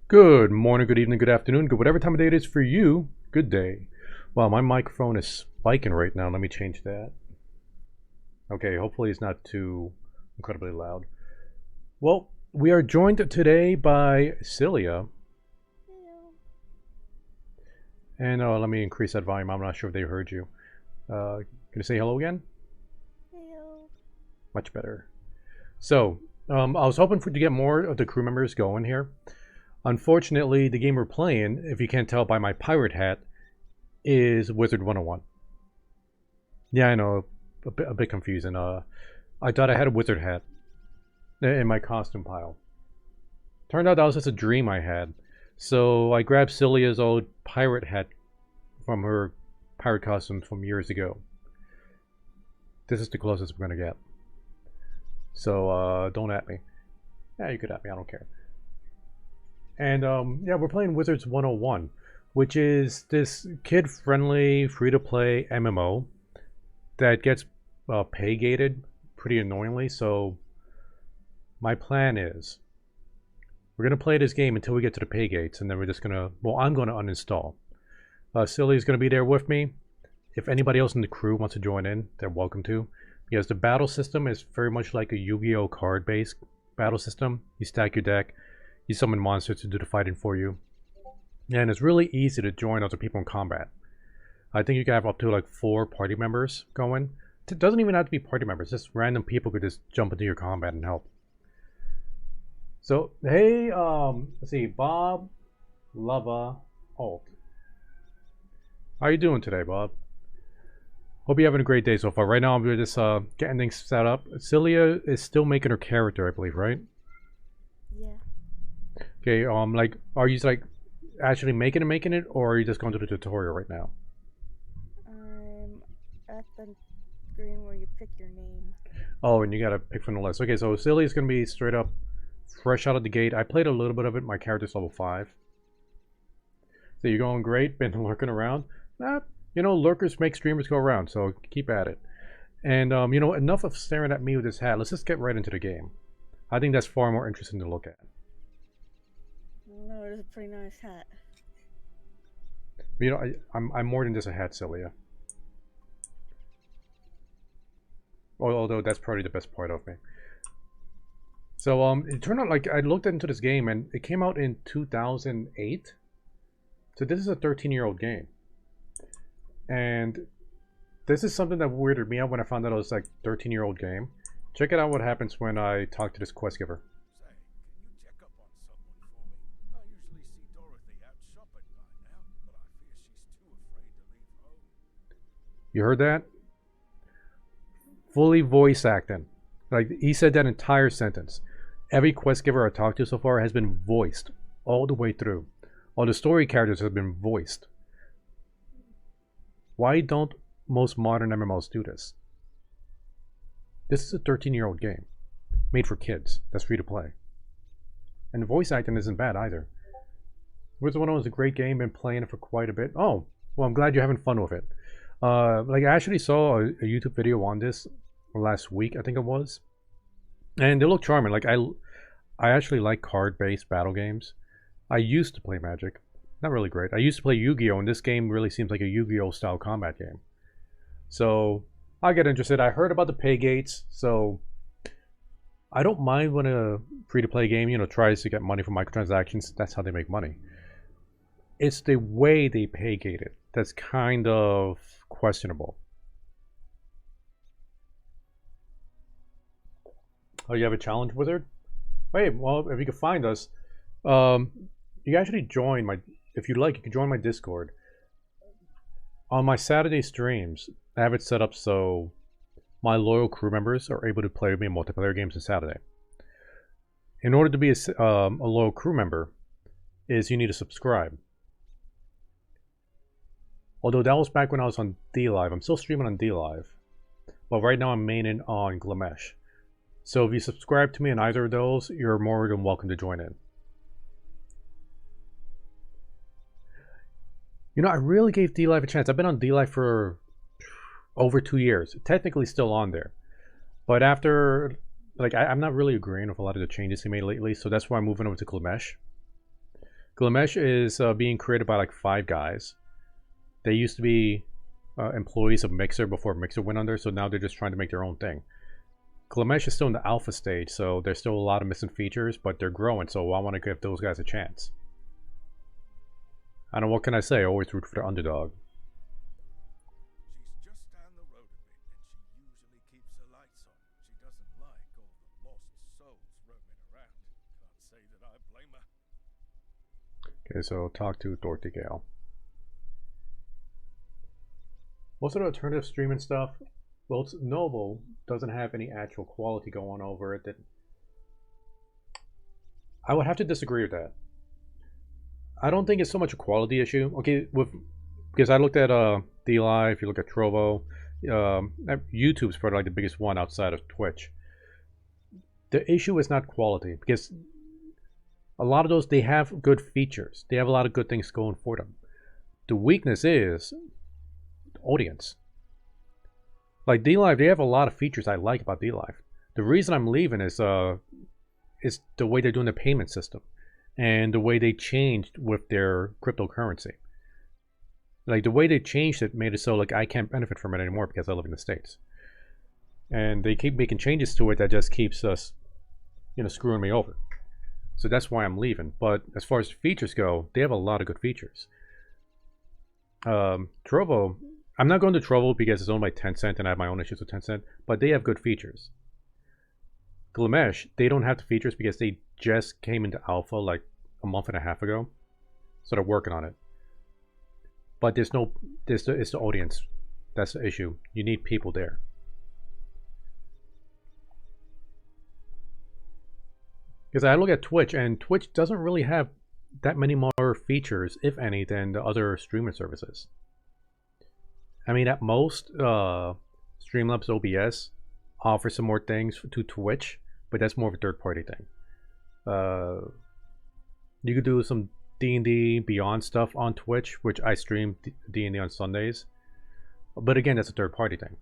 Good morning, good evening, good afternoon, good whatever time of day it is for you. Good day. Wow, my microphone is spiking right now. Let me change that. Okay, hopefully it's not too incredibly loud. Well, we are joined today by Celia. Hello. And let me increase that volume. I'm not sure if they heard you. Can you say hello again? Hello. Much better. So, I was hoping to get more of the crew members going here. Unfortunately, the game we're playing, if you can't tell by my pirate hat, is Wizard101. Yeah, I know, a bit confusing. I thought I had a wizard hat in my costume pile. Turned out that was just a dream I had. So I grabbed Celia's old pirate hat from her pirate costume from years ago. This is the closest we're gonna get. So don't at me. Yeah, you could at me. I don't care. And yeah, we're playing Wizards 101, which is this kid-friendly, free-to-play MMO that gets pay gated pretty annoyingly. So my plan is we're gonna play this game until we get to the pay gates, and then we're just gonna, well, I'm gonna uninstall. Silly's gonna be there with me. If anybody else in the crew wants to join in, they're welcome to. Because the battle system is very much like a Yu-Gi-Oh card-based battle system. You stack your deck, you summon monsters to do the fighting for you, and it's really easy to join other people in combat. I think you can have up to like 4 party members going. It doesn't even have to be party members, just random people could just jump into your combat and help. So, hey, let's see, Bob, Lava, Alt. How you doing today, Bob? Hope you're having a great day so far. Right now, I'm just getting things set up. Celia is still making her character, I believe, right? Yeah. Okay, like, are you like actually making it, or are you just going to the tutorial right now? I'm at the screen where you pick your name. Oh, and you gotta pick from the list. Okay, so Celia's gonna be straight up fresh out of the gate. I played a little bit of it. My character's level 5. So you're going great. Been lurking around. Nah, you know, lurkers make streamers go around, so keep at it. And, you know, enough of staring at me with this hat. Let's just get right into the game. I think that's far more interesting to look at. No, it's a pretty nice hat. You know, I'm more than just a hat, Celia. Although that's probably the best part of me. So, it turned out like I looked into this game and it came out in 2008. So this is a 13-year-old game. And this is something that weirded me out when I found out it was like 13-year-old game. Check it out what happens when I talk to this quest giver. Say, can you check up on someone for me? I usually see Dorothy out shopping by now, but I fear she's too afraid to leave home. You heard that? Fully voice acting. Like, he said that entire sentence. Every quest giver I talked to so far has been voiced all the way through. All the story characters have been voiced. Why don't most modern MMOs do this? This is a 13-year-old game. Made for kids. That's free to play. And the voice acting isn't bad either. Wizard101 is a great game. Been playing it for quite a bit. Oh, well, I'm glad you're having fun with it. Like, I actually saw a YouTube video on this last week, I think it was. And they look charming. Like, I actually like card-based battle games. I used to play Magic. Not really great. I used to play Yu-Gi-Oh! And this game really seems like a Yu-Gi-Oh! Style combat game. So, I get interested. I heard about the pay gates, so I don't mind when a free-to-play game, you know, tries to get money from microtransactions. That's how they make money. It's the way they pay gate it that's kind of questionable. Oh, you have a challenge, Wizard? Wait, well, if you could find us, you can actually join my, if you'd like, you can join my Discord. On my Saturday streams, I have it set up so my loyal crew members are able to play with me in multiplayer games on Saturday. In order to be a loyal crew member, is you need to subscribe. Although that was back when I was on D-Live. I'm still streaming on D-Live. But right now I'm maining on Glimesh. So if you subscribe to me on either of those, you're more than welcome to join in. You know, I really gave D-Live a chance. I've been on D-Live for over 2 years. Technically still on there. But after, like, I'm not really agreeing with a lot of the changes he made lately, so that's why I'm moving over to Glimesh. Glimesh is being created by like 5 guys. They used to be employees of Mixer before Mixer went under, so now they're just trying to make their own thing. Glimesh is still in the alpha stage, so there's still a lot of missing features, but they're growing, so I want to give those guys a chance. I don't know, what can I say? I always root for the underdog. She's just down the road a bit, and she usually keeps her lights on. She doesn't like all the lost souls roaming around. Can't say that I blame her. Okay, so talk to Dorothy Gale. Most of the alternative streaming stuff, well, it's novel, doesn't have any actual quality going over it. That I would have to disagree with that. I don't think it's so much a quality issue. Okay, because I looked at DLive, you look at Trovo, YouTube's probably like the biggest one outside of Twitch. The issue is not quality, because a lot of those, they have good features. They have a lot of good things going for them. The weakness is audience. Like DLive, they have a lot of features I like about DLive. The reason I'm leaving is the way they're doing the payment system and the way they changed with their cryptocurrency. Like the way they changed it made it so like I can't benefit from it anymore because I live in the States. And they keep making changes to it that just keeps us, screwing me over. So that's why I'm leaving. But as far as features go, they have a lot of good features. Trovo, I'm not going to Trovo because it's owned by Tencent and I have my own issues with Tencent, but they have good features. Glimesh, they don't have the features because they just came into alpha like a month and a half ago. So they're working on it. But it's the audience. That's the issue. You need people there. Because I look at Twitch, and Twitch doesn't really have that many more features, if any, than the other streaming services. I mean, at most, Streamlabs OBS offers some more things to Twitch, but that's more of a third-party thing. You could do some D&D Beyond stuff on Twitch, which I stream D&D on Sundays. But again, that's a third-party thing.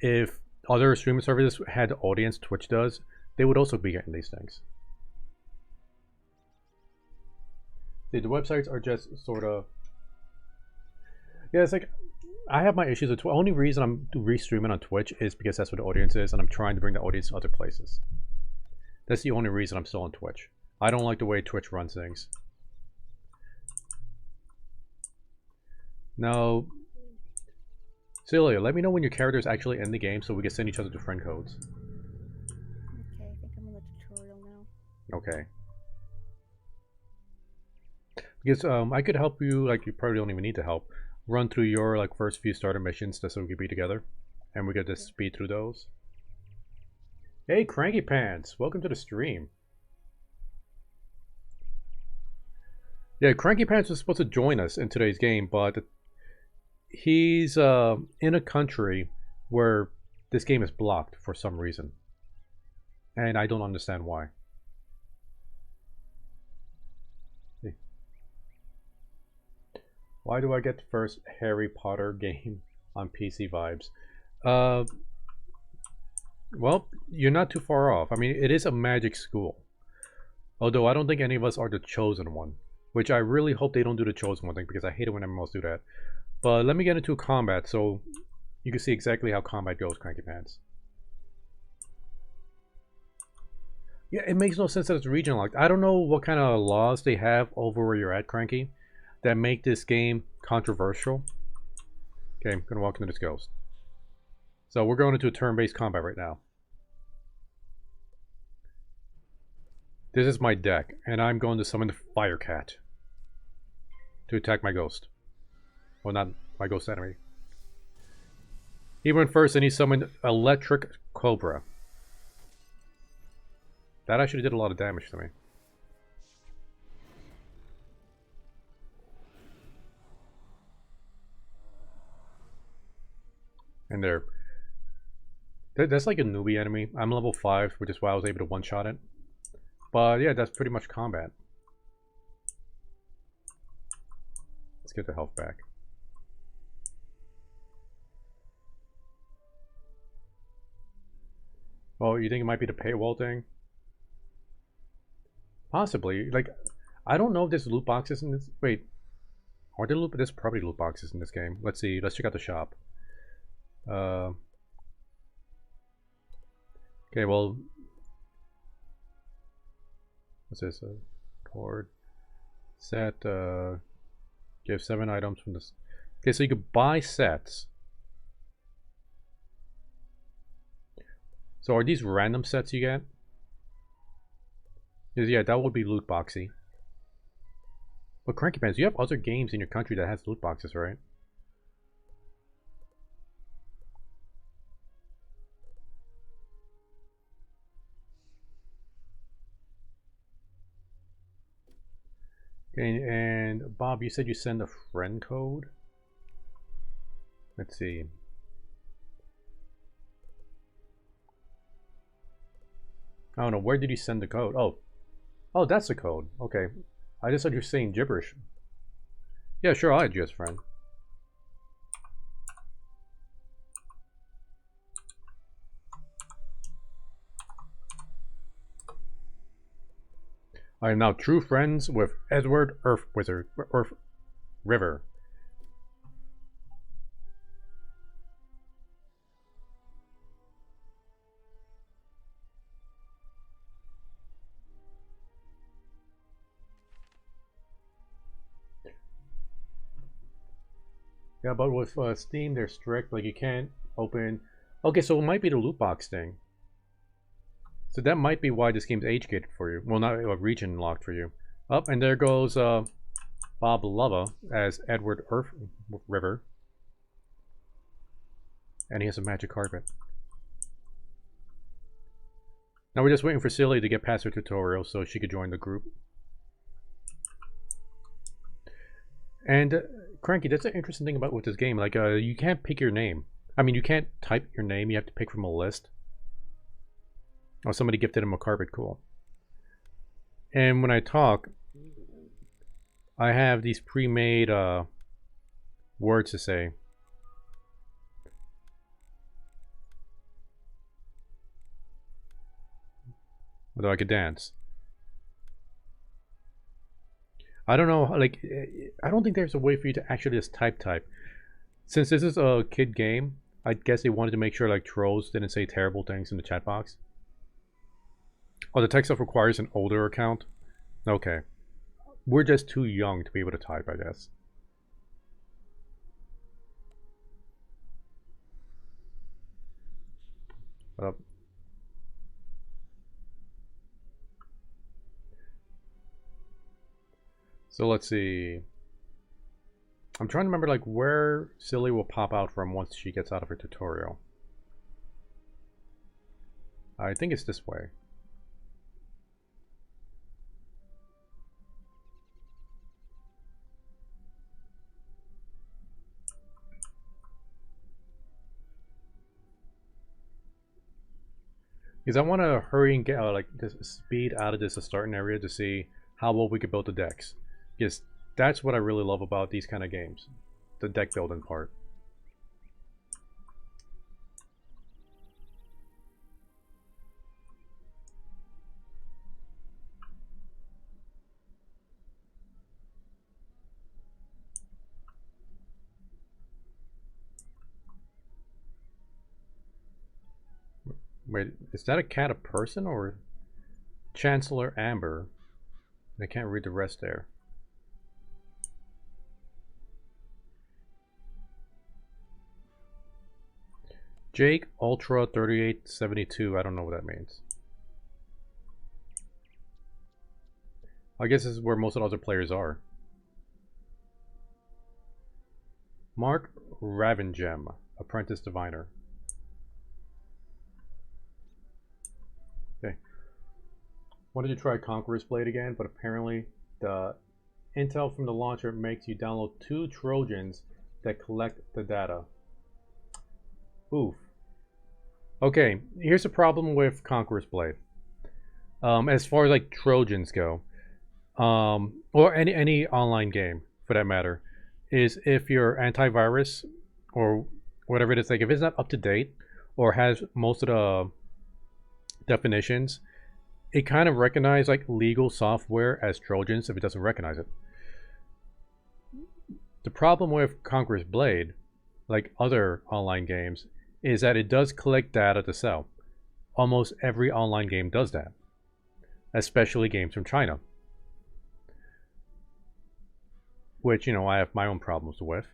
If other streaming services had the audience Twitch does, they would also be getting these things. The websites are just sort of... Yeah, it's like... I have my issues with Twitch. The only reason I'm restreaming on Twitch is because that's what the audience is, and I'm trying to bring the audience to other places. That's the only reason I'm still on Twitch. I don't like the way Twitch runs things. Now, Celia, let me know when your character is actually in the game so we can send each other the friend codes. Okay, I think I'm in the tutorial now. Okay. Because I could help you, like you probably don't even need to help, run through your like first few starter missions just so we could be together. And we could just speed through those. Hey, Cranky Pants! Welcome to the stream. Yeah, Cranky Pants was supposed to join us in today's game, but he's in a country where this game is blocked for some reason. And I don't understand why. Why do I get the first Harry Potter game on PC vibes? Well, you're not too far off. I mean, it is a magic school. Although I don't think any of us are the chosen one. Which I really hope they don't do the chosen one thing, because I hate it when MMOs do that. But let me get into combat so you can see exactly how combat goes, Cranky Pants. Yeah, it makes no sense that it's regional locked. I don't know what kind of laws they have over where you're at, Cranky, that make this game controversial. Okay, I'm gonna walk into this ghost. So we're going into a turn-based combat right now. This is my deck, and I'm going to summon the Firecat to attack my ghost. Well, not my ghost enemy. He went first and he summoned Electric Cobra. That actually did a lot of damage to me. And there. That's like a newbie enemy. I'm level 5, which is why I was able to one-shot it. But yeah, that's pretty much combat. Let's get the health back. Oh, you think it might be the paywall thing? Possibly. Like, I don't know if there's loot boxes in this. Wait, are there loot? There's probably loot boxes in this game. Let's see. Let's check out the shop. Okay, well, what's this? Cord set. Give 7 items from this. Okay, so you could buy sets. So are these random sets you get? Yeah, that would be loot boxy. But Cranky Pants, you have other games in your country that has loot boxes, right? Okay, and Bob, you said you send a friend code? Let's see. I don't know, where did you send the code? Oh, that's the code. Okay. I just thought you were saying gibberish. Yeah, sure, I'll add you as friend. I am now true friends with Edward Earth River. Yeah, but with Steam, they're strict. Like, you can't open... Okay, so it might be the loot box thing. So that might be why this game's age-gated for you. Well, not region locked for you. Up, and there goes Bob Lava as Edward Earth River. And he has a magic carpet. Now we're just waiting for Silly to get past her tutorial so she could join the group. And Cranky, that's an interesting thing about with this game. Like, you can't pick your name. I mean, you can't type your name. You have to pick from a list. Oh, somebody gifted him a carpet. Cool. And when I talk, I have these pre-made words to say. Although I could dance. I don't know, like, I don't think there's a way for you to actually just type. Since this is a kid game, I guess they wanted to make sure, like, trolls didn't say terrible things in the chat box. Oh, the tech stuff requires an older account? Okay. We're just too young to be able to type, I guess. What up? So let's see. I'm trying to remember, like, where Silly will pop out from once she gets out of her tutorial. I think it's this way. Because I want to hurry and get like this speed out of this starting area to see how well we could build the decks. Because that's what I really love about these kind of games, the deck building part. Wait, is that a cat a person or Chancellor Amber? I can't read the rest there. Jake Ultra 3872, I don't know what that means. I guess this is where most of the other players are. Mark Ravengem, Apprentice Diviner. Okay. Wanted to try Conqueror's Blade again, but apparently the intel from the launcher makes you download 2 Trojans that collect the data. Oof. Okay, here's the problem with Conqueror's Blade. As far as like Trojans go, or any online game for that matter, is if your antivirus or whatever it is, like if it's not up to date or has most of the definitions, it kind of recognizes like legal software as Trojans if it doesn't recognize it. The problem with Conqueror's Blade, like other online games, is that it does collect data to sell. Almost every online game does that, especially games from China, which, you know, I have my own problems with.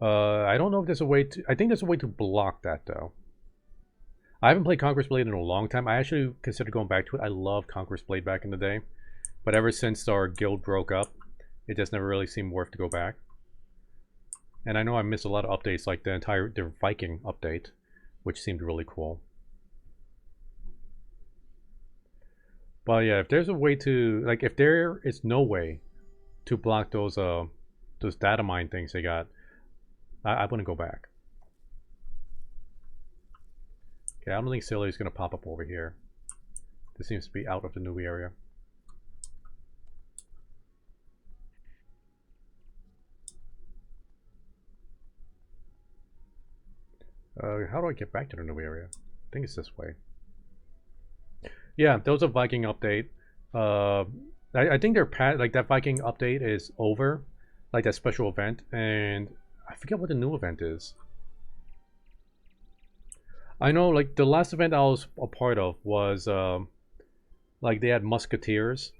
I don't know if there's a way to... I think there's a way to block that, though. I haven't played Conqueror's Blade in a long time. I actually considered going back to it. I loved Conqueror's Blade back in the day. But ever since our guild broke up, it just never really seemed worth to go back. And I know I missed a lot of updates, like the Viking update, which seemed really cool. But yeah, if there's a way to... Like, if there is no way to block those data mine things they got, I wouldn't go back. Okay, I don't think Silly's gonna pop up over here. This seems to be out of the new area. How do I get back to the new area? I think it's this way. Yeah, there was a Viking update. I think they're like that Viking update is over, like that special event, and I forget what the new event is. I know, like, the last event I was a part of was, like, they had musketeers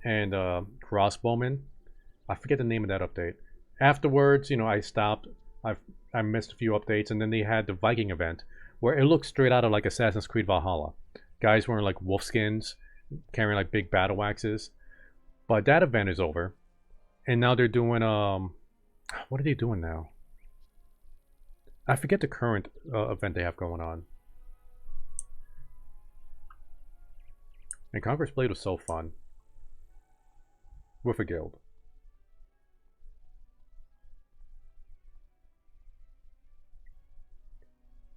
and crossbowmen. I forget the name of that update. Afterwards, you know, I stopped. I missed a few updates, and then they had the Viking event, where it looked straight out of, like, Assassin's Creed Valhalla. Guys wearing, like, wolf skins, carrying, like, big battle axes. But that event is over. And now they're doing, what are they doing now? I forget the current event they have going on. And Conqueror's Blade was so fun. With a guild.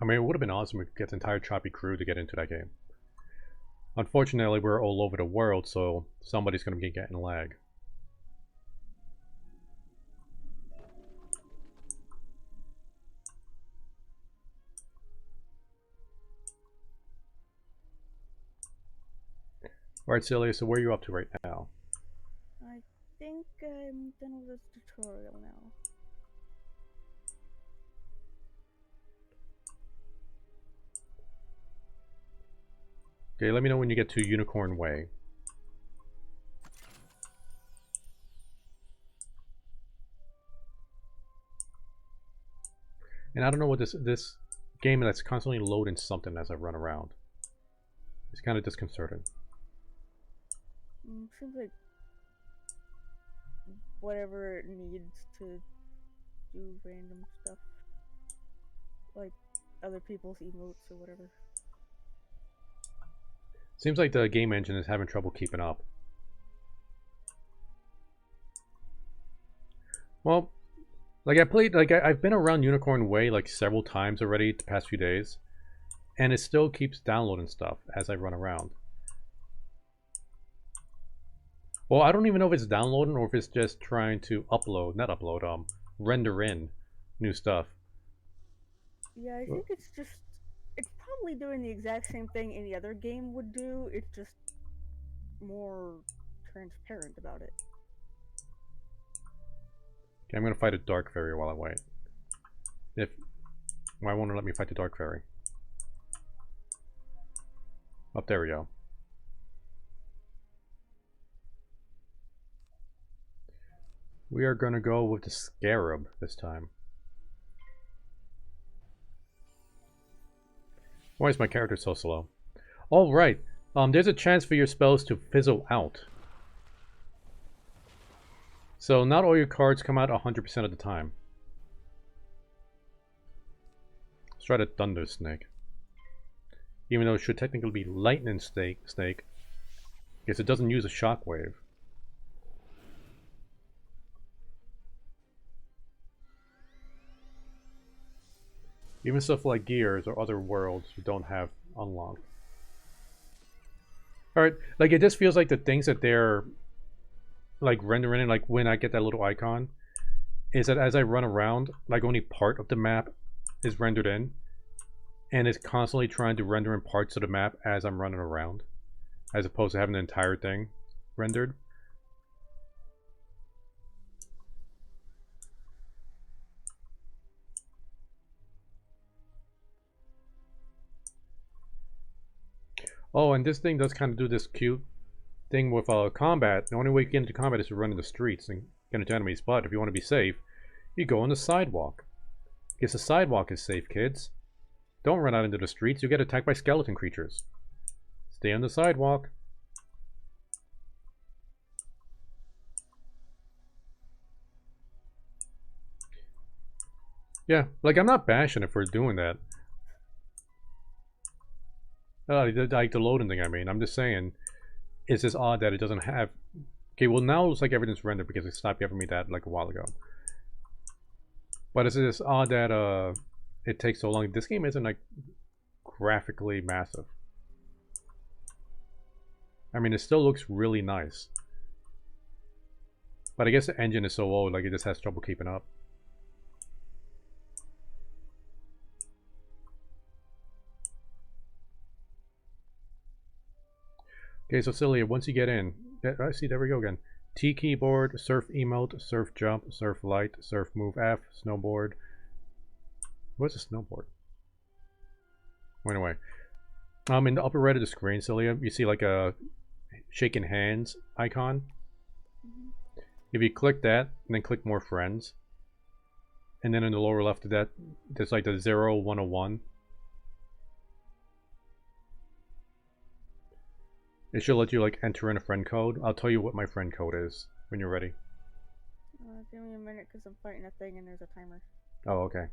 I mean, it would have been awesome if we could get the entire Choppy Crew to get into that game. Unfortunately, we're all over the world, so somebody's going to be getting lag. Alright, Celia, so where are you up to right now? I think I'm done with this tutorial now. Okay, let me know when you get to Unicorn Way. And I don't know what this game that's constantly loading something as I run around. It's kind of disconcerting. Seems like whatever it needs to do random stuff. Like other people's emotes or whatever. Seems like the game engine is having trouble keeping up. Well, like I've been around Unicorn Way like several times already the past few days, and it still keeps downloading stuff as I run around. Well, I don't even know if it's downloading or if it's just trying to render in new stuff. Yeah, I think it's probably doing the exact same thing any other game would do. It's just more transparent about it. Okay, I'm gonna fight a Dark Fairy while I wait. Why won't it let me fight the Dark Fairy? Oh, there we go. We are gonna go with the Scarab this time. Why is my character so slow? All right, there's a chance for your spells to fizzle out. So not all your cards come out 100% of the time. Let's try the Thunder Snake. Even though it should technically be Lightning Snake, because it doesn't use a shockwave. Even stuff like gears or other worlds you don't have unlocked. Alright, like it just feels like the things that they're like rendering in, like when I get that little icon, is that as I run around, like only part of the map is rendered in. And it's constantly trying to render in parts of the map as I'm running around. as opposed to having the entire thing rendered. Oh, and this thing does kind of do this cute thing with combat. The only way you get into combat is to run in the streets and get into enemies. But if you want to be safe, you go on the sidewalk. Because the sidewalk is safe, kids. Don't run out into the streets. You get attacked by skeleton creatures. Stay on the sidewalk. Yeah, like I'm not bashing it for doing that. Like the loading thing, I mean. I'm just saying, it's just odd that it doesn't have... Okay, well now it looks like everything's rendered because it stopped giving me that like a while ago. But it's just odd that it takes so long. This game isn't like graphically massive. I mean, it still looks really nice. But I guess the engine is so old, like it just has trouble keeping up. Okay, so Celia, once you get in, I see, there we go again. T keyboard, surf emote, surf jump, surf light, surf move F, snowboard. What's a snowboard? Anyway, in the upper right of the screen, Celia, you see like a shaking hands icon. Mm-hmm. If you click that, and then click more friends, and then in the lower left of that, there's like the 0101. It should let you like enter in a friend code. I'll tell you what my friend code is when you're ready. Give me a minute because I'm fighting a thing and there's a timer. Oh, okay.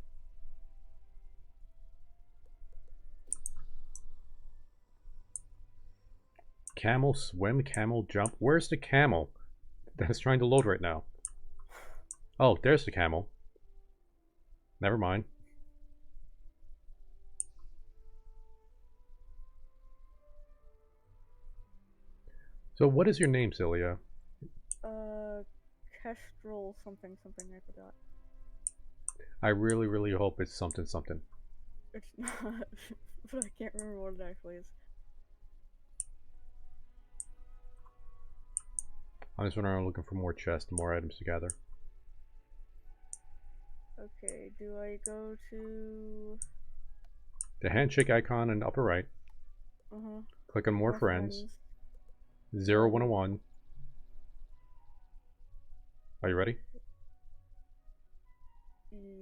Camel swim, camel jump. Where's the camel that's trying to load right now? Oh, there's the camel. Never mind. So what is your name, Celia? Kestrel something, I forgot. I really, really hope it's something, something. It's not, but I can't remember what it actually is. I'm just wondering, looking for more chests, more items to gather. Okay, do I go to... The handshake icon in the upper right. Click on more friends. 0101. Are you ready?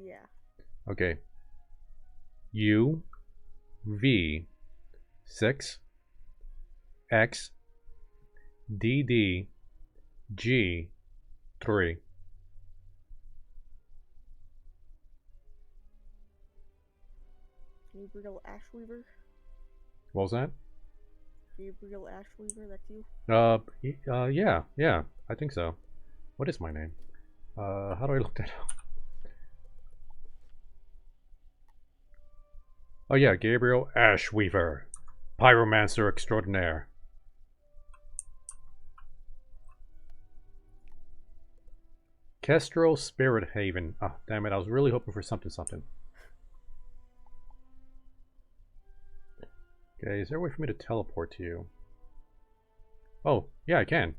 Yeah. Okay. U V 6 X D D G 3. Gabriel Ashweaver? What was that? Gabriel Ashweaver, that's you? Yeah, I think so. What is my name? How do I look that up? Oh yeah, Gabriel Ashweaver, Pyromancer Extraordinaire. Kestrel Spirit Haven. Ah, damn it, I was really hoping for something, something. Okay, is there a way for me to teleport to you? Oh, yeah, I can.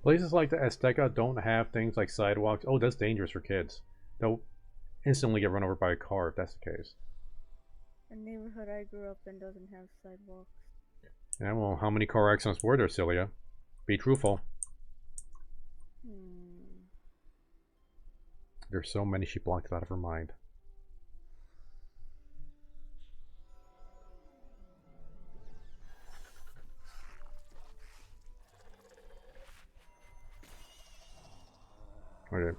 Places like the Azteca don't have things like sidewalks. Oh, that's dangerous for kids. They'll instantly get run over by a car if that's the case. The neighborhood I grew up in doesn't have sidewalks. Yeah, well, how many car accidents were there, Celia? Be truthful. There's so many she blocked it out of her mind. Okay.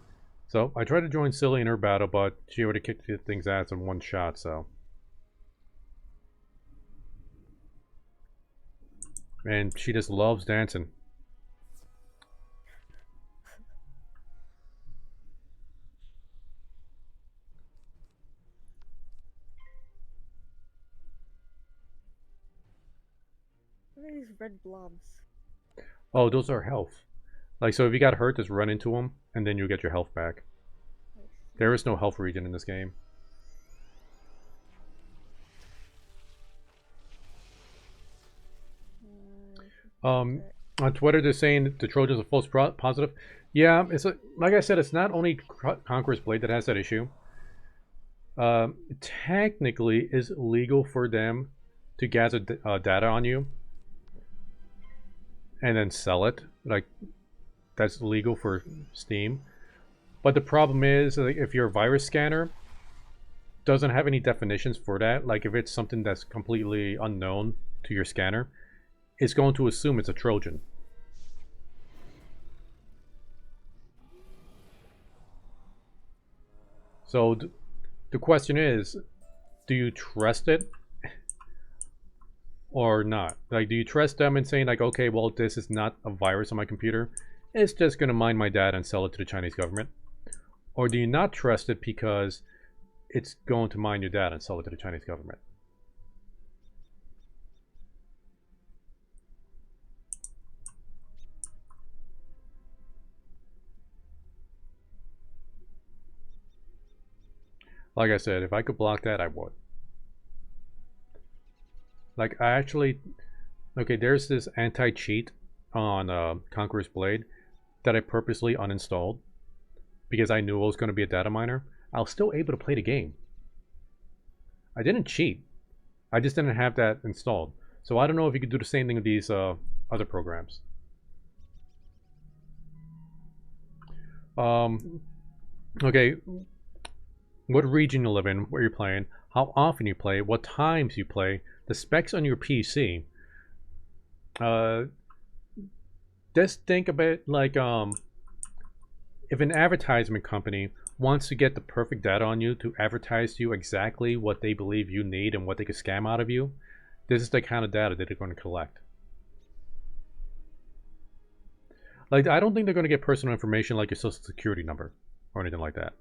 So, I tried to join Silly in her battle, but she already kicked things ass in one shot, so... And she just loves dancing. What are these red blobs? Oh, those are health. Like, so if you got hurt, just run into them, and then you'll get your health back. There is no health regen in this game. On Twitter, they're saying the Trojans are false positive. Yeah, it's like I said, it's not only Conqueror's Blade that has that issue. Technically, it's legal for them to gather data on you and then sell it. Like, that's legal for Steam. But the problem is, like, if your virus scanner doesn't have any definitions for that, like if it's something that's completely unknown to your scanner, it's going to assume it's a Trojan. So the question is, do you trust it or not? Like, do you trust them in saying like, okay, well, this is not a virus on my computer, it's just going to mine my data and sell it to the Chinese government? Or do you not trust it because it's going to mine your data and sell it to the Chinese government? Like I said, if I could block that, I would. Like, I actually... Okay, there's this anti-cheat on Conqueror's Blade that I purposely uninstalled because I knew it was going to be a data miner. I was still able to play the game. I didn't cheat. I just didn't have that installed. So I don't know if you could do the same thing with these other programs. Okay, what region you live in, where you're playing, how often you play, what times you play, the specs on your PC. Just think about like if an advertisement company wants to get the perfect data on you to advertise to you exactly what they believe you need and what they can scam out of you, this is the kind of data that they're going to collect. Like, I don't think they're going to get personal information like your social security number or anything like that.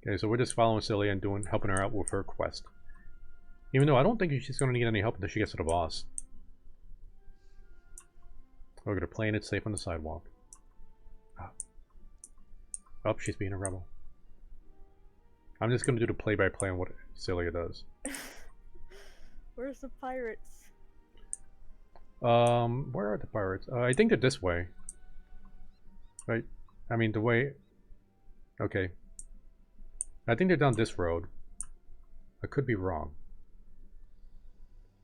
Okay, so we're just following Celia and helping her out with her quest. Even though I don't think she's going to need any help until she gets to the boss. We're going to play it safe on the sidewalk. Oh, she's being a rebel. I'm just going to do the play-by-play on what Celia does. Where's the pirates? Where are the pirates? I think they're this way. Right? I mean, the way... Okay. I think they're down this road. I could be wrong.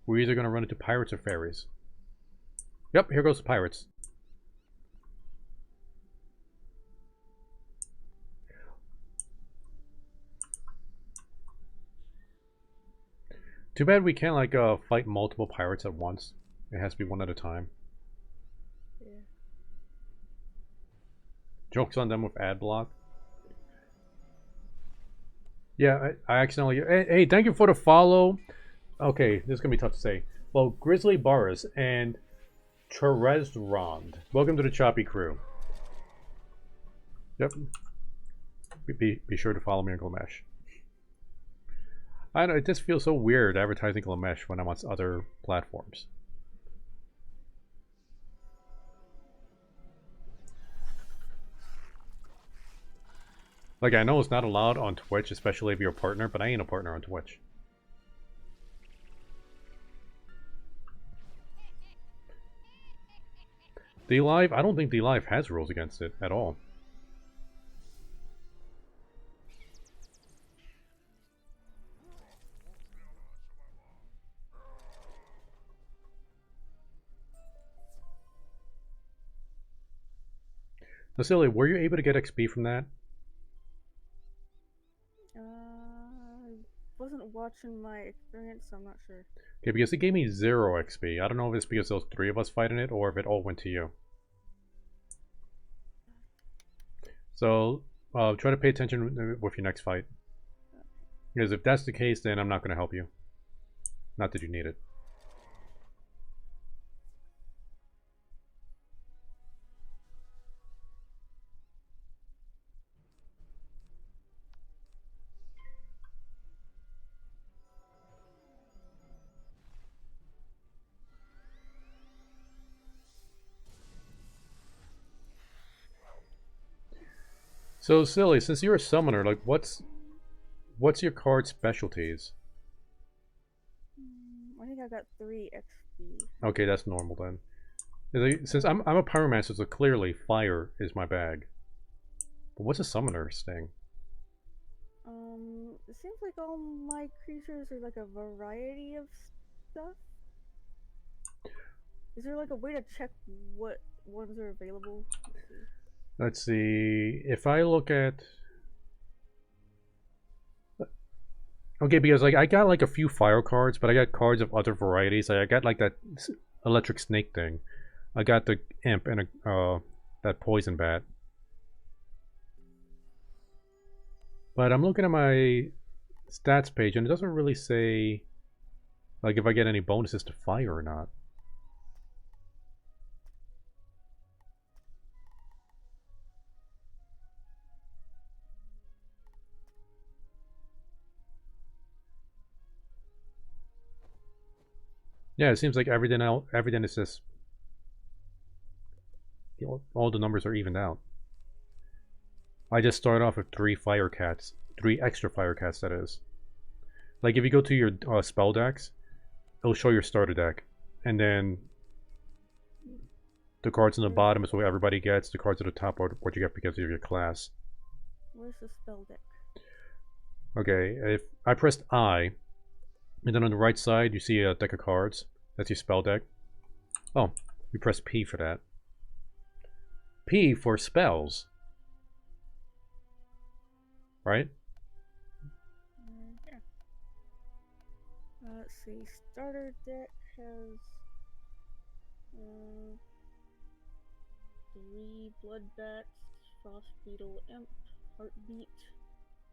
We're either going to run into pirates or fairies. Yep, here goes the pirates. Too bad we can't, like, fight multiple pirates at once. It has to be one at a time. Yeah. Joke's on them with ad block. Yeah, I accidentally... Hey, thank you for the follow. Okay, this is going to be tough to say. Well, Grizzly Boris and Terezrond. Welcome to the Choppy Crew. Yep. Be sure to follow me on Glimesh. I know, it just feels so weird advertising Glimesh when I'm on other platforms. Like, I know it's not allowed on Twitch, especially if you're a partner, but I ain't a partner on Twitch. DLive? I don't think DLive has rules against it at all. Vasily, were you able to get XP from that? Wasn't watching my experience, so I'm not sure. Okay, because it gave me 0 XP. I don't know if it's because those 3 of us fighting it or if it all went to you. So, try to pay attention with your next fight. Because if that's the case, then I'm not going to help you. Not that you need it. So Silly, since you're a summoner, like what's your card specialties? I think I got 3 XP. Okay, that's normal then. Since I'm a pyromancer, so clearly fire is my bag. But what's a summoner's thing? It seems like all my creatures are like a variety of stuff. Is there like a way to check what ones are available? Let's see. If I look at... Okay, because like I got like a few fire cards, but I got cards of other varieties. Like, I got like that electric snake thing. I got the imp and that poison bat. But I'm looking at my stats page and it doesn't really say like if I get any bonuses to fire or not. Yeah, it seems like everything is just, you know, all the numbers are evened out. I just started off with 3 fire cats, 3 extra fire cats. That is, like if you go to your spell decks, it'll show your starter deck, and then the cards on the bottom is what everybody gets. The cards at the top are what you get because of your class. Where's the spell deck? Okay, if I pressed I, and then on the right side you see a deck of cards. That's your spell deck. Oh, you press P for that. P for spells. Right? Yeah. Let's see. Starter deck has 3 blood bats, frost beetle, imp, heartbeat,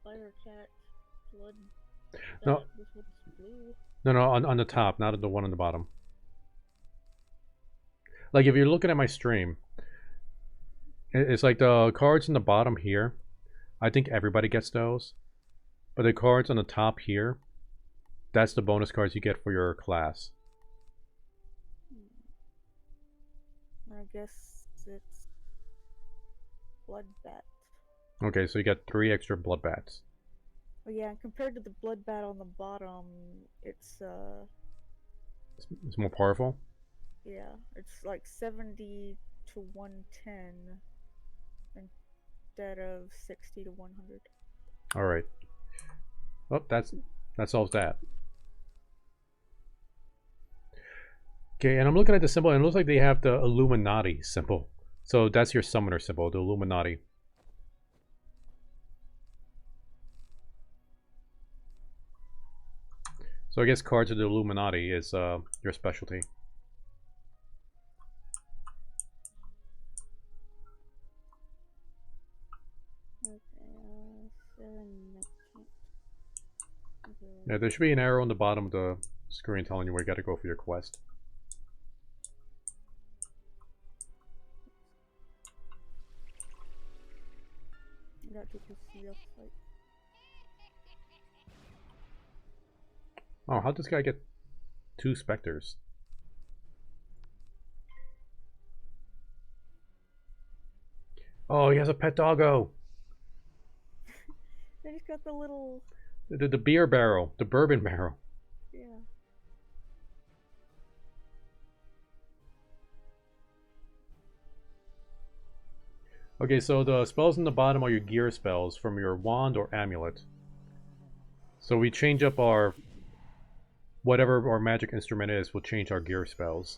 fire cat, blood bat. No. This one's blue. No, on the top, not the one on the bottom. Like if you're looking at my stream, it's like the cards in the bottom here. I think everybody gets those. But the cards on the top here, that's the bonus cards you get for your class. I guess it's blood bat. Okay, so you got 3 extra blood bats. Oh yeah, compared to the blood bat on the bottom, it's It's more powerful? yeah, it's like 70 to 110 instead of 60 to 100. Alright. Oh, that solves that. Okay, and I'm looking at the symbol and it looks like they have the Illuminati symbol. So that's your summoner symbol, the Illuminati. So I guess cards of the Illuminati is your specialty. Yeah, there should be an arrow on the bottom of the screen telling you where you gotta go for your quest. Oh, how'd this guy get 2 specters? Oh, he has a pet doggo! They just got the little... The beer barrel, the bourbon barrel. Yeah. Okay, so the spells in the bottom are your gear spells from your wand or amulet. So we change up our... whatever our magic instrument is, we'll change our gear spells.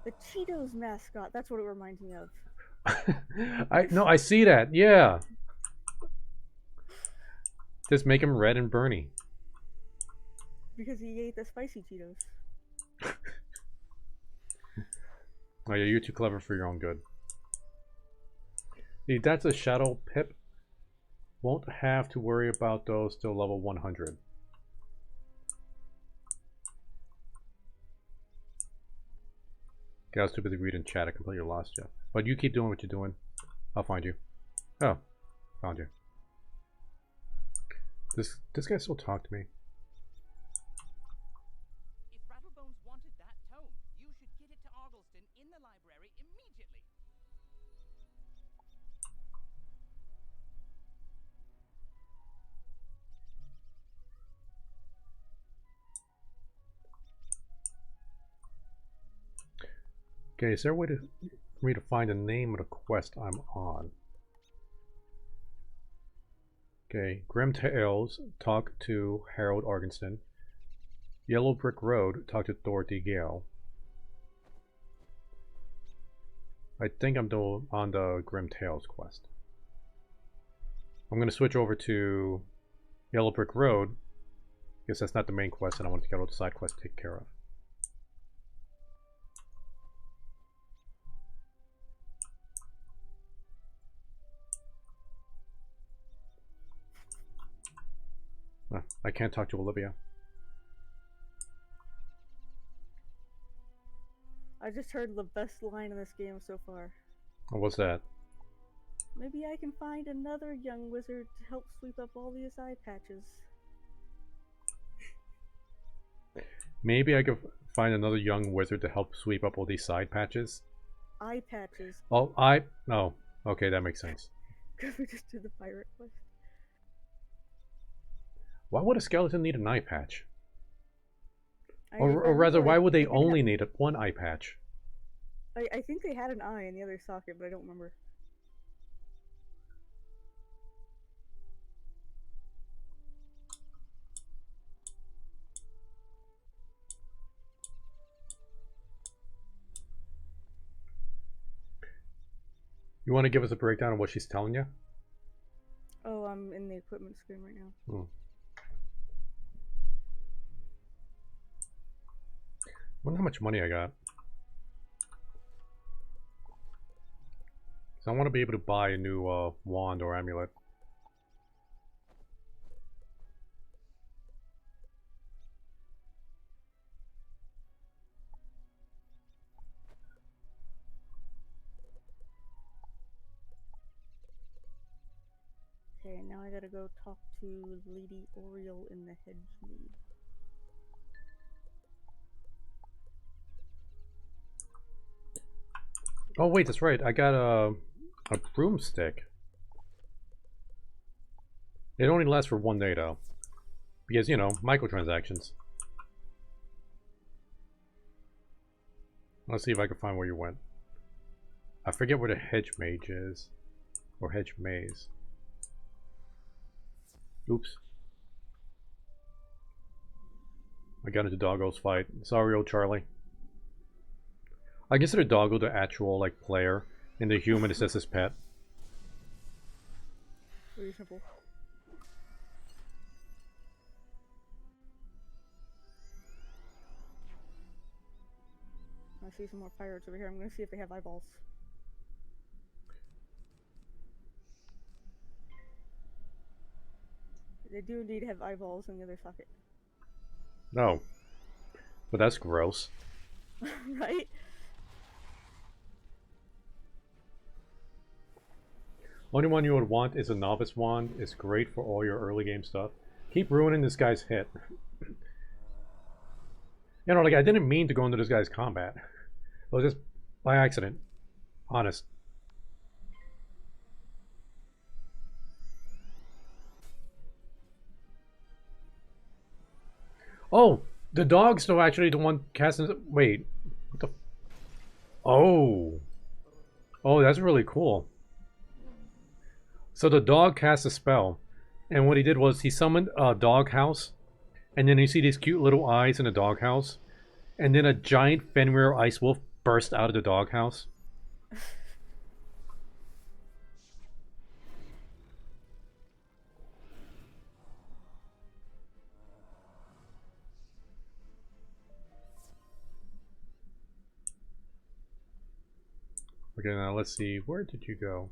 The Cheetos mascot, that's what it reminds me of. I see that, yeah. Just make him red and Bernie. Because he ate the spicy Cheetos. Oh yeah, you're too clever for your own good. See, that's a Shadow Pip. Won't have to worry about those till level 100. Okay, I was too busy reading chat. I completely lost you. But you keep doing what you're doing. I'll find you. Oh, found you. This guy still talk to me. If Rattlebones wanted that tome, you should get it to Argleston in the library immediately. Okay, is there a way for me to find the name of the quest I'm on? Okay, Grim Tales, talk to Harold Argenston. Yellow Brick Road, talk to Dorothy Gale. I think I'm on the Grim Tales quest. I'm going to switch over to Yellow Brick Road. Guess that's not the main quest, and I want to get all the side quests taken care of. I can't talk to Olivia. I just heard the best line in this game so far. What's that? Maybe I can find another young wizard to help sweep up all these eye patches. Maybe I could find another young wizard to help sweep up all these side patches. Eye patches. Oh, oh, okay, that makes sense. Because we just did the pirate quest. Why would a skeleton need an eye patch? I Or rather, why would they did only need one eye patch? I think they had an eye in the other socket, but I don't remember. You want to give us a breakdown of what she's telling you? Oh, I'm in the equipment screen right now. Wonder how much money I got. So I want to be able to buy a new wand or amulet. Okay, now I gotta go talk to Lady Oriole in the Hedgemead. Oh wait, that's right. I got a broomstick. It only lasts for 1 day though, because you know, microtransactions. Let's see if I can find where you went. I forget where the hedge mage is, or hedge maze. Oops. I got into Doggo's fight. Sorry, old Charlie. I consider Doggo the actual, like, player, and the human is just his pet. Reasonable. I see some more pirates over here. I'm gonna see if they have eyeballs. They do indeed have eyeballs in the other socket. No. But that's gross. Right? Only one you would want is a novice wand. It's great for all your early game stuff. Keep ruining this guy's hit. You know, like, I didn't mean to go into this guy's combat. It was just by accident. Honest. Oh! The dog's still actually the one casting... Wait. What the... Oh! Oh, that's really cool. So the dog cast a spell, and what he did was he summoned a doghouse, and then you see these cute little eyes in the doghouse, and then a giant Fenrir ice wolf burst out of the doghouse. Okay, now let's see. Where did you go?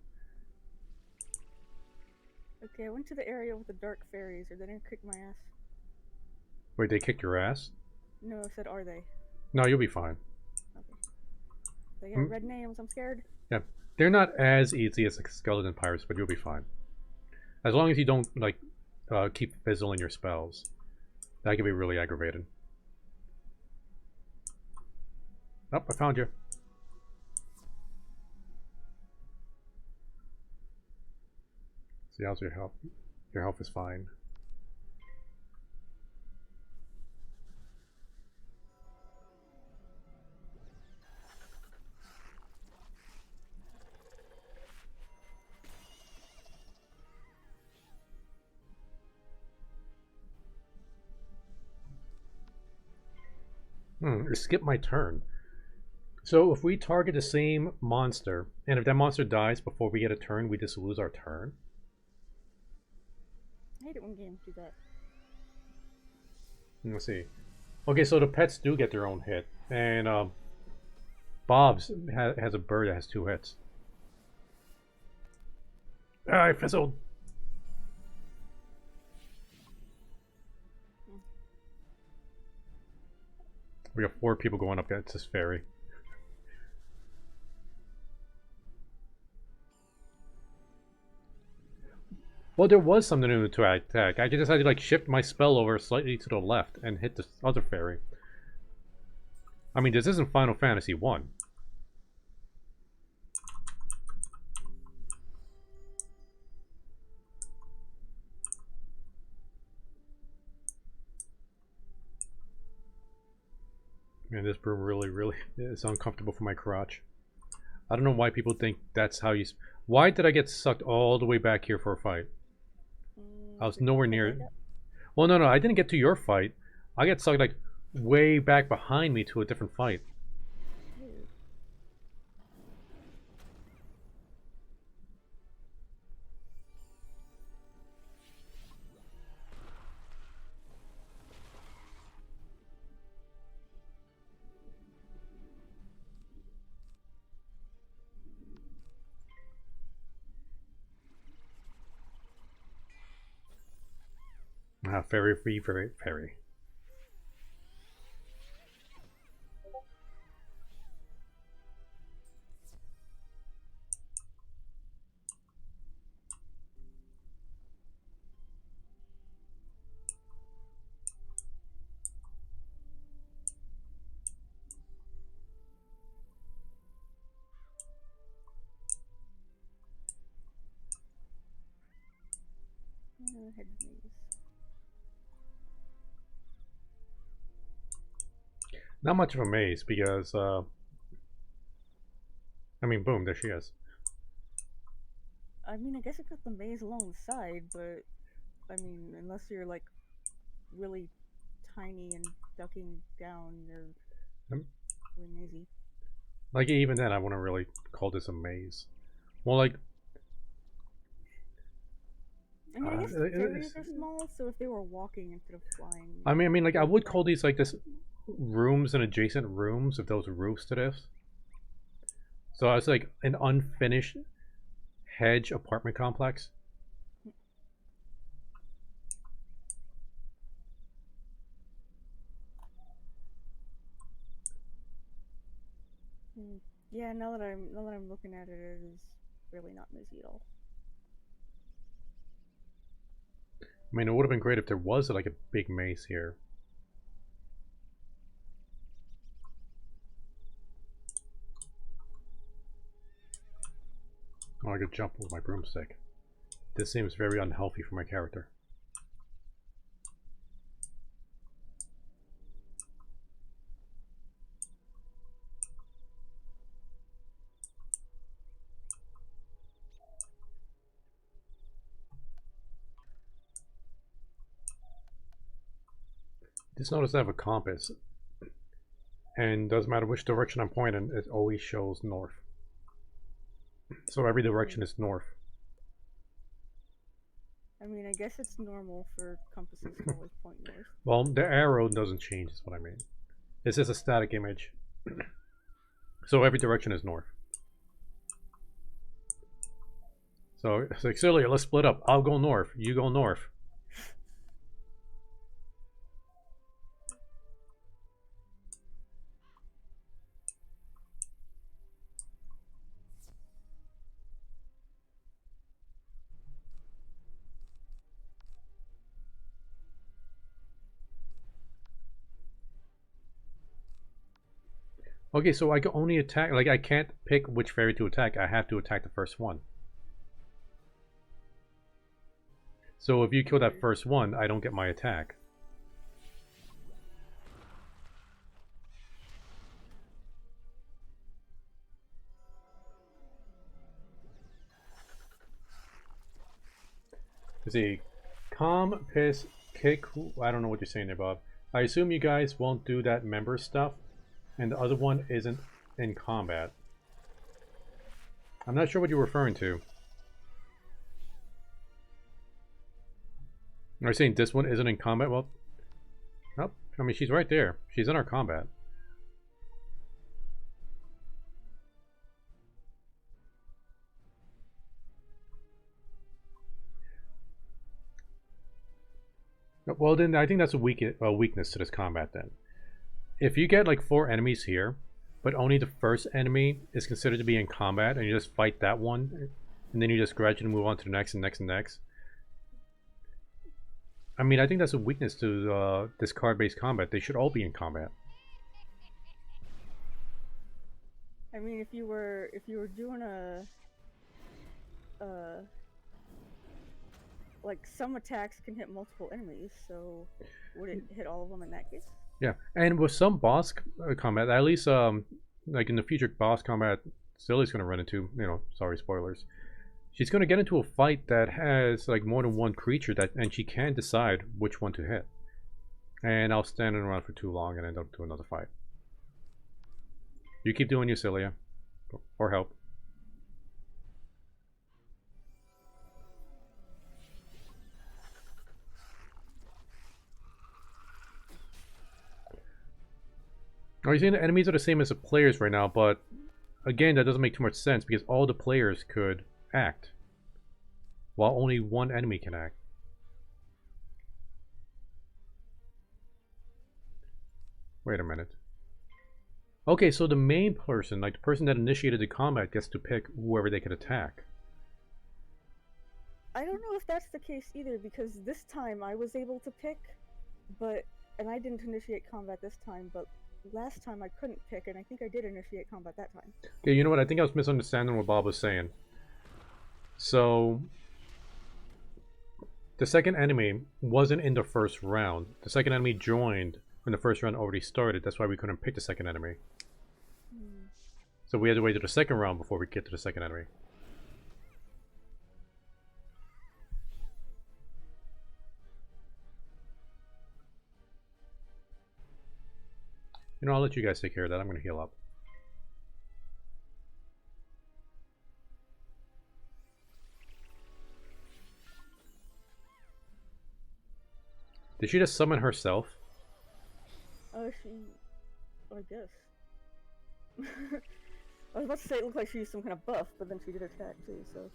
Okay, I went to the area with the dark fairies. Are they gonna kick my ass? Wait, they kicked your ass? No, I said are they? No, you'll be fine. Okay. They got red names. I'm scared. Yeah, they're not as easy as like skeleton pirates, but you'll be fine. As long as you don't like keep fizzling your spells. That can be really aggravating. Oh, I found you. See, how's your health? Your health is fine. Skip my turn. So if we target the same monster, and if that monster dies before we get a turn, we just lose our turn? I hate it when games do that. Let's see. Okay, so the pets do get their own hit, and Bob's has a bird that has 2 hits. Ah, I fizzled. We got 4 people going up against this fairy. Well, there was something new to attack. I just had to like shift my spell over slightly to the left and hit this other fairy. I mean, this isn't Final Fantasy 1. Man, this broom really is uncomfortable for my crotch. I don't know why people think that's how you... Why did I get sucked all the way back here for a fight? I was nowhere near... Well, no, I didn't get to your fight. I got sucked like way back behind me to a different fight. Fairy. Head maze. Not much of a maze because, I mean, boom, there she is. I mean, I guess it got the maze along the side, but I mean, unless you're like really tiny and ducking down, you're really mazy. Like, even then, I wouldn't really call this a maze. Well, like... I mean, I guess the fairies are small, so if they were walking instead of flying... I mean, like, I would call these, like, this rooms and adjacent rooms if those roofs to this. So it's like an unfinished hedge apartment complex. Yeah, now that I'm looking at it, it is really not mazy at all. I mean, it would have been great if there was like a big maze here. Oh, I could jump with my broomstick. This seems very unhealthy for my character. Just notice I have a compass, and doesn't matter which direction I'm pointing, it always shows north. So every direction is north. I mean, I guess it's normal for compasses to always point north. Well, the arrow doesn't change, is what I mean. It's just a static image. So every direction is north. So it's like, Celia, let's split up. I'll go north, you go north. Okay, so I can only attack, like I can't pick which fairy to attack. I have to attack the first one. So if you kill that first one, I don't get my attack. Let's see. Calm, piss, kick. I don't know what you're saying there, Bob. I assume you guys won't do that member stuff, and the other one isn't in combat. I'm not sure what you're referring to. Are you saying this one isn't in combat? Well, nope. I mean, she's right there. She's in our combat. Well, then I think that's a weakness to this combat then. If you get like 4 enemies here, but only the first enemy is considered to be in combat, and you just fight that one, and then you just gradually move on to the next and next and next. I mean, I think that's a weakness to this card-based combat. They should all be in combat. I mean, if you were doing like some attacks can hit multiple enemies, so would it hit all of them in that case? Yeah, and with some boss combat, at least like in the future boss combat, Silly's gonna run into, you know, sorry spoilers. She's gonna get into a fight that has like more than one creature and she can decide which one to hit. And I'll stand around for too long and end up doing another fight. You keep doing you, Cilia, or help. Are you saying the enemies are the same as the players right now? But again, that doesn't make too much sense because all the players could act, while only one enemy can act. Wait a minute. Okay, so the main person, like the person that initiated the combat, gets to pick whoever they could attack. I don't know if that's the case either, because this time I was able to pick, and I didn't initiate combat this time, but last time I couldn't pick, and I think I did initiate combat that time. Yeah, you know what? I think I was misunderstanding what Bob was saying. So, the second enemy wasn't in the first round. The second enemy joined when the first round already started. That's why we couldn't pick the second enemy. So we had to wait to the second round before we get to the second enemy. You know, I'll let you guys take care of that. I'm going to heal up. Did she just summon herself? I guess. I was about to say it looked like she used some kind of buff, but then she did attack too, so.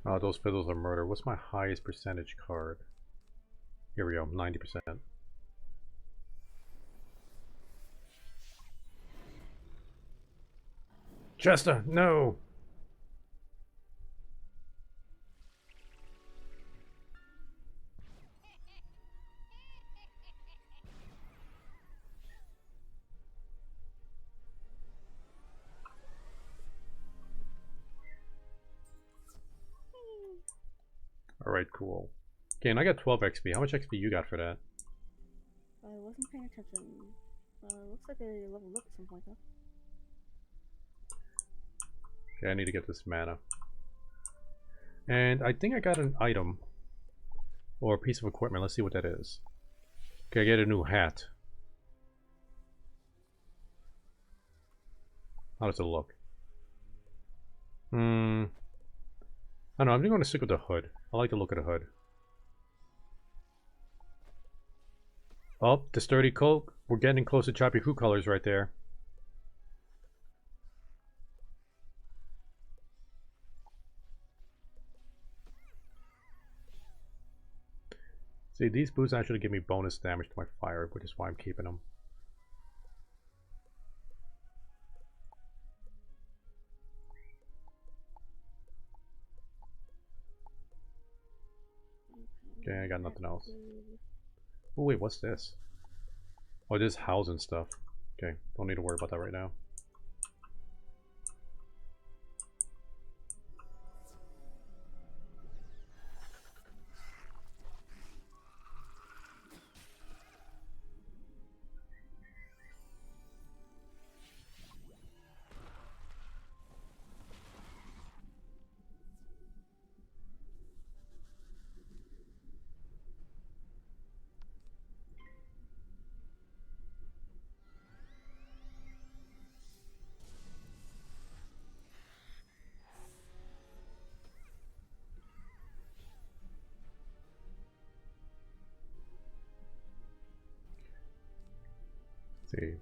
Oh, those fiddles are murder. What's my highest percentage card? Here we go, 90%. Chester, no! Alright, cool. Okay, and I got 12 XP. How much XP you got for that? I wasn't paying attention. Looks like I leveled up at some point though. Okay, I need to get this mana. And I think I got an item. Or a piece of equipment. Let's see what that is. Okay, I get a new hat. How does it look? I don't know, I'm going to stick with the hood. I like the look of the hood. Oh, the sturdy coat. We're getting close to Choppy Crew colors right there. See, See, these boots actually give me bonus damage to my fire, which is why I'm keeping them. Okay, I got nothing else. Oh wait, what's this? Oh, this is housing stuff. Okay, don't need to worry about that right now. See.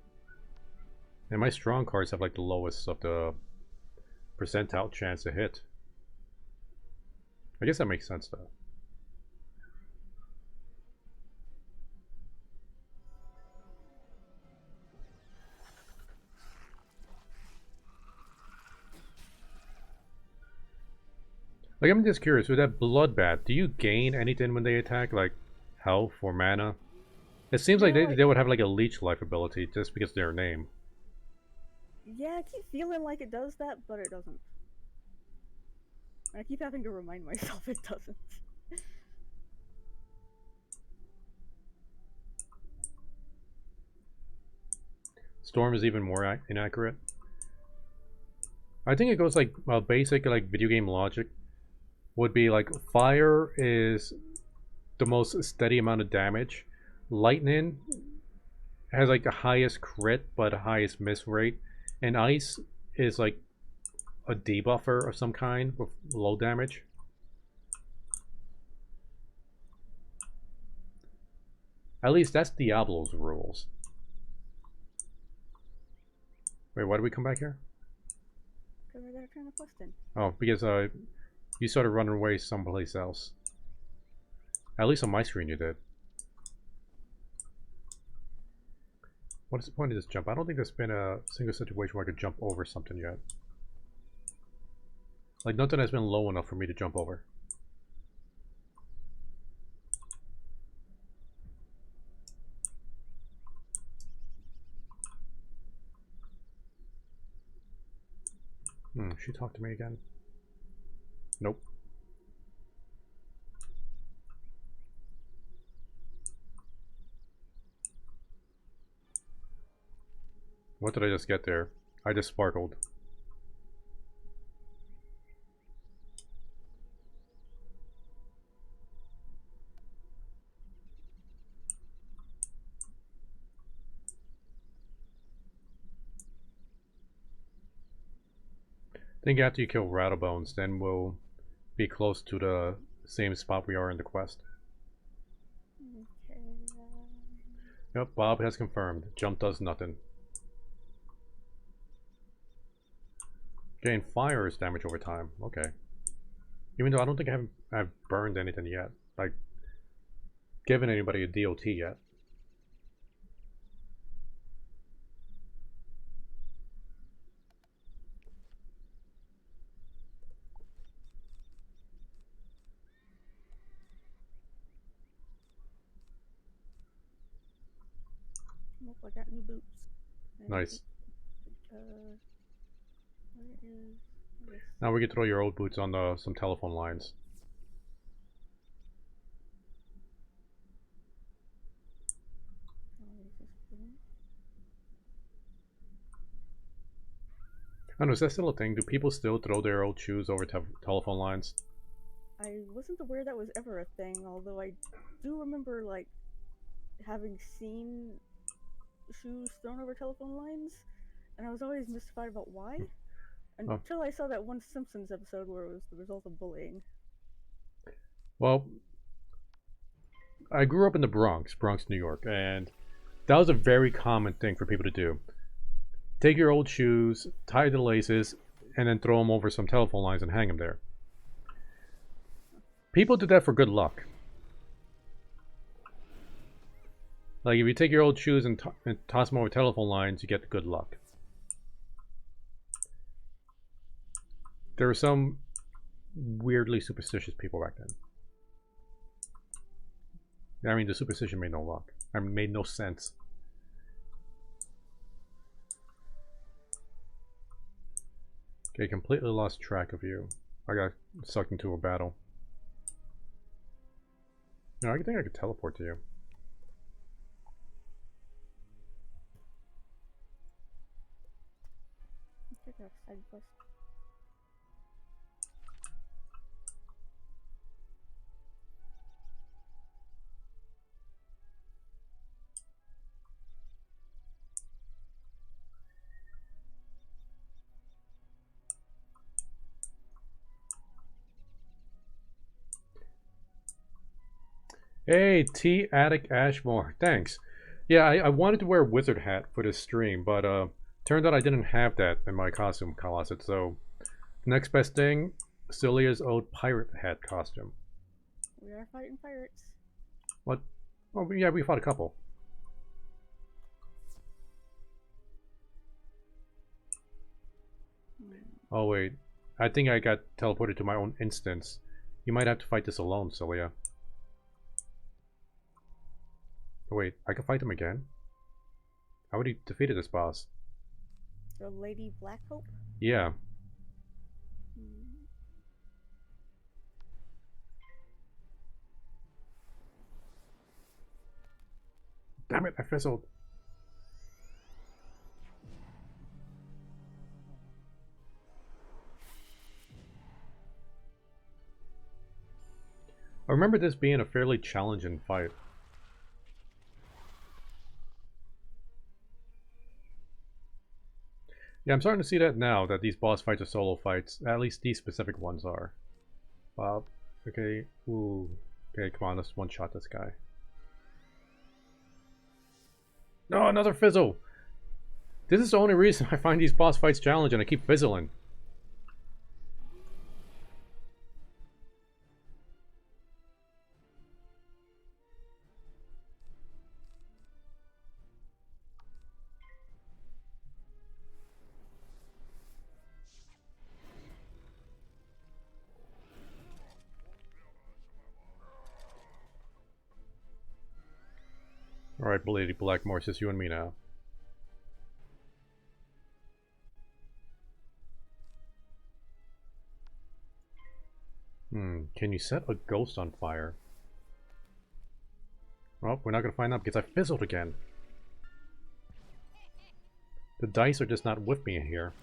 And my strong cards have like the lowest of the percentile chance to hit. I guess that makes sense though. Like, I'm just curious, with that bloodbath, do you gain anything when they attack? Like, health or mana? It seems like they would have like a leech life ability just because of their name. Yeah, I keep feeling like it does that, but it doesn't. I keep having to remind myself it doesn't. Storm is even more inaccurate. I think it goes like basic like video game logic would be like fire is the most steady amount of damage. Lightning has like the highest crit but the highest miss rate, and ice is like a debuffer of some kind with low damage. At least that's Diablo's rules. Wait, why did we come back here? Because I gotta turn the quest in. Oh, because you started running away someplace else. At least on my screen you did. What is the point of this jump? I don't think there's been a single situation where I could jump over something yet. Like, nothing has been low enough for me to jump over. She talked to me again. Nope. What did I just get there? I just sparkled. I think after you kill Rattlebones, then we'll be close to the same spot we are in the quest. Okay. Yep, Bob has confirmed. Jump does nothing. Gain fire is damage over time. Okay. Even though I don't think I've burned anything yet. Like, given anybody a DOT yet. Nope, I got new boots. Nice. Where is this? Now we can throw your old boots on some telephone lines. Where is this boot? I don't know, is that still a thing? Do people still throw their old shoes over telephone lines? I wasn't aware that was ever a thing, although I do remember, like, having seen shoes thrown over telephone lines, and I was always mystified about why. Until I saw that one Simpsons episode where it was the result of bullying. Well, I grew up in the Bronx, New York, and that was a very common thing for people to do. Take your old shoes, tie the laces, and then throw them over some telephone lines and hang them there. People did that for good luck. Like, if you take your old shoes and, toss them over telephone lines, you get good luck. There were some weirdly superstitious people back then. I mean, the superstition made no luck. I mean, made no sense. Okay, completely lost track of you. I got sucked into a battle. No, I think I could teleport to you. Check out side quest. Hey, T Attic Ashmore. Thanks. Yeah, I wanted to wear a wizard hat for this stream, but turned out I didn't have that in my costume closet, so next best thing, Celia's old pirate hat costume. We are fighting pirates. What? Oh, yeah, we fought a couple. Oh, wait. I think I got teleported to my own instance. You might have to fight this alone, Celia. Oh, wait, I can fight him again? I already defeated this boss. The Lady Black Hope? Yeah. Damn it, I fizzled. I remember this being a fairly challenging fight. Yeah, I'm starting to see that now, that these boss fights are solo fights. At least these specific ones are. Bob. Okay. Ooh. Okay, come on, let's one-shot this guy. No, another fizzle! This is the only reason I find these boss fights challenging. I keep fizzling. Alright, Lady Blackmore, it's just you and me now. Can you set a ghost on fire? Well, we're not gonna find out because I fizzled again. The dice are just not with me here.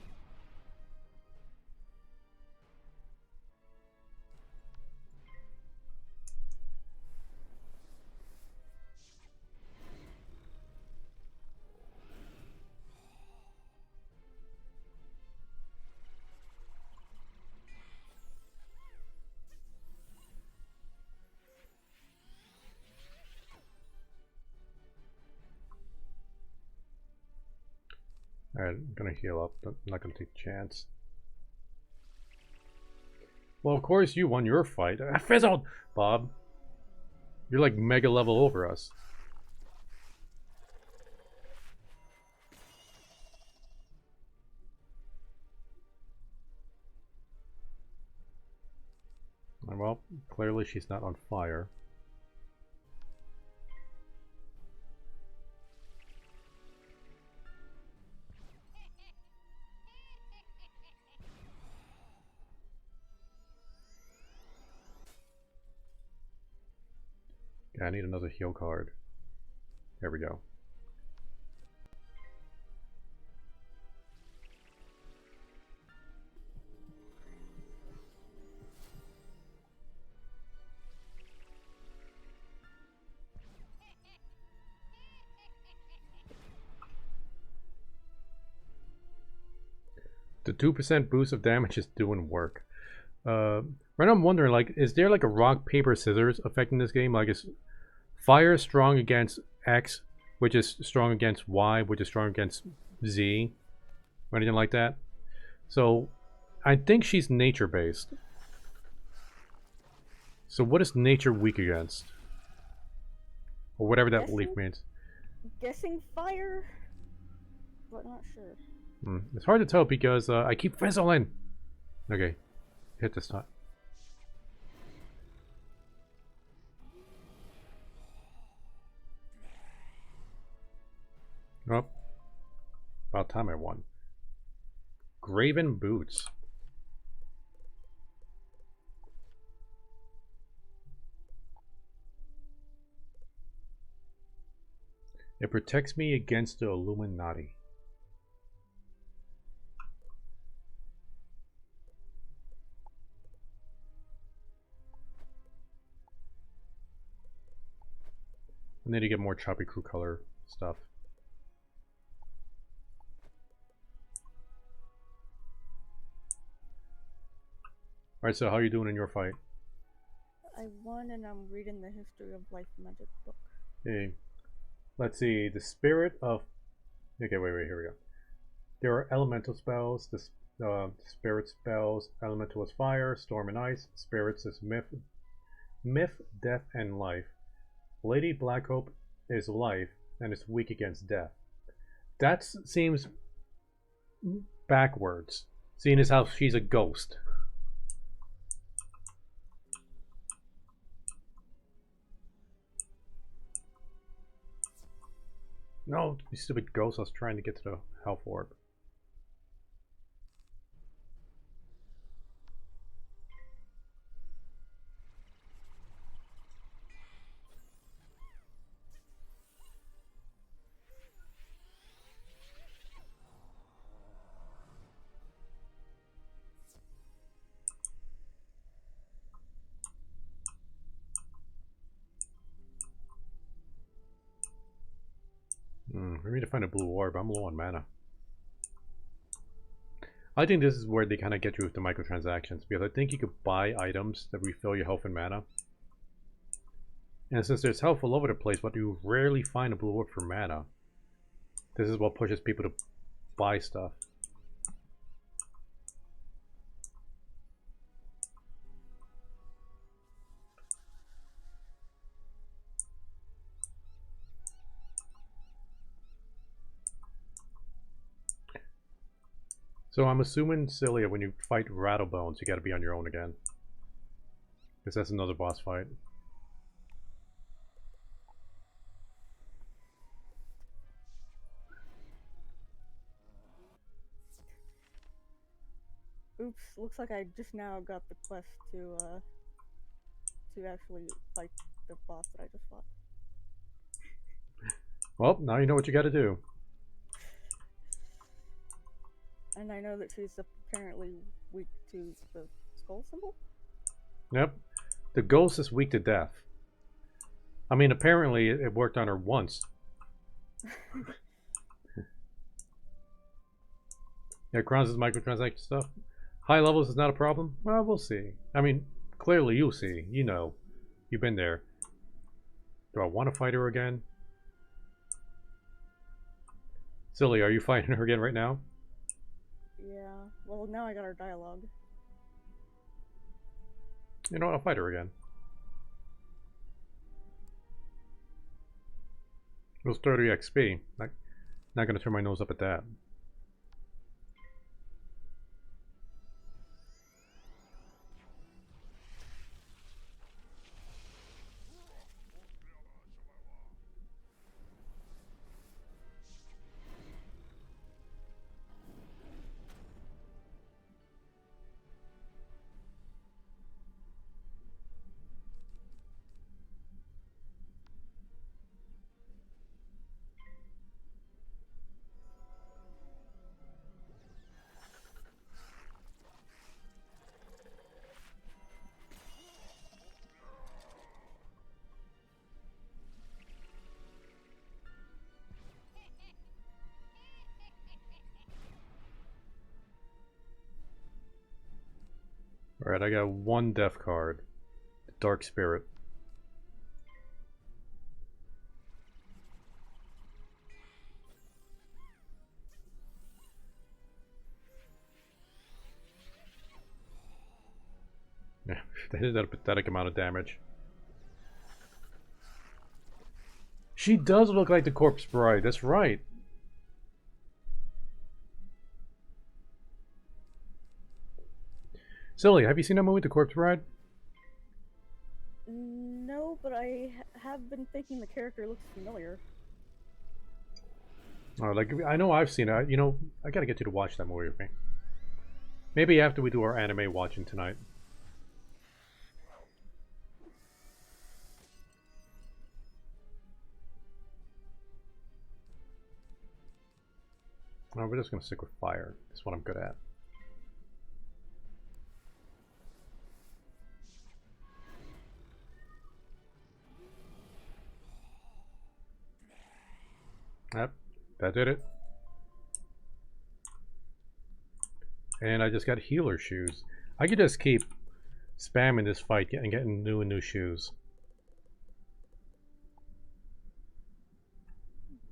Alright, I'm gonna heal up. I'm not gonna take a chance. Well, of course you won your fight. I fizzled! Bob. You're like mega level over us. Well, clearly she's not on fire. Yeah, I need another heal card. There we go. The 2% boost of damage is doing work. Right now I'm wondering, like, is there like a rock, paper, scissors effect in this game? Like, is fire strong against X, which is strong against Y, which is strong against Z, or anything like that? So, I think she's nature-based. So what is nature weak against? Or whatever that leaf means. guessing fire, but not sure. It's hard to tell because I keep fizzling. Okay, hit this time. Oh, about time I won. Graven boots. It protects me against the Illuminati. I need to get more Choppy Crew color stuff. Alright, so how are you doing in your fight? I won, and I'm reading the History of Life Magic book. Okay. Let's see. The spirit of... Okay, wait, here we go. There are elemental spells. The spirit spells. Elemental is fire, storm and ice. Spirits is myth, death, and life. Lady Blackhope is life and is weak against death. That seems backwards, seeing as how she's a ghost. No, you stupid ghost, I was trying to get to the health orb. We need to find a blue orb. I'm low on mana. I think this is where they kind of get you with the microtransactions, because I think you could buy items that refill your health and mana. And since there's health all over the place, but you rarely find a blue orb for mana, this is what pushes people to buy stuff. So I'm assuming, Cilia, when you fight Rattlebones, you gotta be on your own again. Because that's another boss fight. Oops, looks like I just now got the quest to actually fight the boss that I just fought. Well, now you know what you gotta do. And I know that she's apparently weak to the skull symbol? Yep. The ghost is weak to death. I mean, apparently it worked on her once. Yeah, Crowns' microtransaction stuff. High levels is not a problem? Well, we'll see. I mean, clearly you'll see. You know. You've been there. Do I want to fight her again? Silly, are you fighting her again right now? Yeah. Well, now I got our dialogue. You know what? I'll fight her again. It was 30 XP. Not gonna turn my nose up at that. Alright, I got one death card. The Dark Spirit. Yeah, they did a pathetic amount of damage. She does look like the Corpse Bride. That's right. Silly, have you seen that movie, The Corpse Bride? No, but I have been thinking the character looks familiar. Oh, like I know I've seen it. You know, I gotta get you to watch that movie with me. Maybe after we do our anime watching tonight. Oh, we're just gonna stick with fire. That's what I'm good at. Yep, that did it. And I just got healer shoes. I could just keep spamming this fight and getting new and new shoes.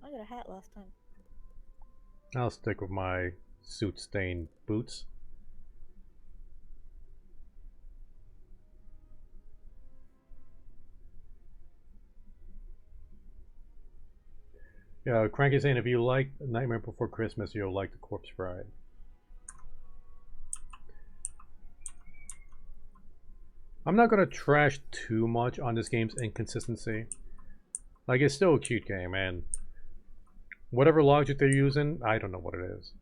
I got a hat last time. I'll stick with my suit stained boots. Yeah, Cranky saying if you like Nightmare Before Christmas, you'll like The Corpse Bride. I'm not gonna trash too much on this game's inconsistency. Like, it's still a cute game, and whatever logic they're using, I don't know what it is.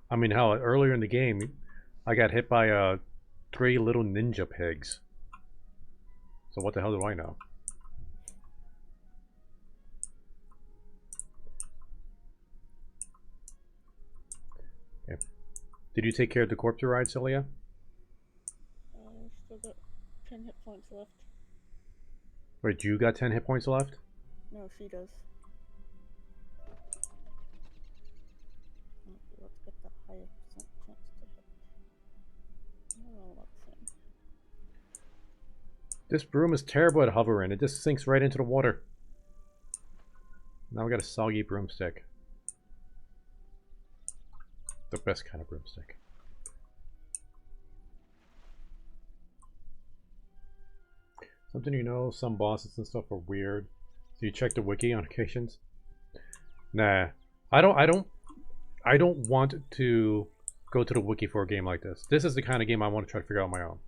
I mean, hell, earlier in the game, I got hit by 3 little ninja pigs. So what the hell do I know? Okay. Did you take care of the corpse ride, Celia? Still got 10 hit points left. Wait, you got 10 hit points left? No, she does. Okay, let's get the higher percent chance to hit. They're all about the same. This broom is terrible at hovering. It just sinks right into the water. Now we got a soggy broomstick. The best kind of broomstick. Something you know, some bosses and stuff are weird. So you check the wiki on occasions? Nah. I don't want to go to the wiki for a game like this. This is the kind of game I want to try to figure out on my own.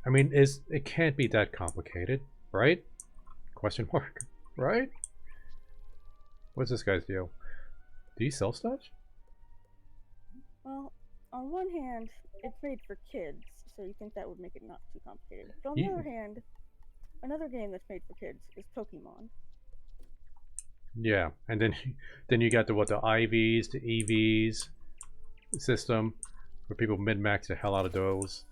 I mean, it can't be that complicated, right? Question mark, right? What's this guy's deal? Do you sell stuff? Well, on one hand, it's made for kids, so you think that would make it not too complicated. But on the other hand, another game that's made for kids is Pokemon. Yeah, and then you got the IVs, the EVs system, where people min-max the hell out of those.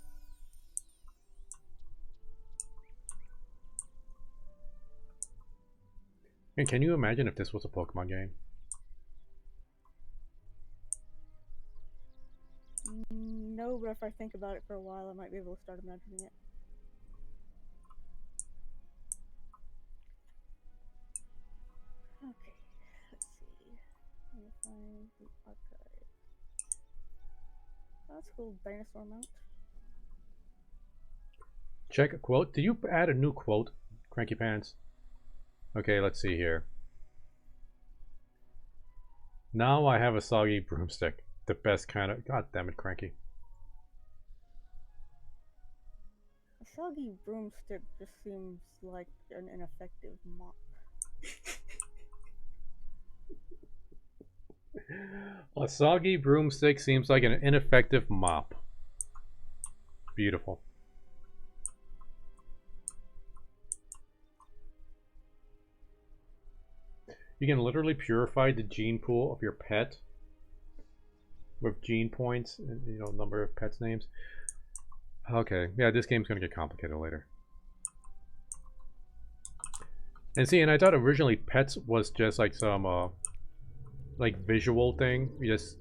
And can you imagine if this was a Pokemon game? No, but if I think about it for a while, I might be able to start imagining it. Okay, let's see. I'm gonna find the archive. That's cool, dinosaur mount. Check a quote. Did you add a new quote, Cranky Pants? Okay, let's see here. Now I have a soggy broomstick. The best kind of... God damn it, Cranky. A soggy broomstick just seems like an ineffective mop. A soggy broomstick seems like an ineffective mop. Beautiful. You can literally purify the gene pool of your pet with gene points and, you know, number of pets' names. Okay, yeah, this game's gonna get complicated later. And see, and I thought originally pets was just like some like visual thing. You just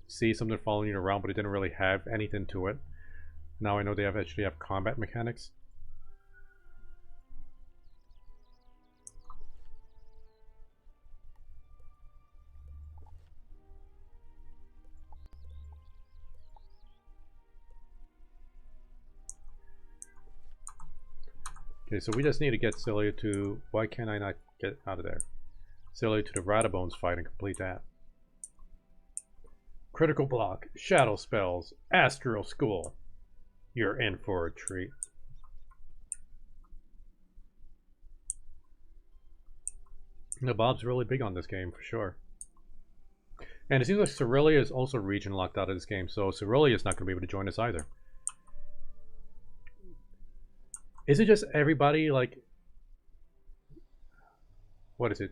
see something following you around, but it didn't really have anything to it. Now I know they actually have combat mechanics. Okay, so we just need to get Celia to... Why can't I not get out of there? Celia to the Ratabones fight and complete that. Critical block, shadow spells, astral school. You're in for a treat. No, Bob's really big on this game for sure. And it seems like Cerelia is also region locked out of this game, so Cerelia is not going to be able to join us either. Is it just everybody, like... What is it?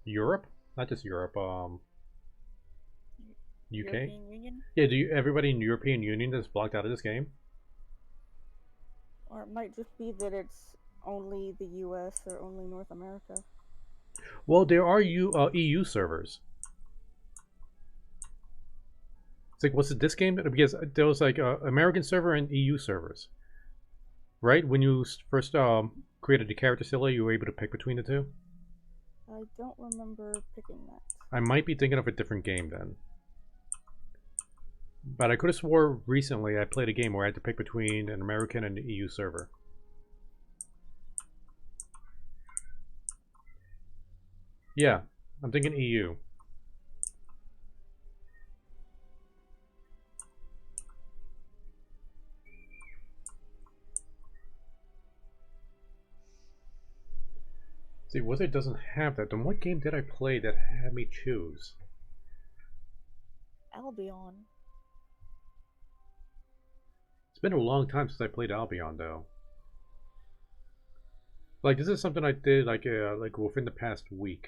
Europe? Not just Europe, UK? European Union? Yeah, everybody in the European Union is blocked out of this game? Or it might just be that it's only the US or only North America. Well, there are EU servers. It's like, was it this game? Because there was like American server and EU servers. Right? When you first created the character Celia, you were able to pick between the two? I don't remember picking that. I might be thinking of a different game then. But I could have swore recently I played a game where I had to pick between an American and an EU server. Yeah, I'm thinking EU. See, Wizard doesn't have that. Then what game did I play that had me choose? Albion. It's been a long time since I played Albion, though. Like, this is something I did like within the past week.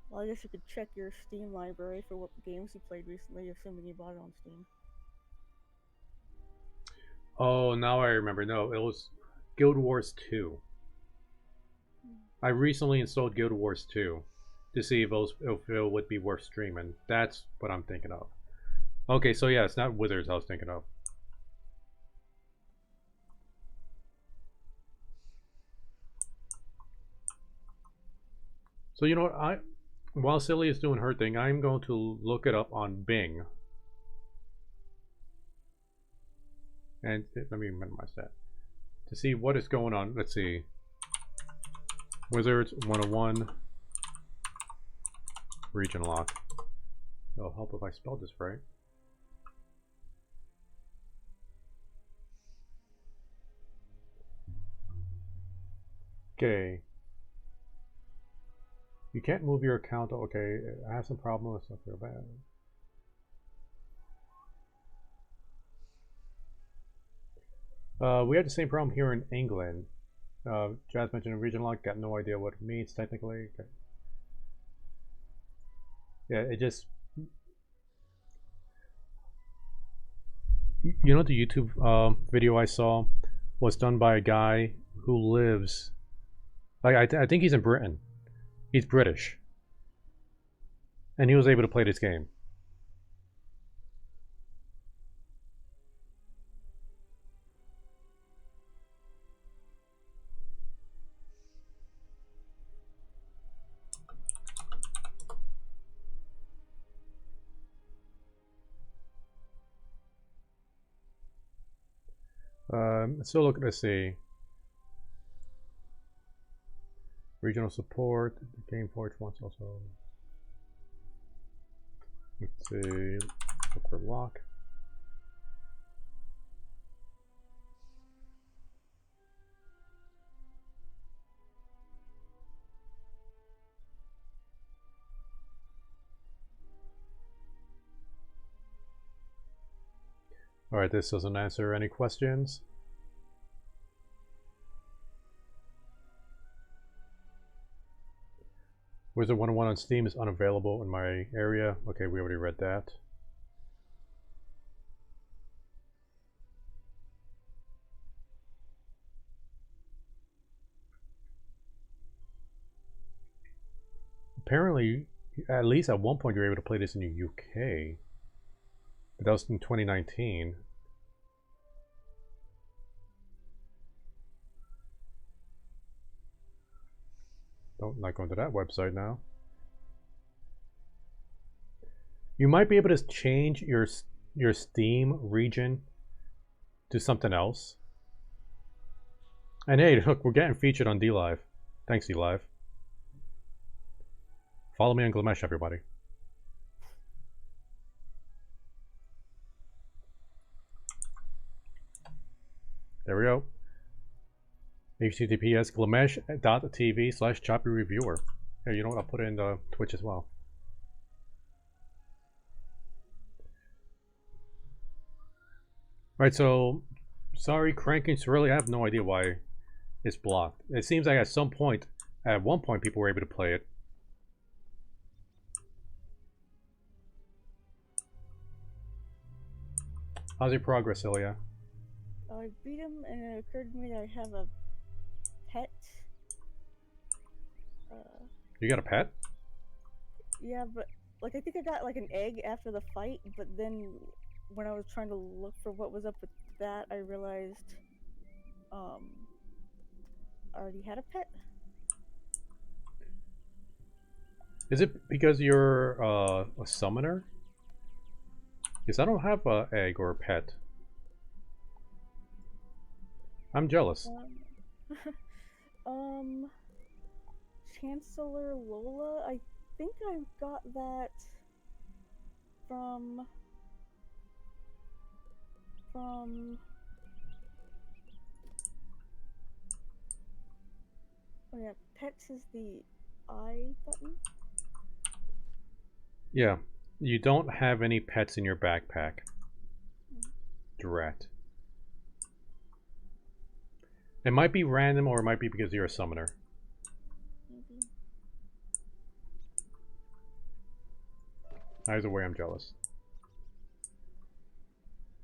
Well, I guess you could check your Steam library for what games you played recently, assuming you bought it on Steam. Oh, now I remember. No, it was Guild Wars 2. I recently installed Guild Wars 2 to see if it would be worth streaming. That's what I'm thinking of. Okay, so yeah, it's not Wizards I was thinking of. So you know what? While Silly is doing her thing, I'm going to look it up on Bing. And let me minimize that. To see what is going on. Let's see. Wizards101 region lock. It'll help if I spelled this right. Okay. You can't move your account. Okay, I have some problem with stuff here. Bad. We had the same problem here in England. Jazz mentioned region lock. Got no idea what it means technically. Okay. Yeah, it just. You know, the YouTube video I saw was done by a guy who lives. Like I think he's in Britain. He's British. And he was able to play this game. So look, let's see. Regional support. The Game Forge wants also. Let's see. Look for lock. All right, this doesn't answer any questions. Wizard101 on Steam is unavailable in my area. Okay, we already read that. Apparently, at least at one point you were able to play this in the UK. But that was in 2019. Don't like going to that website now. You might be able to change your your Steam region to something else. And hey, look, we're getting featured on DLive. Thanks, DLive. Follow me on Glimesh, everybody. There we go. https glimesh.tv/choppyreviewer. Hey, you know what? I'll put it in the Twitch as well. Right, so sorry, Cranking Sorelli, I have no idea why it's blocked. It seems like at one point, people were able to play it. How's your progress, Ilya? I beat him, and it occurred to me that I have a pet. You got a pet? Yeah, but like I think I got like an egg after the fight, but then when I was trying to look for what was up with that, I realized I already had a pet. Is it because you're a summoner? Because I don't have an egg or a pet. I'm jealous. Chancellor Lola, I think I got that from oh yeah, pets is the I button. Yeah, you don't have any pets in your backpack. Drat. It might be random, or it might be because you're a summoner. Maybe. Either way, I'm jealous.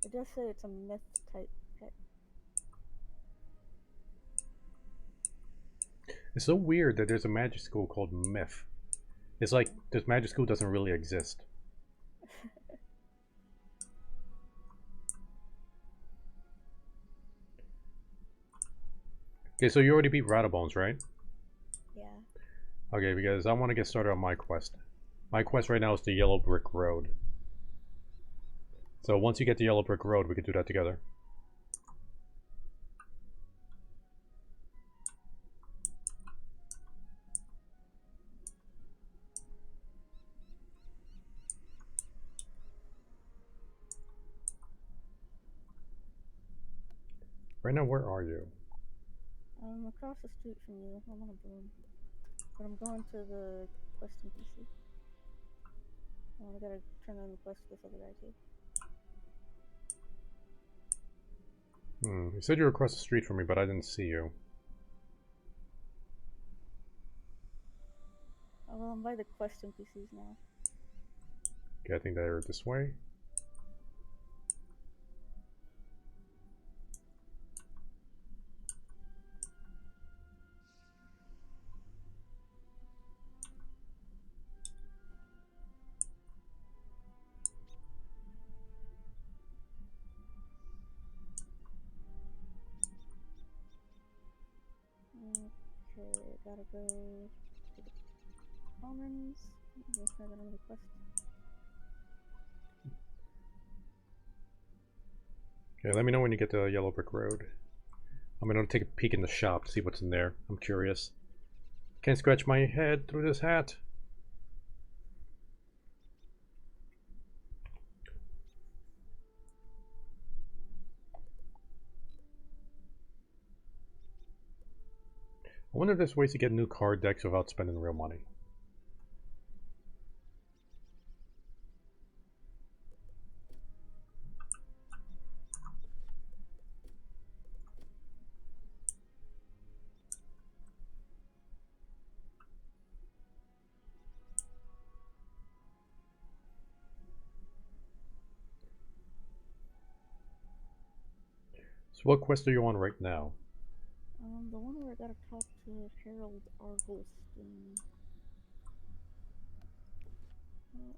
It does say it's a myth type pet. It's so weird that there's a magic school called Myth. It's like this magic school doesn't really exist. Okay, so you already beat Rattlebones, right? Yeah. Okay, because I want to get started on my quest. My quest right now is the Yellow Brick Road. So once you get the Yellow Brick Road, we can do that together. Right now, where are you? I'm across the street from you. I'm on a broom. But I'm going to the questing PC. Oh, I gotta turn in the quest to this other guy too. You said you were across the street from me, but I didn't see you. Oh, well, I'm by the questing PCs now. Okay, I think they're this way. Okay, gotta go to the commons. Go try that on the quest. Okay, let me know when you get to Yellow Brick Road. I'm gonna take a peek in the shop to see what's in there. I'm curious. Can't scratch my head through this hat. I wonder if there's ways to get new card decks without spending real money. So what quest are you on right now? The one where I gotta talk to Harold Argleston.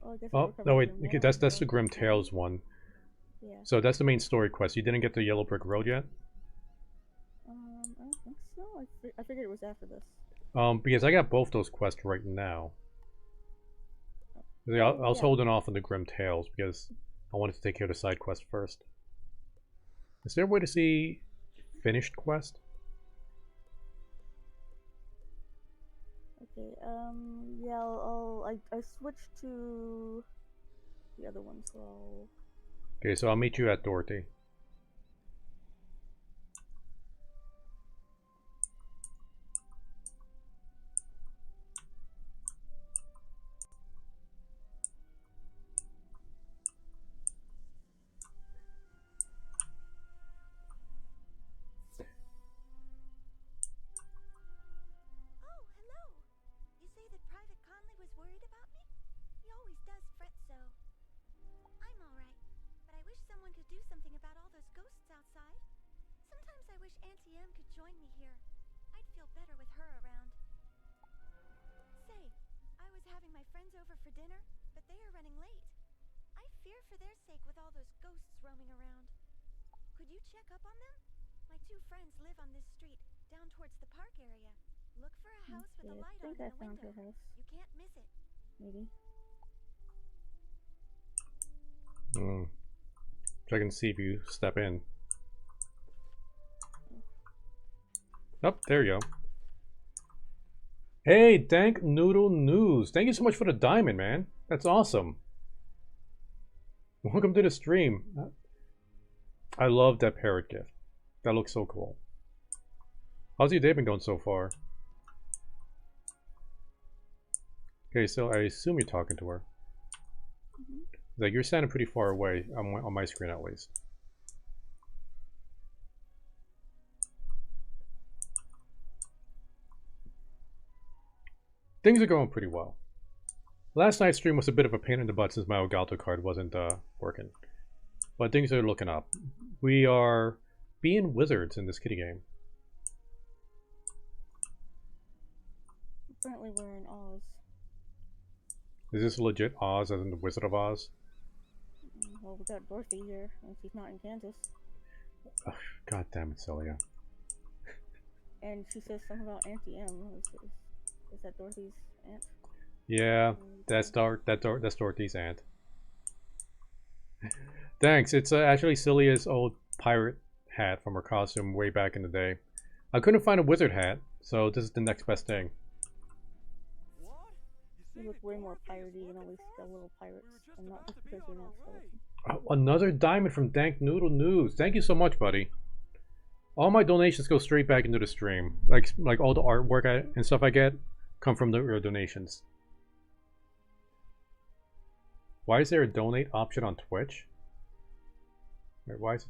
Oh, I guess Oh, no wait, okay, that's the Grim Tales one. Yeah. So that's the main story quest. You didn't get the Yellow Brick Road yet? I don't think so. I figured it was after this. Because I got both those quests right now. I was holding off on the Grim Tales because I wanted to take care of the side quest first. Is there a way to see finished quest? Okay, yeah, I switched to the other one, so I'll... Okay, so I'll meet you at Dorothy. Oh, hello. You say that Private Conley was worried about me? He always does fret so. I'm alright, but I wish someone could do something about all those ghosts outside. Sometimes I wish Auntie Em could join me here. I'd feel better with her around. Say, I was having my friends over for dinner, but they are running late. I fear for their sake with all those ghosts roaming around. Could you check up on them? My two friends live on this street, down towards the park area. Look for a house with a light on in I the found window. her house. You can't miss it. Maybe. Check and see if you step in. Oh, there you go. Hey, Dank Noodle News. Thank you so much for the diamond, man. That's awesome. Welcome to the stream. I love that parrot gift. That looks so cool. How's your day been going so far? Okay, so I assume you're talking to her. Like, you're standing pretty far away on my screen at least. Things are going pretty well. Last night's stream was a bit of a pain in the butt since my Ogalto card wasn't working. But things are looking up. We are being wizards in this kitty game. Apparently we're in Oz. Is this legit Oz as in the Wizard of Oz? Well, we got Dorothy here, and she's not in Kansas. Ugh, God damn it, Celia. And she says something about Auntie Em. Is that Dorothy's aunt? Yeah, that's Dorothy's aunt. Thanks. It's actually Celia's old pirate hat from her costume way back in the day. I couldn't find a wizard hat, so this is the next best thing. You look way more piratey than all these skeletal pirates. And not just because you're not skeleton. Oh, another diamond from Dank Noodle News. Thank you so much, buddy. All my donations go straight back into the stream. Like all the artwork and stuff I get come from the donations. Why is there a donate option on Twitch? Wait, why is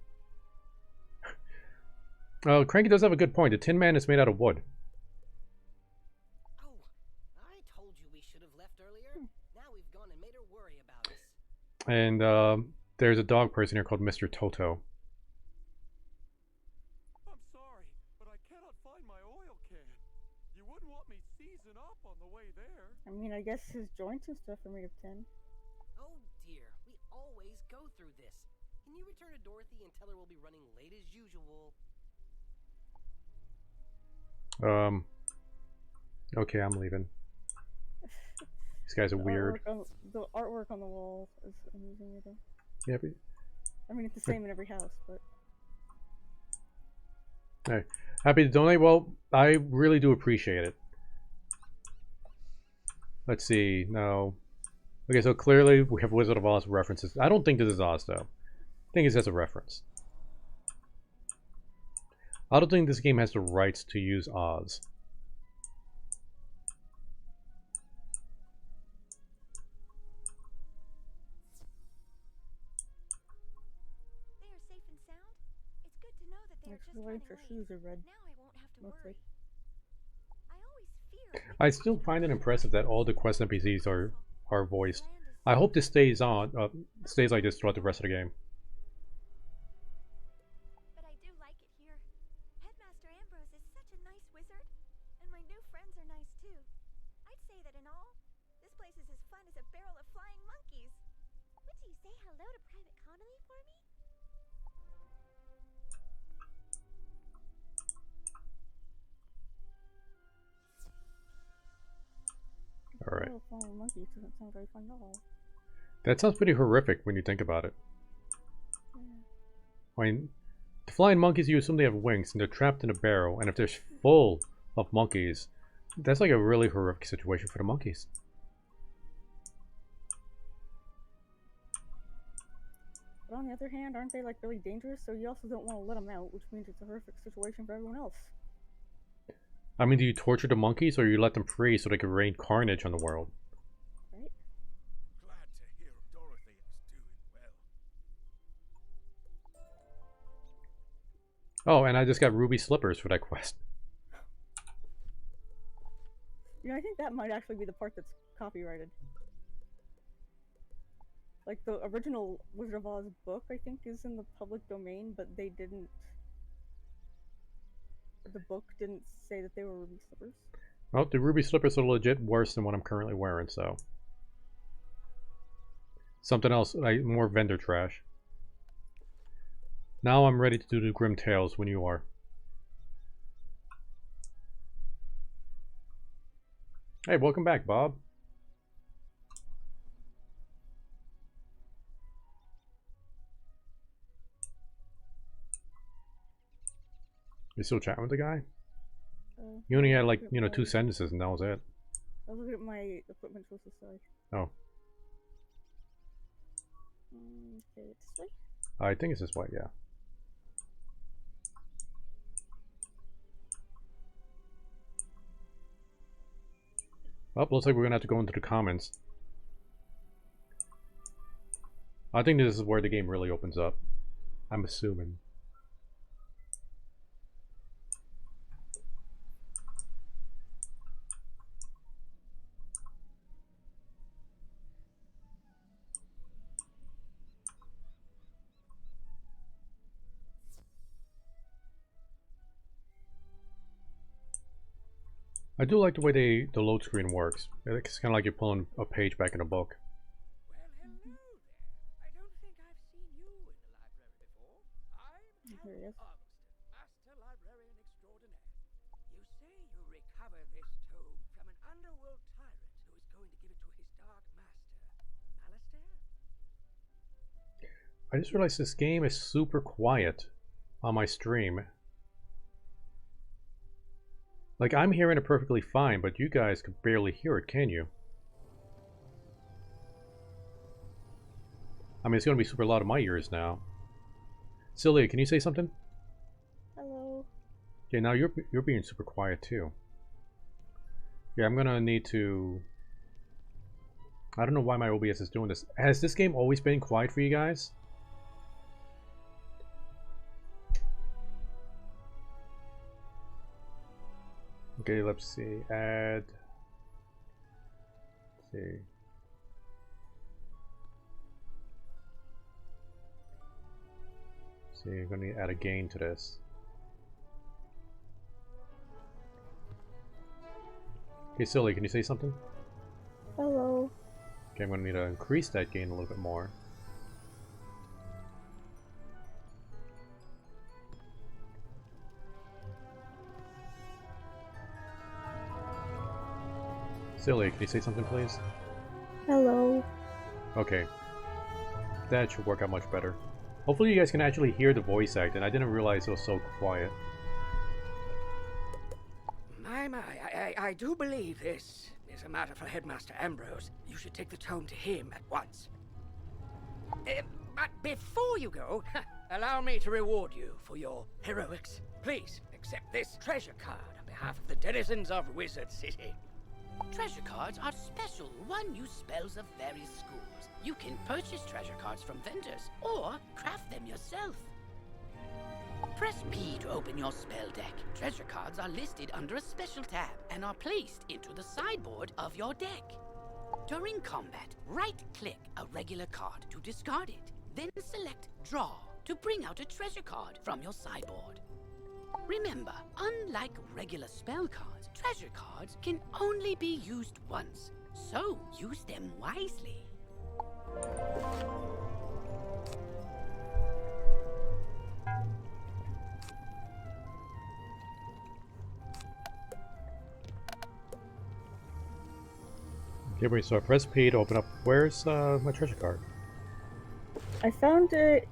it? Cranky does have a good point. The Tin Man is made out of wood. Oh, I told you we should have left earlier. Now we've gone and made her worry about us. And there's a dog person here called Mr. Toto. I'm sorry, but I cannot find my oil can. You wouldn't want me seizing up on the way there. I mean, I guess his joints and stuff are made of tin. Oh dear, we always go through this. Can you return to Dorothy and tell her we'll be running late as usual? Okay, I'm leaving. These guys are weird. The artwork on the wall is amusing either. Yeah, but... I mean, it's the same in every house, but... Hey, happy to donate? Well, I really do appreciate it. Let's see, no. Okay, so clearly we have Wizard of Oz references. I don't think this is Oz, though. I think it's just a reference. I don't think this game has the rights to use Oz. They are safe and sound. It's good to know that they are just Actually, running her late. shoes are red. Now I won't have to Mostly. worry. I always fear. I still find it impressive that all the quest NPCs are voiced. I hope this stays like this throughout the rest of the game. But I do like it here. Headmaster Ambrose is such a nice wizard, and my new friends are nice too. I'd say that in all, this place is as fun as a barrel of flying monkeys. Would you say hello to Private Connolly for me? Alright. Oh, flying monkeys doesn't sound very fun at all. That sounds pretty horrific when you think about it. I mean, the flying monkeys, you assume they have wings, and they're trapped in a barrel, and if they're full of monkeys, that's like a really horrific situation for the monkeys. But on the other hand, aren't they like really dangerous? So you also don't want to let them out, which means it's a horrific situation for everyone else. I mean, do you torture the monkeys, or you let them free so they can rain carnage on the world? Right? Glad to hear Dorothy is doing well. Oh, and I just got ruby slippers for that quest. You know, I think that might actually be the part that's copyrighted. Like, the original Wizard of Oz book, I think, is in the public domain, but they didn't... The book didn't say that they were ruby slippers. Well, the ruby slippers are legit worse than what I'm currently wearing, so... Something else, like more vendor trash. Now I'm ready to do the Grim Tales when you are. Hey, welcome back, Bob. You still chatting with the guy? You only had like, you know, 2 sentences and that was it. I was looking at my equipment to the side. Oh. Okay, this way? I think it's this way, yeah. Well, looks like we're gonna have to go into the comments. I think this is where the game really opens up. I'm assuming. I do like the way the load screen works. It's kind of like you're pulling a page back in a book. Well, hello there. I don't think I've seen you in the library before. I'm Here he is. Augustin, Master Librarian Extraordinaire. You say you recovered this tome from an underworld tyrant who is going to give it to his dark master, Malastair? I just realized this game is super quiet on my stream. Like, I'm hearing it perfectly fine, but you guys can barely hear it, can you? I mean, it's going to be super loud in my ears now. Celia, can you say something? Hello. Yeah, now you're being super quiet too. Yeah, I'm going to need to... I don't know why my OBS is doing this. Has this game always been quiet for you guys? Okay, let's see. Add. Let's see. See, I'm going to add a gain to this. Okay, Silly, can you say something? Hello. Okay, I'm going to need to increase that gain a little bit more. Silly, can you say something, please? Hello. Okay. That should work out much better. Hopefully you guys can actually hear the voice acting. I didn't realize it was so quiet. My, I do believe this is a matter for Headmaster Ambrose. You should take the tome to him at once. But before you go, allow me to reward you for your heroics. Please accept this treasure card on behalf of the denizens of Wizard City. Treasure cards are special one-use spells of various schools. You can purchase treasure cards from vendors or craft them yourself. Press P to open your spell deck. Treasure cards are listed under a special tab and are placed into the sideboard of your deck. During combat, right-click a regular card to discard it. Then select Draw to bring out a treasure card from your sideboard. Remember, unlike regular spell cards, treasure cards can only be used once, so use them wisely. Okay, wait, so I press P to open up. Where's my treasure card? I found it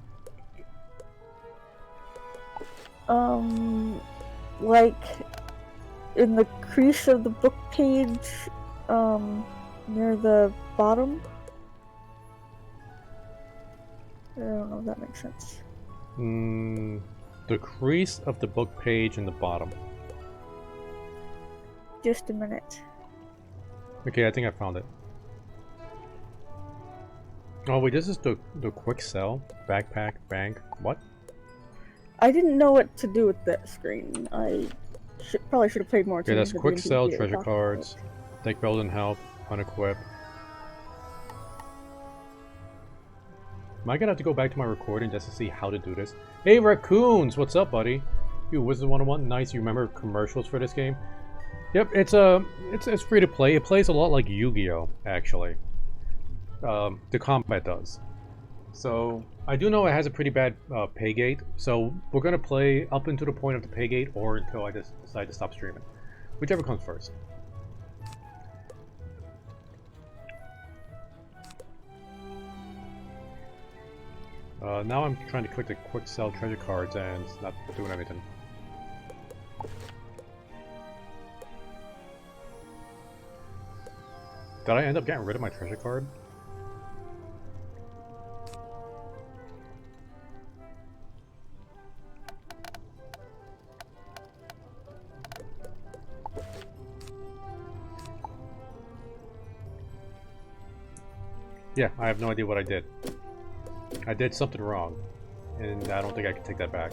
Like in the crease of the book page, near the bottom. I don't know if that makes sense. The crease of the book page in the bottom. Just a minute. Okay, I think I found it. Oh wait, this is the quick sell backpack bank. What? I didn't know what to do with that screen. I probably should have paid more Okay, attention. that's to the quick sell, NPC treasure talking cards, about. deck build and help, unequip. Am I gonna have to go back to my recording just to see how to do this? Hey Raccoons, what's up, buddy? You Wizard101, nice. You remember commercials for this game? Yep, it's free to play. It plays a lot like Yu-Gi-Oh, actually. The combat does. So I do know it has a pretty bad pay gate. So we're gonna play up until the point of the pay gate, or until I just decide to stop streaming, whichever comes first. Now I'm trying to click the quick sell treasure cards and it's not doing anything. Did I end up getting rid of my treasure card? Yeah, I have no idea what I did. I did something wrong, and I don't think I can take that back.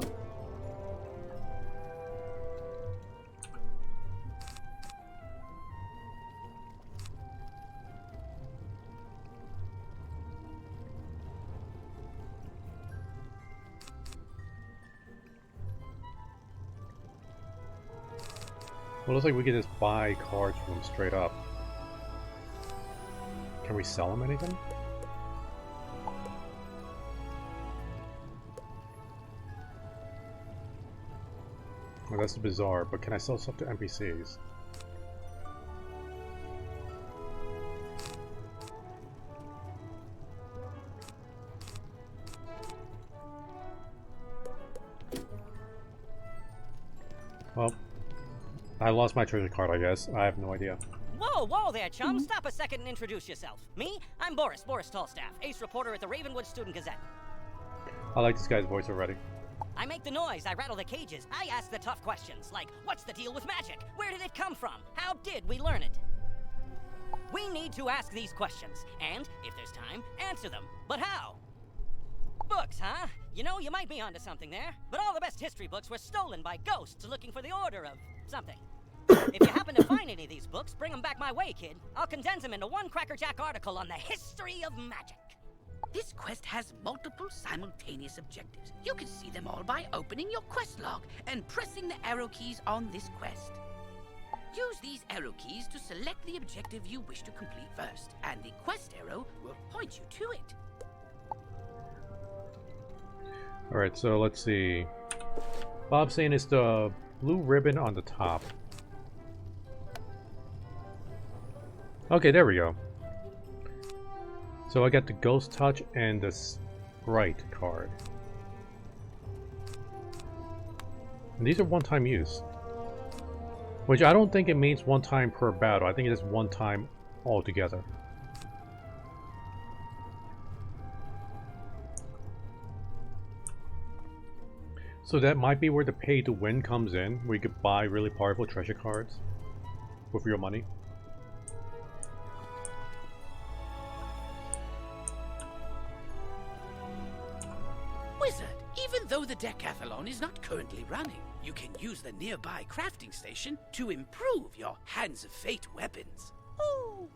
Well, it looks like we can just buy cards from them straight up. Can we sell them anything? Well, that's bizarre, but can I sell stuff to NPCs? Well, I lost my treasure card, I guess. I have no idea. Whoa there, chum. Stop a second and introduce yourself. Me? I'm Boris Tallstaff, ace reporter at the Ravenwood Student Gazette. I like this guy's voice already. I make the noise, I rattle the cages, I ask the tough questions, like, what's the deal with magic? Where did it come from? How did we learn it? We need to ask these questions, and, if there's time, answer them. But how? Books, huh? You know, you might be onto something there, but all the best history books were stolen by ghosts looking for the order of something. If you happen to find any of these books, bring them back my way, kid. I'll condense them into one crackerjack article on the history of magic. This quest has multiple simultaneous objectives. You can see them all by opening your quest log and pressing the arrow keys on this quest. Use these arrow keys to select the objective you wish to complete first, and the quest arrow will point you to it. Alright, so let's see. Bob's saying it's the blue ribbon on the top. Okay, there we go. So I got the Ghost Touch and the Sprite card. And these are one-time use. Which I don't think it means one time per battle. I think it is one time altogether. So that might be where the pay to win comes in, where you could buy really powerful treasure cards with real money. Wizard, even though the decathlon is not currently running, you can use the nearby crafting station to improve your Hands of Fate weapons. Ooh.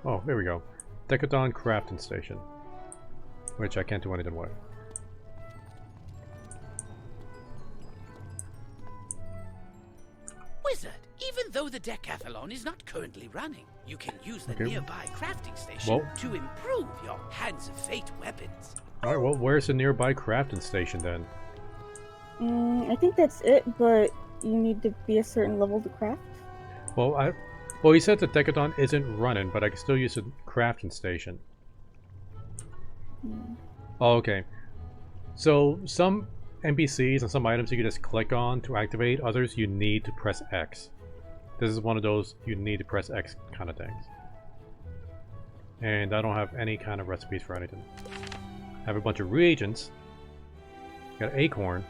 Oh, there we go. Decathlon crafting station. Which I can't do anything with. Wizard, even though the decathlon is not currently running, you can use the nearby crafting station to improve your Hands of Fate weapons. Alright, well, where's the nearby crafting station then? I think that's it, but you need to be a certain level to craft. Well, he said the Decathlon isn't running, but I can still use the crafting station. Oh, okay. So some NPCs and some items you can just click on to activate. Others you need to press X. This is one of those you need to press X kind of things. And I don't have any kind of recipes for anything. I have a bunch of reagents. Got an acorn.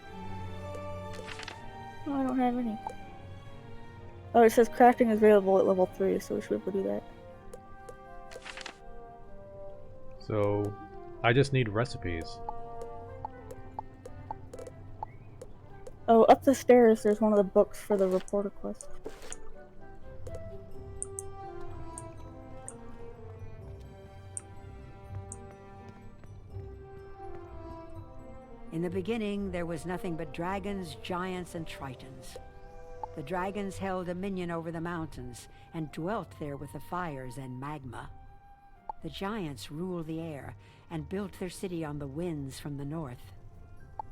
Oh, I don't have any. Oh, it says crafting is available at level 3, so we should be able to do that. So I just need recipes. Oh, up the stairs, there's one of the books for the reporter quest. In the beginning, there was nothing but dragons, giants, and tritons. The dragons held dominion over the mountains and dwelt there with the fires and magma. The giants ruled the air and built their city on the winds from the north.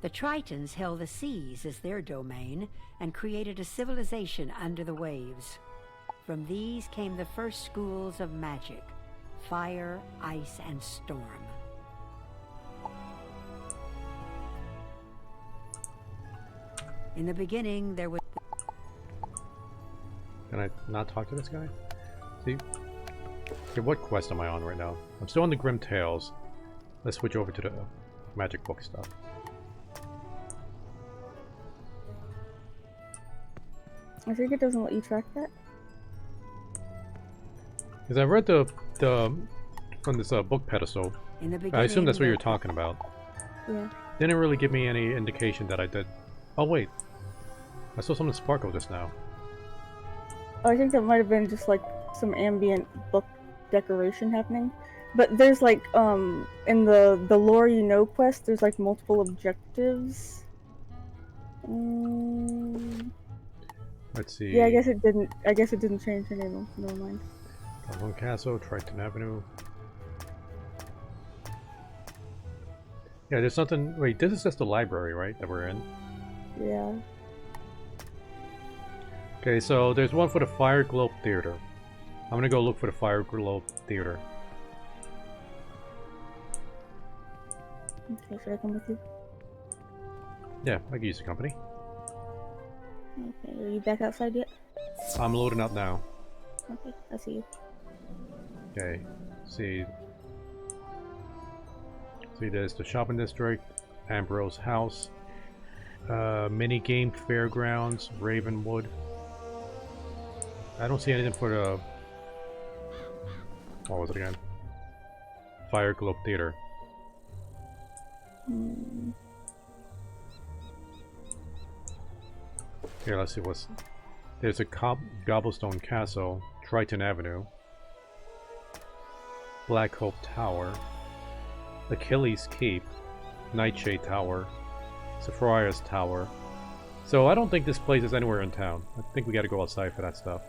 The tritons held the seas as their domain and created a civilization under the waves. From these came the first schools of magic: fire, ice, and storm. In the beginning, there was... Can I not talk to this guy? See? Okay, what quest am I on right now? I'm still on the Grim Tales. Let's switch over to the magic book stuff. I think it doesn't let you track that. Because I read the from this book pedestal. In the beginning, I assume that's what you're talking about. Yeah. Didn't really give me any indication that I did. Oh wait, I saw something sparkle just now. Oh, I think that might have been just like some ambient book decoration happening. But there's like in the lore you know quest, there's like multiple objectives. Let's see. Yeah, I guess it didn't. I guess it didn't change any of them. Never mind. One Castle, Triton Avenue. Yeah, there's something. Wait, this is just the library, right? That we're in. Yeah. Okay, so there's one for the Fire Globe Theater. I'm gonna go look for the Fire Globe Theater. Okay, should I come with you? Yeah, I can use the company. Okay, are you back outside yet? I'm loading up now. Okay, I see you. Okay, see. See, there's the shopping district, Ambrose House, mini game fairgrounds, Ravenwood. I don't see anything for the. What was it again? Fire Globe Theater. Here, let's see what's. There's a Gobblestone Castle, Triton Avenue, Black Hope Tower, Achilles Keep, Nightshade Tower, Sephiroth's Tower. So I don't think this place is anywhere in town. I think we gotta go outside for that stuff.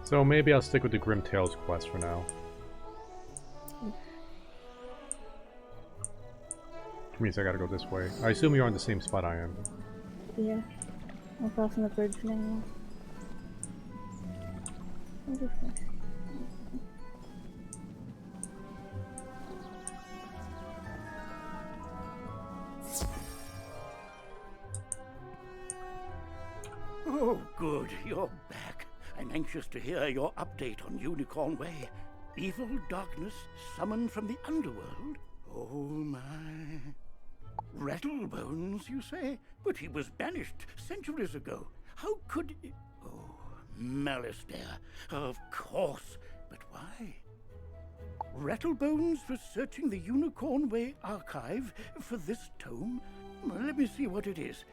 So maybe I'll stick with the Grim Tales quest for now. Which means I gotta go this way. I assume you're on the same spot I am. Yeah. I'm crossing the bridge now. Oh, good. You're back. I'm anxious to hear your update on Unicorn Way. Evil darkness summoned from the underworld? Oh, my. Rattlebones, you say? But he was banished centuries ago. How could... Oh, Malistaire. Of course. But why? Rattlebones was searching the Unicorn Way archive for this tome? Well, let me see what it is.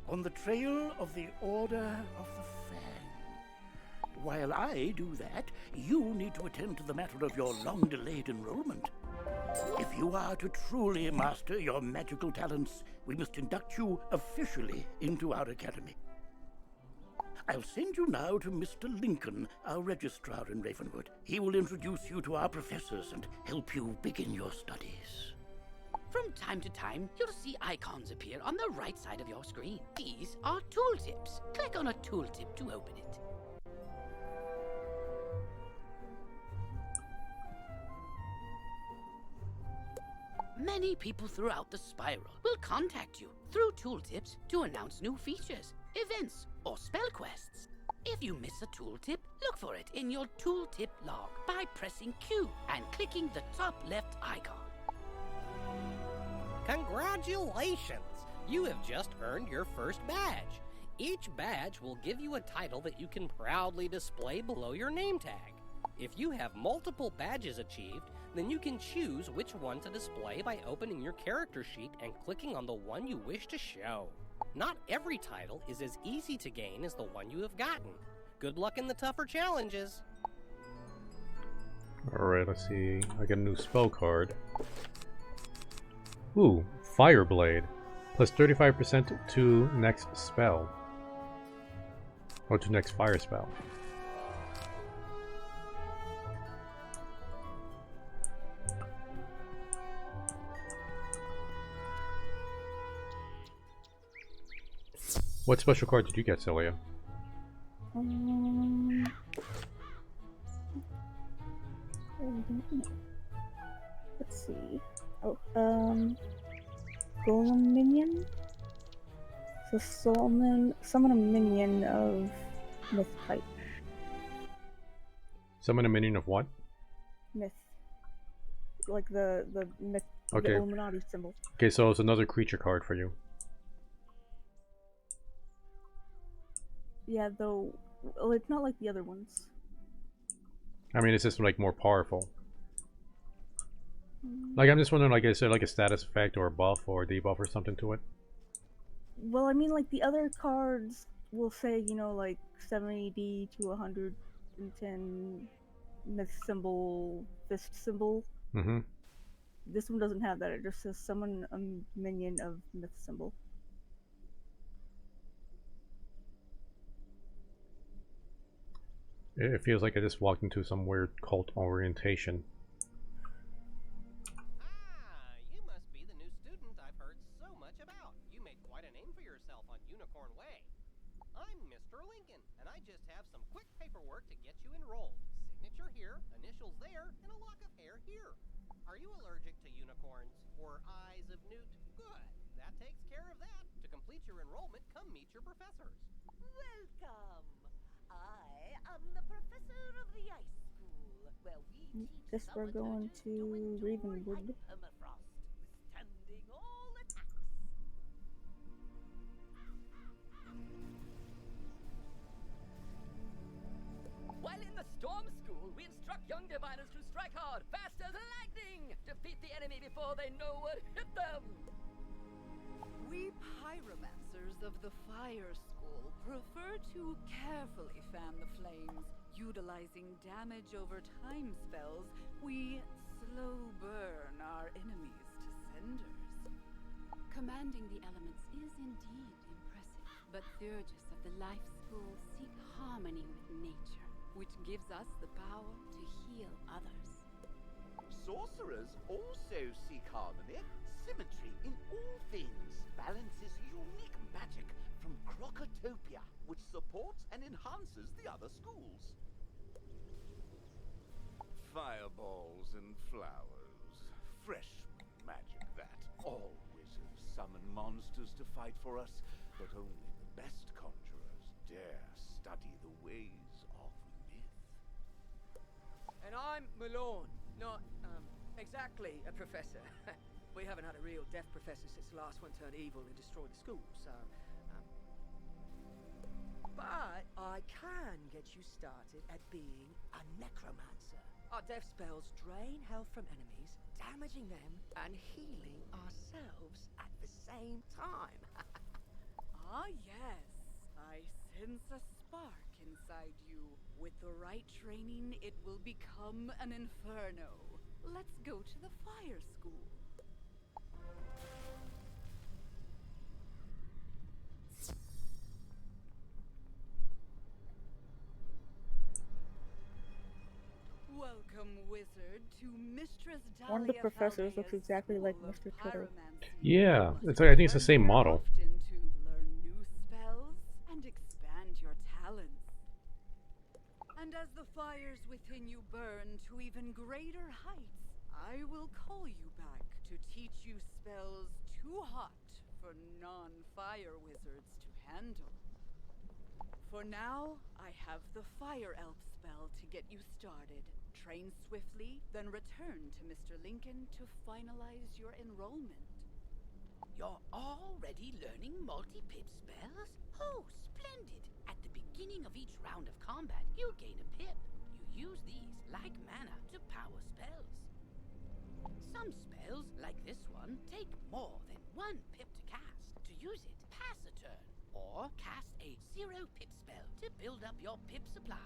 On the trail of the Order of the Fang. While I do that, you need to attend to the matter of your long-delayed enrollment. If you are to truly master your magical talents, we must induct you officially into our academy. I'll send you now to Mr. Lincoln, our registrar in Ravenwood. He will introduce you to our professors and help you begin your studies. From time to time, you'll see icons appear on the right side of your screen. These are tooltips. Click on a tooltip to open it. Many people throughout the spiral will contact you through tooltips to announce new features, events, or spell quests. If you miss a tooltip, look for it in your tooltip log by pressing Q and clicking the top left icon. Congratulations! You have just earned your first badge. Each badge will give you a title that you can proudly display below your name tag. If you have multiple badges achieved, then you can choose which one to display by opening your character sheet and clicking on the one you wish to show. Not every title is as easy to gain as the one you have gotten. Good luck in the tougher challenges. Alright, let's see. I get a new spell card. Ooh, Fireblade. Plus 35% to next spell. Or to next fire spell. What special card did you get, Celia? Let's see. Oh, Golem Minion? So summon a minion of Myth type. Summon a minion of what? Myth. Like the myth, okay. The Illuminati symbol. Okay, so it's another creature card for you. Yeah, though, well, it's not like the other ones. I mean, it's just like more powerful. Like, I'm just wondering, like, is there like a status effect or a buff or a debuff or something to it? Well, I mean, like, the other cards will say, you know, like, 70 to 110 myth symbol, fist symbol. Mm-hmm. This one doesn't have that, it just says summon a minion of myth symbol. It feels like I just walked into some weird cult orientation. Ah, you must be the new student I've heard so much about. You made quite a name for yourself on Unicorn Way. I'm Mr. Lincoln, and I just have some quick paperwork to get you enrolled. Signature here, initials there, and a lock of hair here. Are you allergic to unicorns or eyes of newt? Good. That takes care of that. To complete your enrollment, come meet your professors. Welcome. I am the professor of the ice school, where we teach Guess we're going to Ravenwood. permafrost, withstanding all attacks. While in the Storm School, we instruct young diviners to strike hard, fast as lightning, defeat the enemy before they know what hit them. We pyromancers of the Fire School prefer to carefully fan the flames. Utilizing damage over time spells, we slow burn our enemies to cinders. Commanding the elements is indeed impressive, but Theurgis of the Life School seek harmony with nature, which gives us the power to heal others. Sorcerers also seek harmony, symmetry in all things, balances unique magic from Crocotopia, which supports and enhances the other schools. Fireballs and flowers. Freshman magic, that. All wizards summon monsters to fight for us, but only the best conjurers dare study the ways of myth. And I'm Malone, not, exactly a professor. We haven't had a real deaf professor since the last one turned evil and destroyed the school, so, But I can get you started at being a necromancer. Our death spells drain health from enemies, damaging them and healing ourselves at the same time. Ah, yes. I sense a spark inside you. With the right training, it will become an inferno. Let's go to the Fire School. Welcome, wizard, to Mistress Dahlia. One of the professors looks exactly like Mr. Twitter. Yeah, it's like, I think it's the same model. To learn new spells and expand your talents. And as the fires within you burn to even greater heights, I will call you back to to teach you spells too hot for non-fire wizards to handle. For now, I have the Fire Elf spell to get you started. Train swiftly, then return to Mr. Lincoln to finalize your enrollment. You're already learning multi-pip spells? Oh, splendid! At the beginning of each round of combat, you gain a pip. You use these, like mana, to power spells. Some spells, like this one, take more than 1 pip to cast. To use it, pass a turn, or cast a 0 pip spell to build up your pip supply.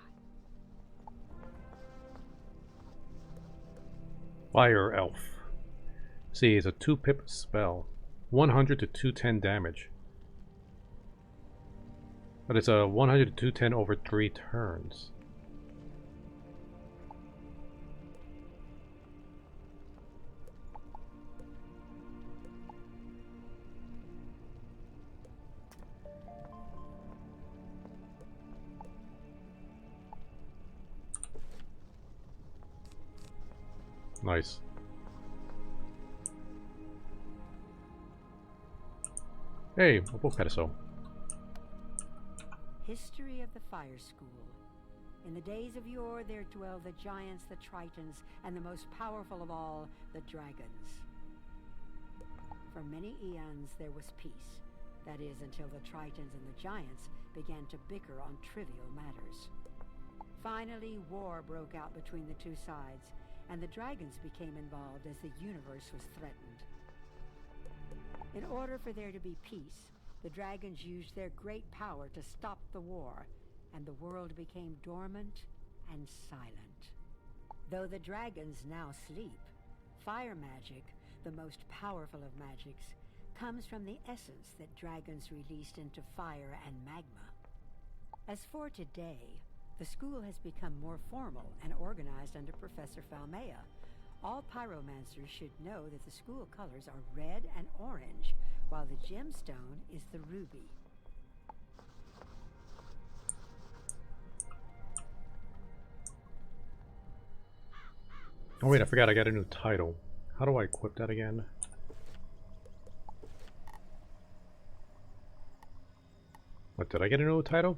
Fire Elf. See, it's a 2-pip spell. 100 to 210 damage. But it's a 100 to 210 over 3 turns. Nice. Hey, a book pedestal. History of the Fire School. In the days of yore there dwell the giants, the tritons, and the most powerful of all, the dragons. For many eons there was peace. That is, until the tritons and the giants began to bicker on trivial matters. Finally, war broke out between the two sides, and the dragons became involved as the universe was threatened. In order for there to be peace, the dragons used their great power to stop the war, and the world became dormant and silent. Though the dragons now sleep, fire magic, the most powerful of magics, comes from the essence that dragons released into fire and magma. As for today, the school has become more formal and organized under Professor Falmea. All pyromancers should know that the school colors are red and orange, while the gemstone is the ruby. Oh wait, I forgot I got a new title. How do I equip that again? What, did I get a new title?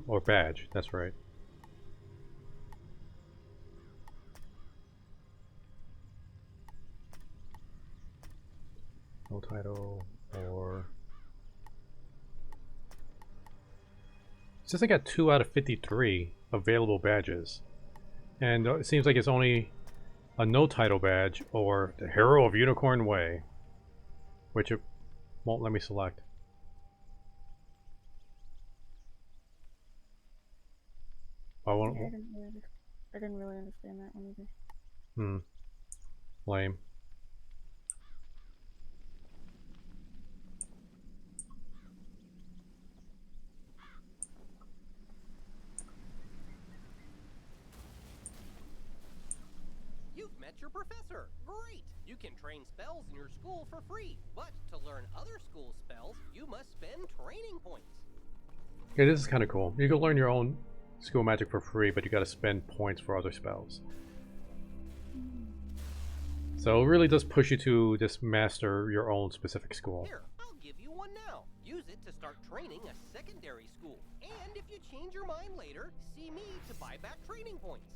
Or badge, that's right. No title, or... It says I got 2 out of 53 available badges. And it seems like it's only a no title badge or the Hero of Unicorn Way, which it won't let me select. I didn't really understand that one either. Lame. You've met your professor. Great! You can train spells in your school for free, but to learn other school spells, you must spend training points. Okay, this is kind of cool. You can learn your own school magic for free, but you gotta spend points for other spells. So it really does push you to just master your own specific school. Here, I'll give you one now. Use it to start training a secondary school. And if you change your mind later, see me to buy back training points.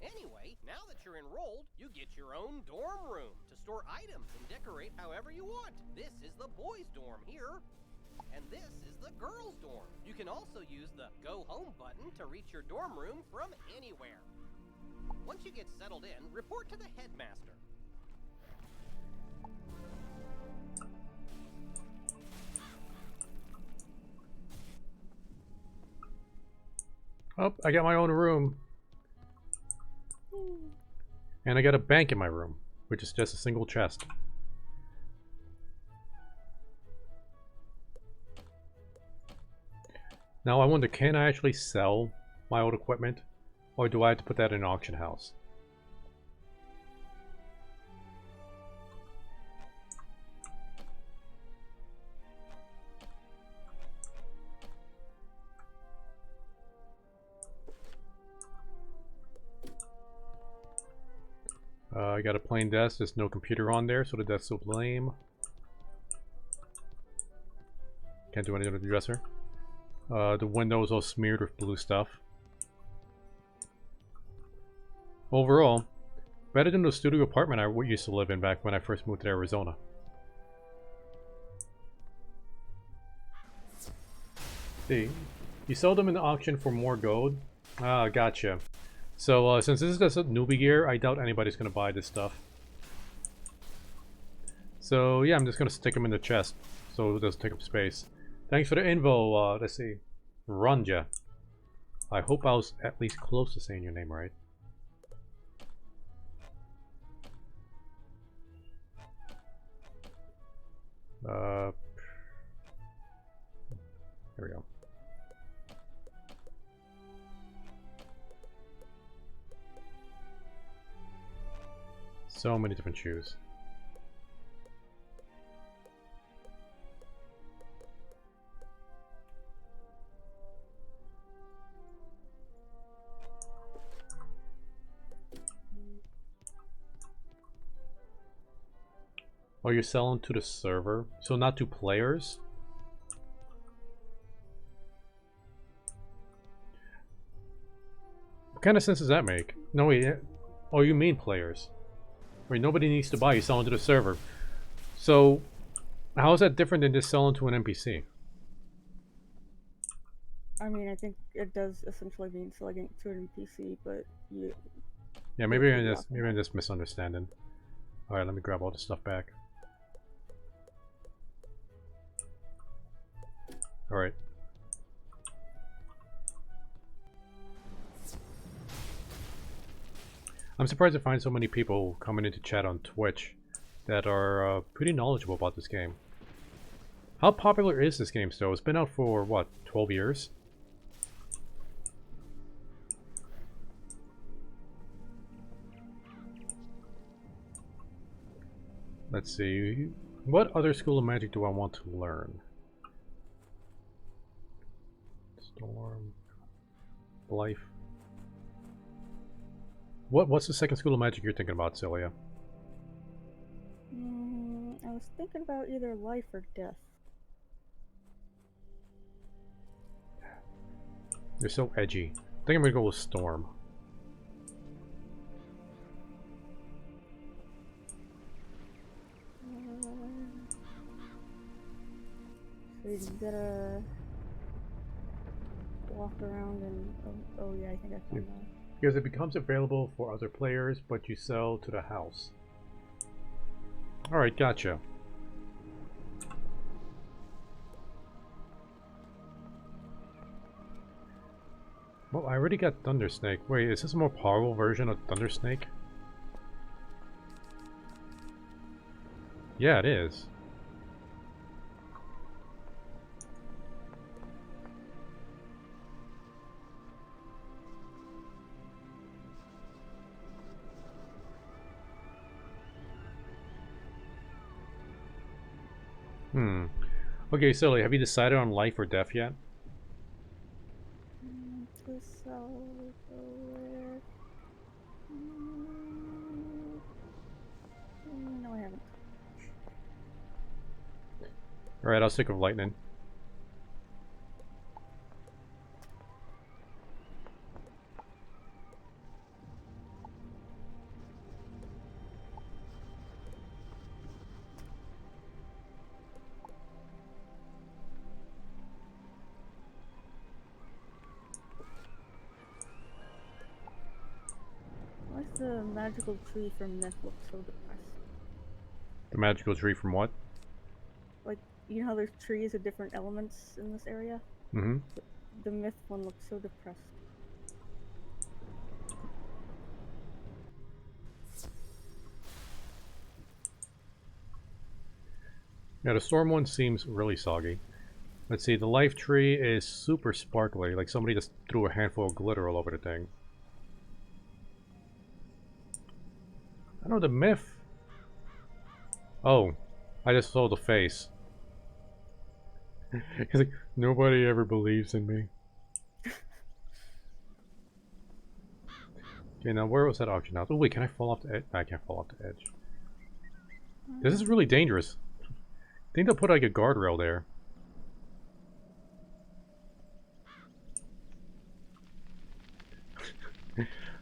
Anyway, now that you're enrolled, you get your own dorm room to store items and decorate however you want. This is the boys' dorm here. And this is the girls' dorm. You can also use the Go Home button to reach your dorm room from anywhere. Once you get settled in, report to the headmaster. Oh, I got my own room. And I got a bank in my room, which is just a single chest. Now I wonder, can I actually sell my old equipment? Or do I have to put that in an auction house? I got a plain desk. There's no computer on there, so the desk's so lame. Can't do anything with the dresser. The windows all smeared with blue stuff. Overall, better than the studio apartment I used to live in back when I first moved to Arizona. See, you sell them in the auction for more gold. Ah, gotcha. So since this is just a newbie gear, I doubt anybody's gonna buy this stuff. So yeah, I'm just gonna stick them in the chest, so it doesn't take up space. Thanks for the info. Let's see, Ranja. I hope I was at least close to saying your name right. Here we go. So many different shoes. Oh, you're selling to the server, so not to players? What kind of sense does that make? No, wait. Oh, you mean players? Wait, nobody needs to buy, you selling to the server. So, how is that different than just selling to an NPC? I mean, I think it does essentially mean selling to an NPC, but you... Yeah, maybe I'm just misunderstanding. Alright, let me grab all the stuff back. Alright. I'm surprised to find so many people coming into chat on Twitch that are pretty knowledgeable about this game. How popular is this game still? It's been out for, what, 12 years? Let's see. What other school of magic do I want to learn? Storm. Life. What's the second school of magic you're thinking about, Celia? I was thinking about either life or death. You're so edgy. I think I'm gonna go with Storm. So you gotta walk around and... Oh yeah, I think I found that. Because it becomes available for other players, but you sell to the house. Alright, gotcha. Well, I already got Thunder Snake. Wait, is this a more powerful version of Thunder Snake? Yeah, it is. Okay, Silly, have you decided on life or death yet? No, I haven't. Alright, I'll stick with lightning. Why does the magical tree from Myth look so depressed? The magical tree from what? Like, you know how there's trees of different elements in this area? Mm-hmm. The Myth one looks so depressed. Yeah, the storm one seems really soggy. Let's see, the life tree is super sparkly, like somebody just threw a handful of glitter all over the thing. I know the Myth. Oh, I just saw the face. He's like, nobody ever believes in me. Okay, now where was that auction house? Oh wait, can I fall off the edge? I can't fall off the edge. This is really dangerous. I think they'll put like a guardrail there.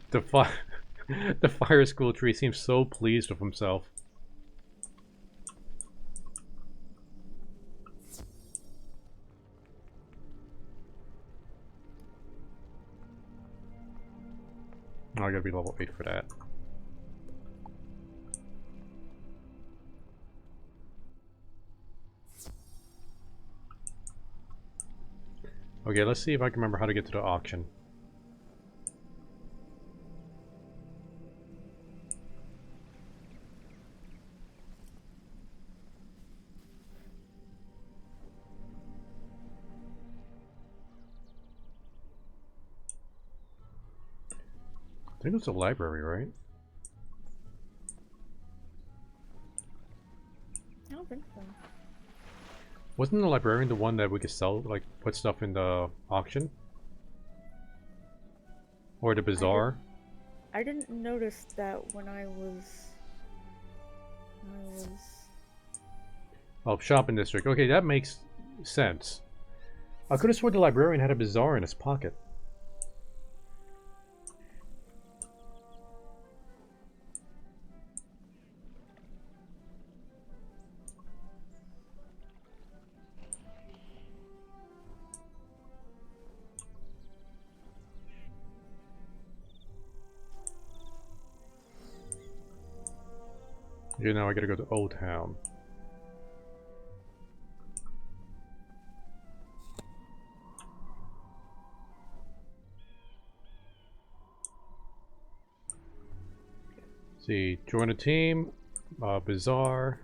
The fire school tree seems so pleased with himself. Oh, I gotta be level 8 for that. Okay, let's see if I can remember how to get to the auction. I think it's a library, right? I don't think so. Wasn't the librarian the one that we could sell, like, put stuff in the auction? Or the bazaar? I didn't notice that when I was... Oh, shopping district. Okay, that makes sense. I could have sworn the librarian had a bazaar in his pocket. Okay, now I gotta go to Old Town. See, join a team, bazaar.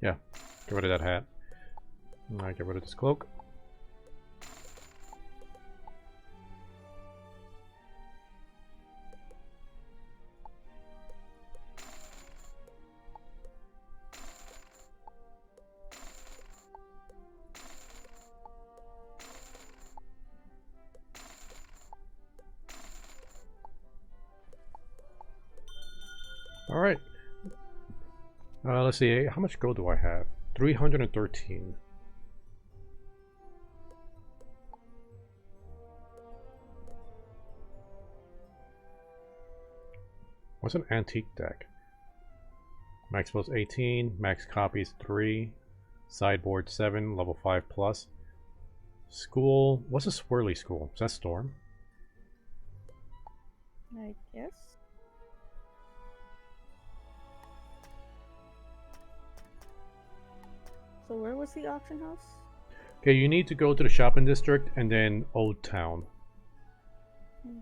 Yeah, get rid of that hat. Alright, get rid of this cloak. Alright. Let's see, how much gold do I have? 313. What's an antique deck? Max spells 18, max copies 3, sideboard 7, level 5 plus. School, what's a swirly school? Is that Storm? I guess. So where was the auction house? Okay, you need to go to the shopping district and then Old Town. Okay.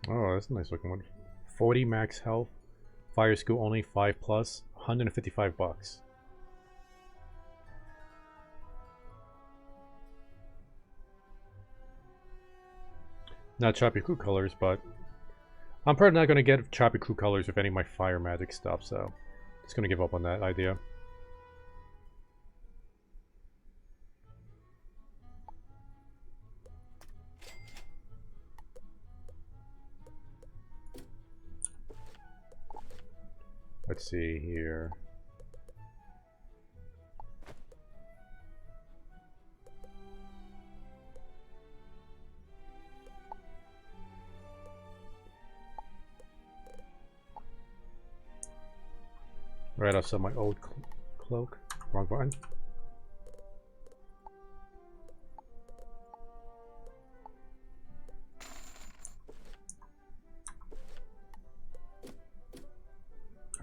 Oh, that's a nice looking one. 40 max health. Fire school only 5 plus. 155 bucks. Not Choppy Crew colors, but I'm probably not going to get Choppy Crew colors with any of my fire magic stuff, so just going to give up on that idea. Let's see here. Right, I'll sell my old cloak. Wrong button.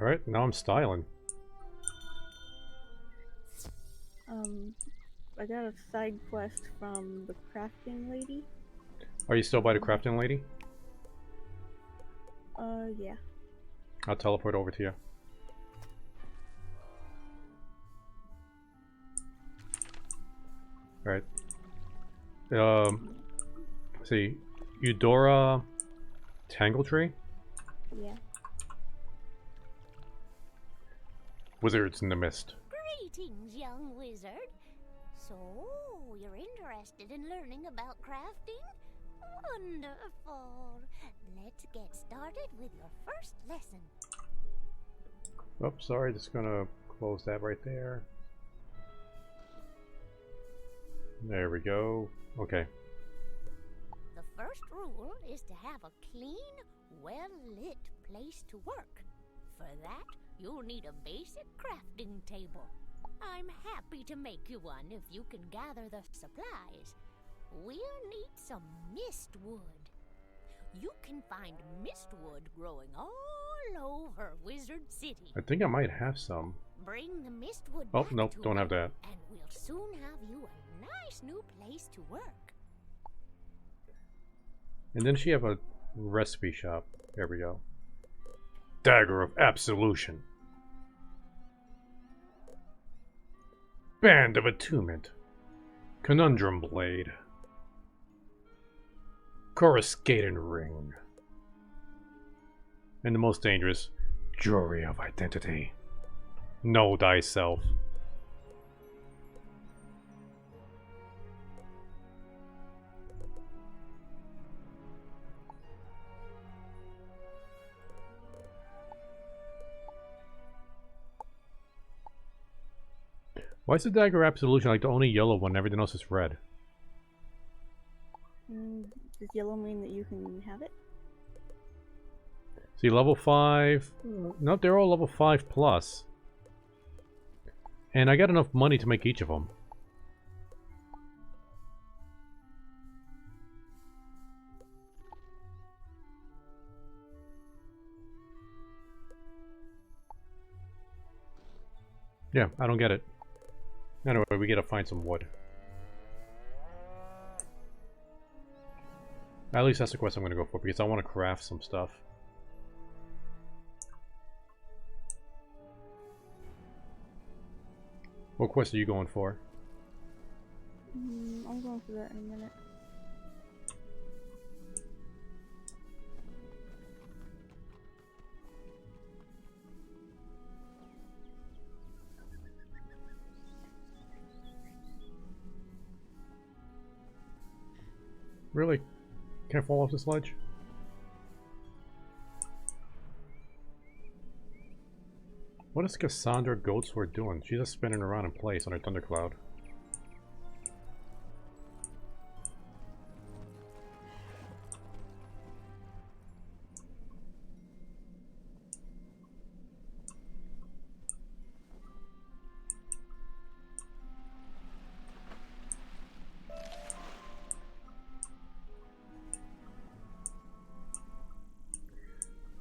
Alright, now I'm styling. I got a side quest from the crafting lady. Are you still by the crafting lady? Yeah. I'll teleport over to you. Alright. Let's see. Eudora Tangletree? Yeah. Wizards in the Mist. Greetings, young wizard. So, you're interested in learning about crafting? Wonderful. Let's get started with your first lesson. Oh, sorry, just gonna close that right there. There we go. Okay. The first rule is to have a clean, well-lit place to work. For that, you'll need a basic crafting table. I'm happy to make you one if you can gather the supplies. We'll need some mistwood. You can find mistwood growing all over Wizard City. I think I might have some. Bring the mistwood Oh, back nope, to don't me, have that. and we'll soon have you a nice new place to work. And then she have a recipe shop. There we go. Dagger of Absolution. Band of Attunement. Conundrum Blade. Coruscating Ring. And the most dangerous, Jury of Identity. Know thyself. Why is the Dagger Absolution like the only yellow one and everything else is red? Does yellow mean that you can have it? See, level 5... Nope, they're all level 5 plus. And I got enough money to make each of them. Yeah, I don't get it. Anyway, we gotta find some wood. At least that's the quest I'm gonna go for, because I want to craft some stuff. What quest are you going for? I'm going for that in a minute. Really? Can't fall off the ledge? What is Cassandra Goatsword doing? She's just spinning around in place on her thundercloud.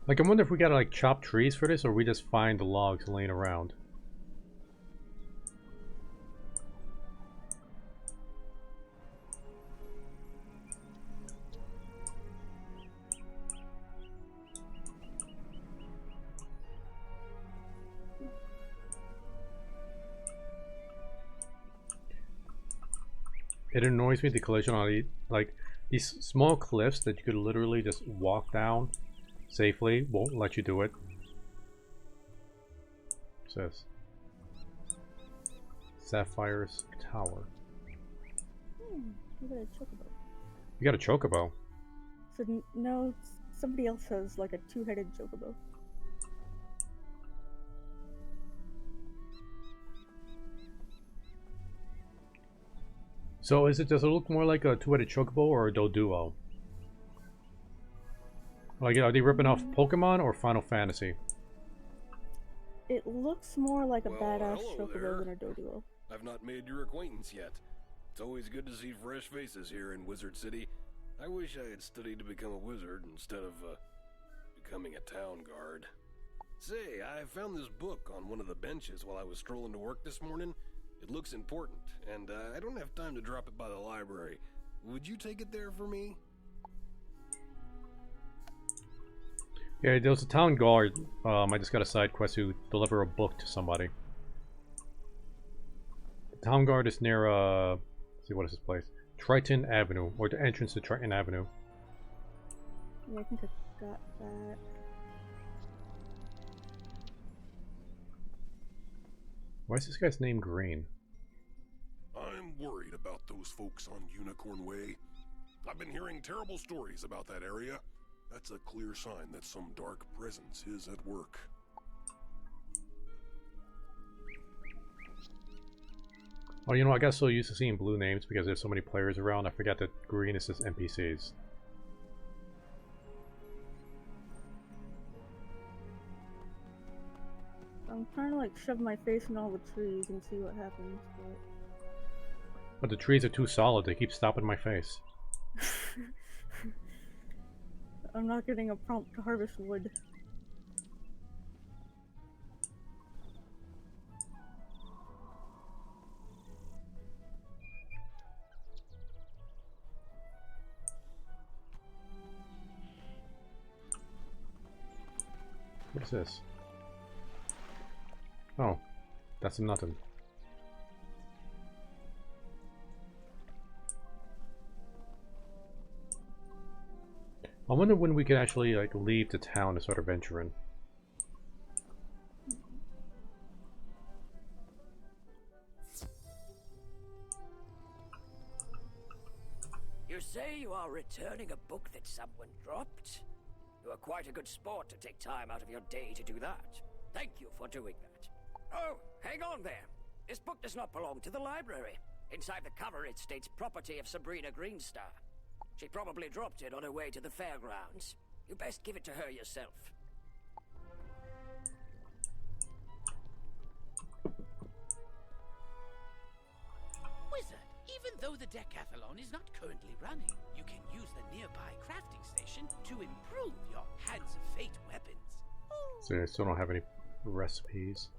Like, I wonder if we gotta, like, chop trees for this, or we just find the logs laying around. It annoys me, the collision on the, like, these small cliffs that you could literally just walk down safely won't let you do it. What's this? Sapphire's Tower. You got a chocobo. You got a chocobo? So no, somebody else has like a two-headed chocobo. So does it look more like a two-headed chocobo or a Doduo? Like, are they ripping off Pokemon or Final Fantasy? It looks more like a badass hello chocobo there. than a Doduo. I've not made your acquaintance yet. It's always good to see fresh faces here in Wizard City. I wish I had studied to become a wizard instead of, becoming a town guard. Say, I found this book on one of the benches while I was strolling to work this morning. It looks important, and I don't have time to drop it by the library. Would you take it there for me? Yeah, there was a town guard. I just got a side quest to deliver a book to somebody. The town guard is near, let's see, what is this place? Triton Avenue, or the entrance to Triton Avenue. Yeah, I think I got that. Why is this guy's name green? I'm worried about those folks on Unicorn Way. I've been hearing terrible stories about that area. That's a clear sign that some dark presence is at work. Oh, you know, I got so used to seeing blue names because there's so many players around, I forgot that green is just NPCs. I'm trying to like shove my face in all the trees and see what happens, But the trees are too solid, they keep stopping my face. I'm not getting a prompt to harvest wood. What's this? Oh, that's nothing. I wonder when we could actually like leave the town to start adventuring. You say you are returning a book that someone dropped? You are quite a good sport to take time out of your day to do that. Thank you for doing that. Oh, hang on there. This book does not belong to the library. Inside the cover it states property of Sabrina Greenstar. She probably dropped it on her way to the fairgrounds. You best give it to her yourself. Wizard, even though the decathlon is not currently running, you can use the nearby crafting station to improve your Hands of Fate weapons. So I still don't have any recipes.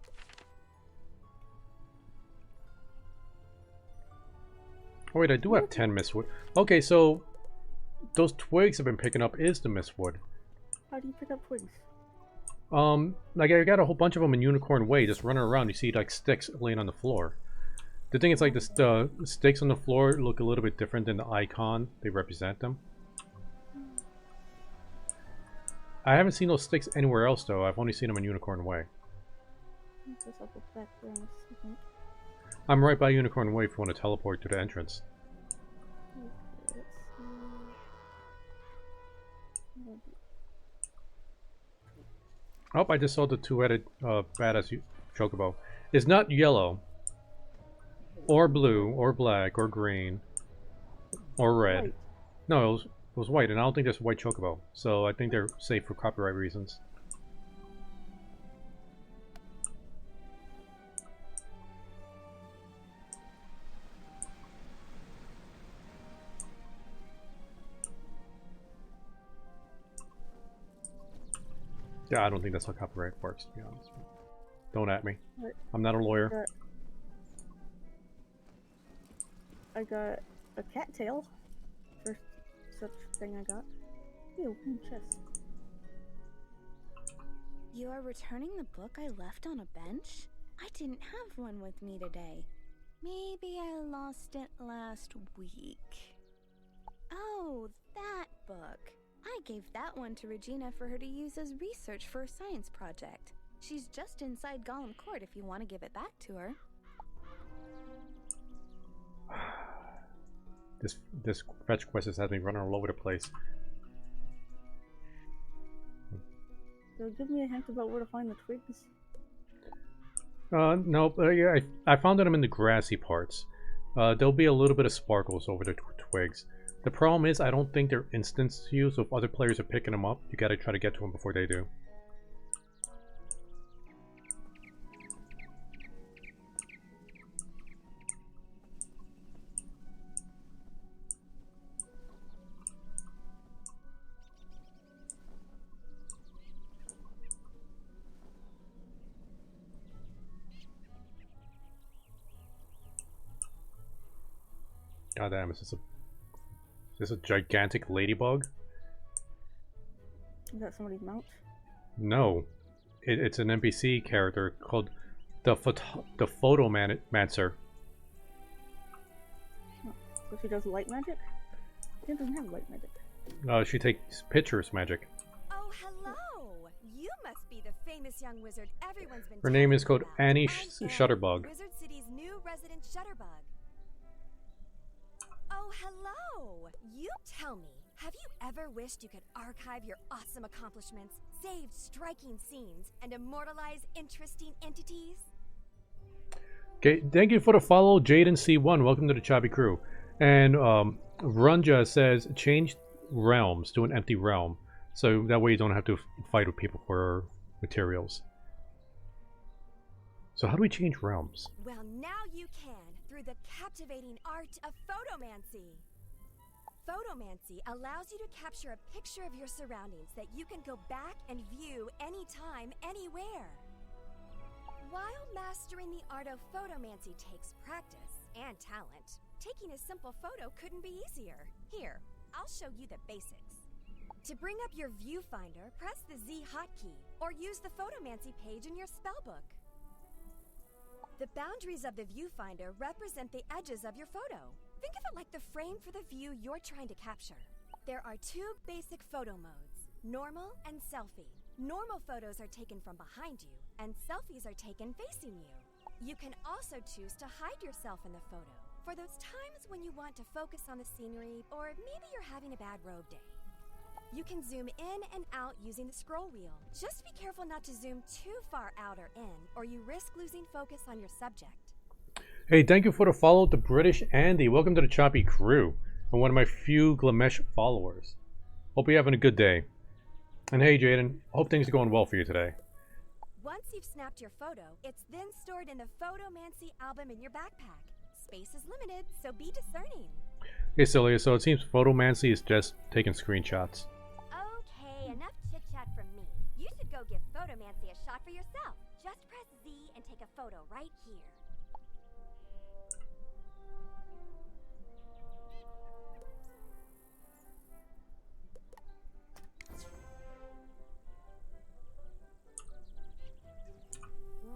Oh wait, I do have 10 mistwood. Okay, so those twigs I've been picking up is the mistwood. How do you pick up twigs? Like I got a whole bunch of them in Unicorn Way, just running around. You see like sticks laying on the floor. The thing is, like the sticks on the floor look a little bit different than the icon they represent them. I haven't seen those sticks anywhere else though. I've only seen them in Unicorn Way. I guess I'll go back there in a second. I'm right by Unicorn Way if you want to teleport to the entrance. Okay, let's see. Oh, I just saw the two-headed badass chocobo. It's not yellow, or blue, or black, or green, or red. White. No, it was white, and I don't think there's a white chocobo. So I think they're safe for copyright reasons. Yeah, I don't think that's how copyright works, to be honest. Don't at me. What? I'm not a lawyer. I got a cattail. First such thing I got. Ew, chest. You are returning the book I left on a bench? I didn't have one with me today. Maybe I lost it last week. Oh, that book. I gave that one to Regina for her to use as research for a science project. She's just inside Gollum Court if you want to give it back to her. This fetch quest has had me running all over the place. So give me a hint about where to find the twigs. No, yeah, I found them in the grassy parts. There'll be a little bit of sparkles over the twigs. The problem is I don't think they're instant to you, so if other players are picking them up, you gotta try to get to them before they do. God damn, is this a gigantic ladybug? Is that somebody's mount? No. It's an NPC character called the Photomancer. Oh, so she does light magic? She doesn't have light magic. She takes pictures magic. Oh, hello! You must be the famous young wizard everyone's been Her name is talking called about. Annie I'm Shutterbug. Wizard City's new resident Shutterbug. Oh, hello! You tell me, have you ever wished you could archive your awesome accomplishments, save striking scenes, and immortalize interesting entities? Okay, thank you for the follow, Jaden C1. Welcome to the Choppy Crew. And Runja says change realms to an empty realm, so that way you don't have to fight with people for materials. So how do we change realms? Well, now you can, through the captivating art of photomancy. Photomancy allows you to capture a picture of your surroundings that you can go back and view anytime, anywhere. While mastering the art of photomancy takes practice and talent, taking a simple photo couldn't be easier. Here, I'll show you the basics. To bring up your viewfinder, press the Z hotkey, or use the photomancy page in your spellbook. The boundaries of the viewfinder represent the edges of your photo. Think of it like the frame for the view you're trying to capture. There are two basic photo modes, normal and selfie. Normal photos are taken from behind you, and selfies are taken facing you. You can also choose to hide yourself in the photo for those times when you want to focus on the scenery, or maybe you're having a bad road day. You can zoom in and out using the scroll wheel. Just be careful not to zoom too far out or in, or you risk losing focus on your subject. Hey, thank you for the follow, the British Andy. Welcome to the Choppy Crew, and one of my few Glimesh followers. Hope you're having a good day. And hey, Jaden, hope things are going well for you today. Once you've snapped your photo, it's then stored in the Photomancy album in your backpack. Space is limited, so be discerning. Hey, Celia, so it seems Photomancy is just taking screenshots. Okay, enough chit-chat from me. You should go give Photomancy a shot for yourself. Just press Z and take a photo right here.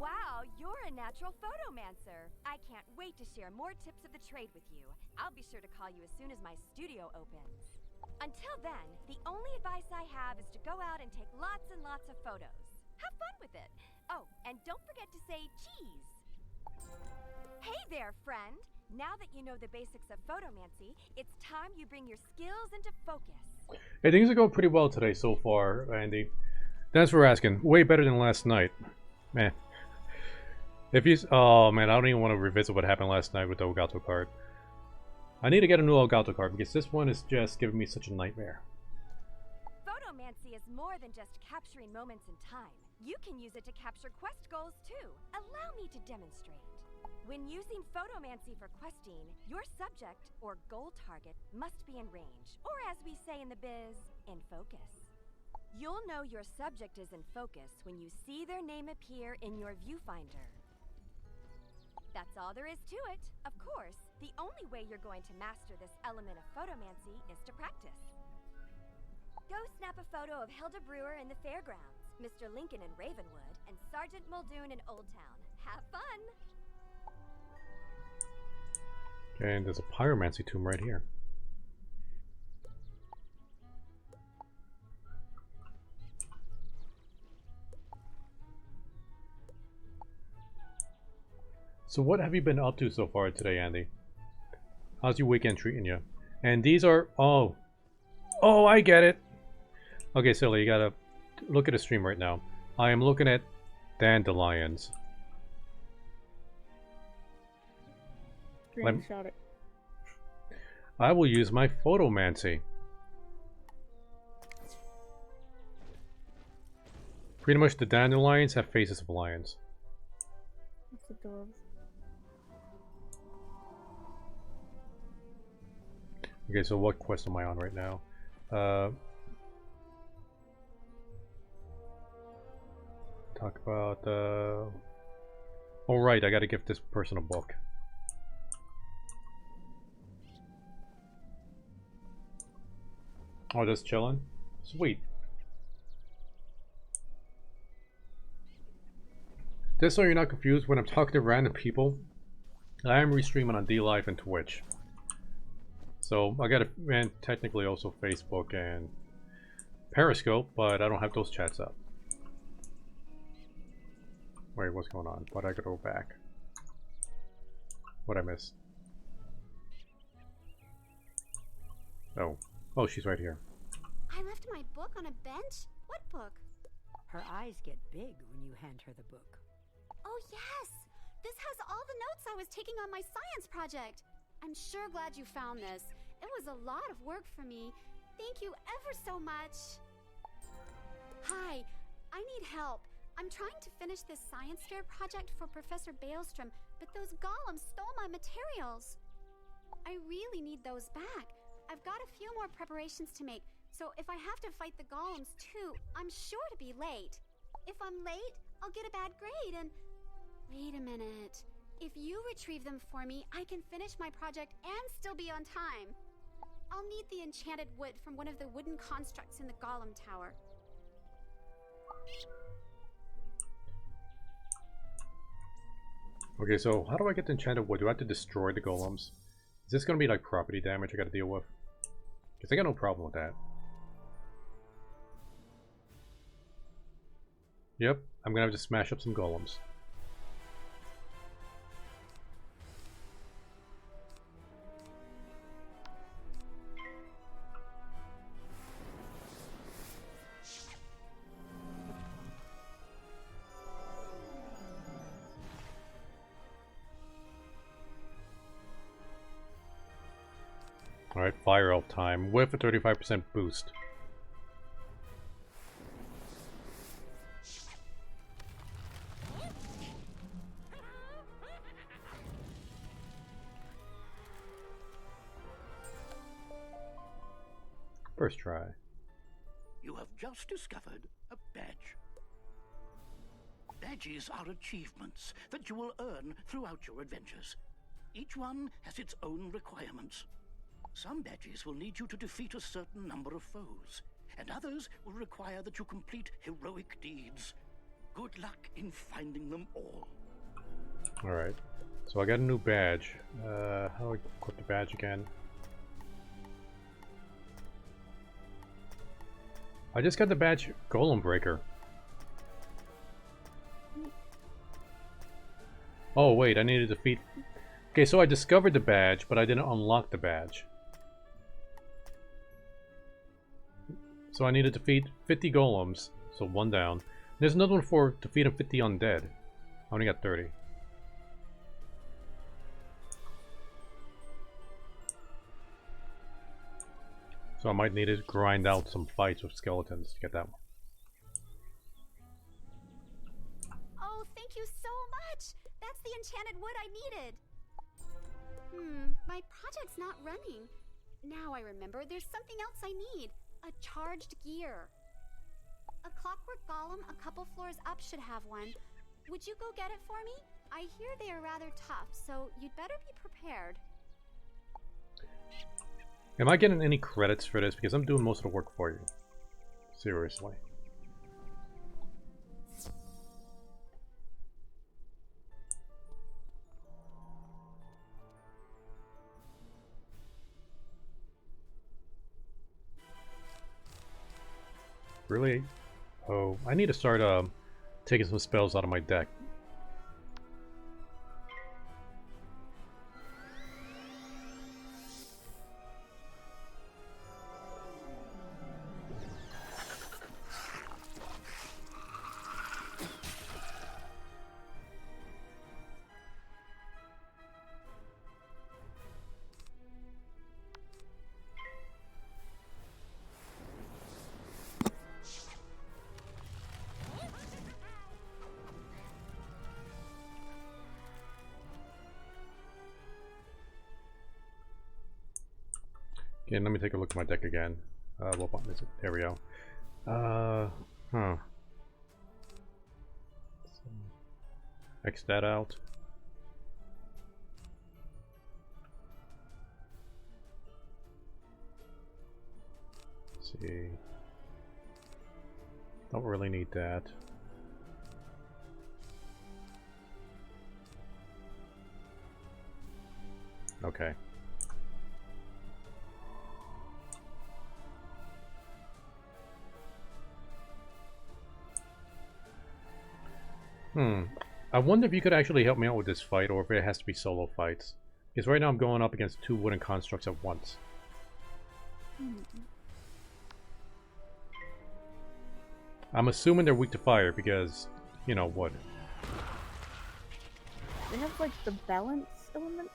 Wow, you're a natural photomancer. I can't wait to share more tips of the trade with you. I'll be sure to call you as soon as my studio opens. Until then, the only advice I have is to go out and take lots and lots of photos. Have fun with it. Oh, and don't forget to say cheese. Hey there, friend. Now that you know the basics of photomancy, it's time you bring your skills into focus. Hey, things are going pretty well today so far, Andy. Thanks for asking. Way better than last night. Man. If you... Oh, man, I don't even want to revisit what happened last night with the Elgato card. I need to get a new Elgato card because this one is just giving me such a nightmare. Photomancy is more than just capturing moments in time. You can use it to capture quest goals, too. Allow me to demonstrate. When using Photomancy for questing, your subject, or goal target, must be in range, or as we say in the biz, in focus. You'll know your subject is in focus when you see their name appear in your viewfinder. That's all there is to it. Of course, the only way you're going to master this element of photomancy is to practice. Go snap a photo of Hilda Brewer in the fairgrounds, Mr. Lincoln in Ravenwood, and Sergeant Muldoon in Old Town. Have fun! Okay, and there's a pyromancy tomb right here. So what have you been up to so far today, Andy? How's your weekend treating you? And these are... Oh, I get it! Okay, Silly, you gotta look at the stream right now. I am looking at dandelions. Screenshot it. I will use my photomancy. Pretty much the dandelions have faces of lions. That's the doves. Okay, so what quest am I on right now? Talk about... Oh right, I gotta give this person a book. Oh, just chilling? Sweet. Just so you're not confused, when I'm talking to random people, I am restreaming on DLive and Twitch. So I got and technically also Facebook and Periscope, but I don't have those chats up. Wait, what's going on? Why'd I go back? What'd I miss? Oh. Oh, she's right here. I left my book on a bench? What book? Her eyes get big when you hand her the book. Oh, yes! This has all the notes I was taking on my science project. I'm sure glad you found this. It was a lot of work for me. Thank you ever so much. Hi, I need help. I'm trying to finish this science fair project for Professor Baelstrom, but those golems stole my materials. I really need those back. I've got a few more preparations to make, so if I have to fight the golems too, I'm sure to be late. If I'm late, I'll get a bad grade and... Wait a minute. If you retrieve them for me, I can finish my project and still be on time. I'll need the enchanted wood from one of the wooden constructs in the golem tower. Okay, so how do I get the enchanted wood? Do I have to destroy the golems? Is this gonna be like property damage I gotta deal with? Because I got no problem with that. Yep, I'm gonna have to smash up some golems. Alright, Fire Elf time with a 35% boost. First try. You have just discovered a badge. Badges are achievements that you will earn throughout your adventures. Each one has its own requirements. Some badges will need you to defeat a certain number of foes, and others will require that you complete heroic deeds. Good luck in finding them all. Alright, so I got a new badge. How do I equip the badge again? I just got the badge Golem Breaker. Oh wait, I need to defeat... Okay, so I discovered the badge, but I didn't unlock the badge. So I need to defeat 50 golems, so 1 down. There's another one for defeating 50 undead. I only got 30. So I might need to grind out some fights with skeletons to get that one. Oh, thank you so much! That's the enchanted wood I needed! My project's not running. Now I remember there's something else I need. A charged gear. A clockwork golem a couple floors up should have one. Would you go get it for me? I hear they are rather tough, so you'd better be prepared. Am I getting any credits for this? Because I'm doing most of the work for you. Seriously. Really? Oh, I need to start taking some spells out of my deck. Okay, let me take a look at my deck again. What button is it? There we go. X that out. key. Don't really need that. Okay. I wonder if you could actually help me out with this fight, or if it has to be solo fights. Because right now I'm going up against 2 wooden constructs at once. I'm assuming they're weak to fire because, you know, wood. They have like the balance element.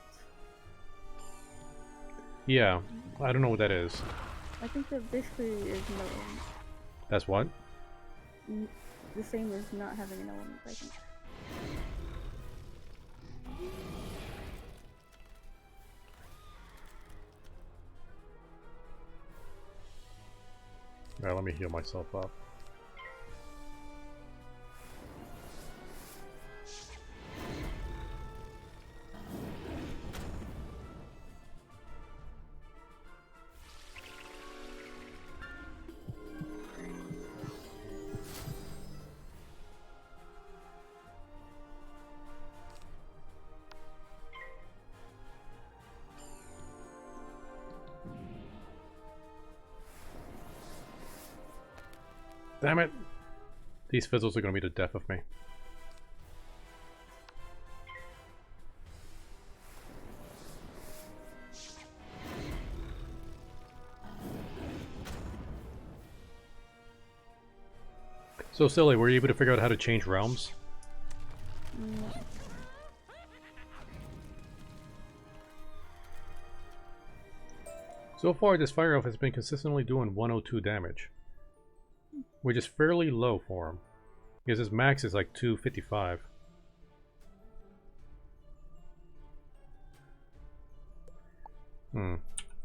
Yeah, I don't know what that is. I think that basically is no. That's what? The same as not having an element, I think. Alright, let me heal myself up. Damn it! These fizzles are going to be the death of me. So silly, were you able to figure out how to change realms? So far, this fire elf has been consistently doing 102 damage, which is fairly low for him, because his max is like 255.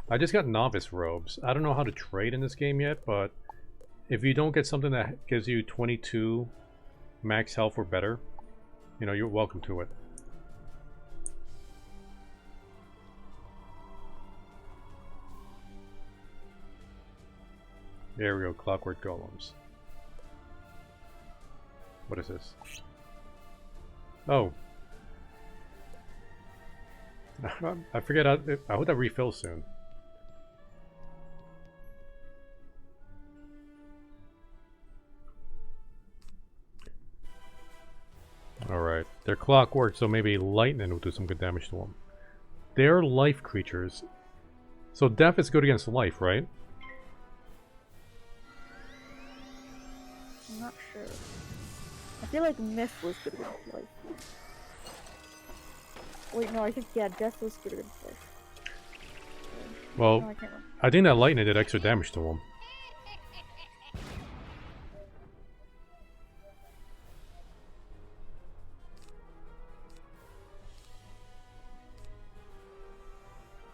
I just got novice robes. I don't know how to trade in this game yet, but if you don't get something that gives you 22 max health or better, you know, you're welcome to it. There we go, clockwork golems. What is this? Oh. I forget, I hope that refills soon. Alright, they're clockwork, so maybe lightning will do some good damage to them. They're life creatures. So death is good against life, right? I'm not sure. I feel like myth was good against life. Wait, no, I think, yeah, death was good against life. Well, No, I can't remember. I think that lightning did extra damage to him.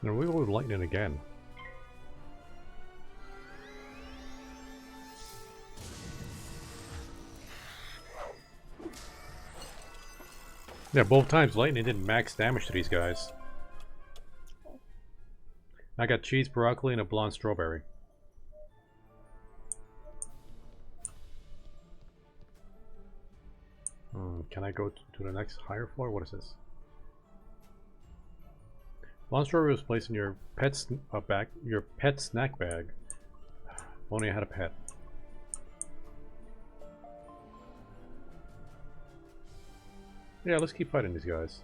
And we go with lightning again. Yeah, both times lightning did max damage to these guys. I got cheese, broccoli, and a blonde strawberry. Can I go to the next higher floor? What is this? Blonde strawberry was placed in your pet's your pet snack bag. If only I had a pet. Yeah, let's keep fighting these guys.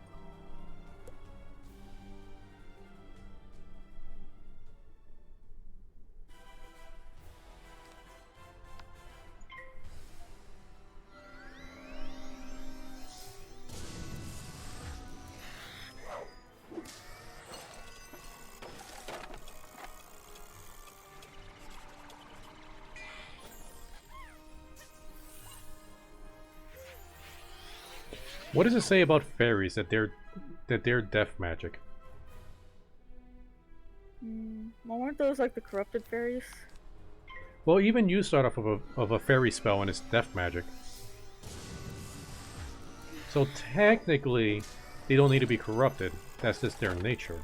What does it say about fairies that they're death magic? Well, weren't those like the corrupted fairies? Well, even you start off of a fairy spell and it's death magic. So technically, they don't need to be corrupted. That's just their nature.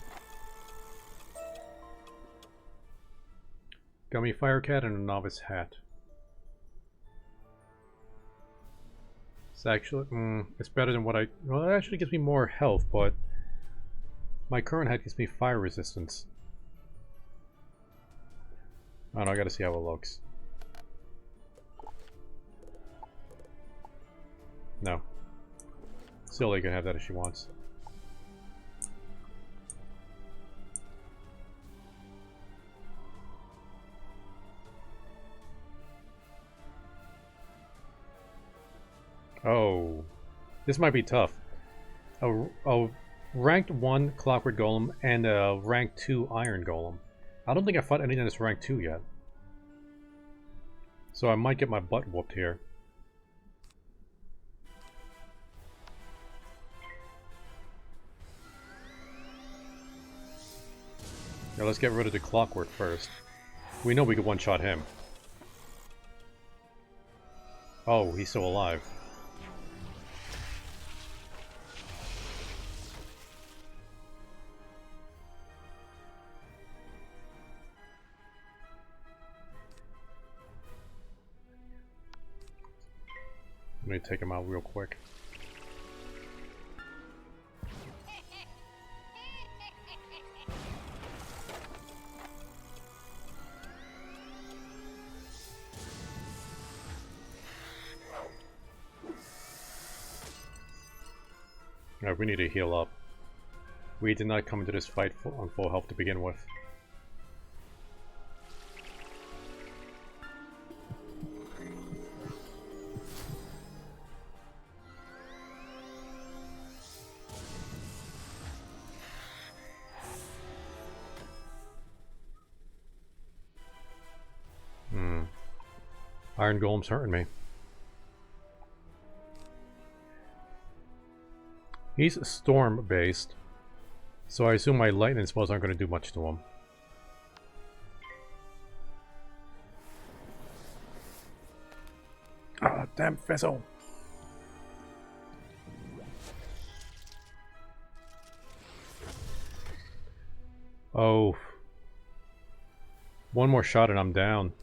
Gummy Fire Cat and a Novice Hat. It's actually, it's better than what I, well, it actually gives me more health, but my current hat gives me fire resistance. I don't know, I gotta see how it looks. No. Silly can have that if she wants. Oh, this might be tough. A ranked 1 Clockwork Golem and a ranked 2 Iron Golem. I don't think I fought anything that's ranked 2 yet. So I might get my butt whooped here. Now let's get rid of the Clockwork first. We know we could one-shot him. Oh, he's still alive. Let me take him out real quick. Alright, we need to heal up. We did not come into this fight on full health to begin with. Iron Golem's hurting me. He's storm based, so I assume my lightning spells aren't going to do much to him. Ah, damn fizzle! Oh. One more shot and I'm down.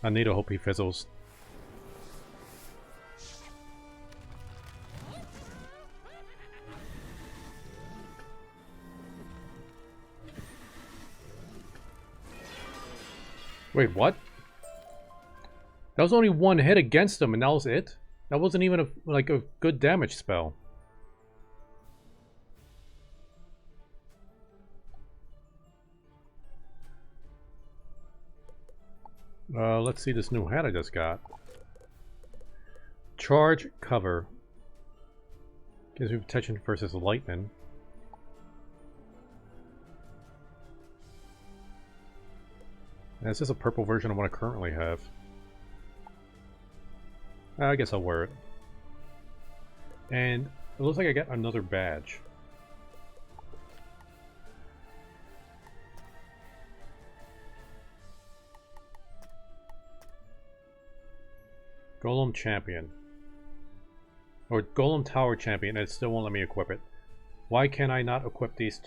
I need to hope he fizzles. Wait, what? That was only one hit against him and that was it? That wasn't even like a good damage spell. Let's see this new hat I just got. Charge cover. Gives me protection versus lightning. And this is a purple version of what I currently have. I guess I'll wear it. And it looks like I got another badge. Golem Champion. Or Golem Tower Champion, and it still won't let me equip it. Why can I not equip these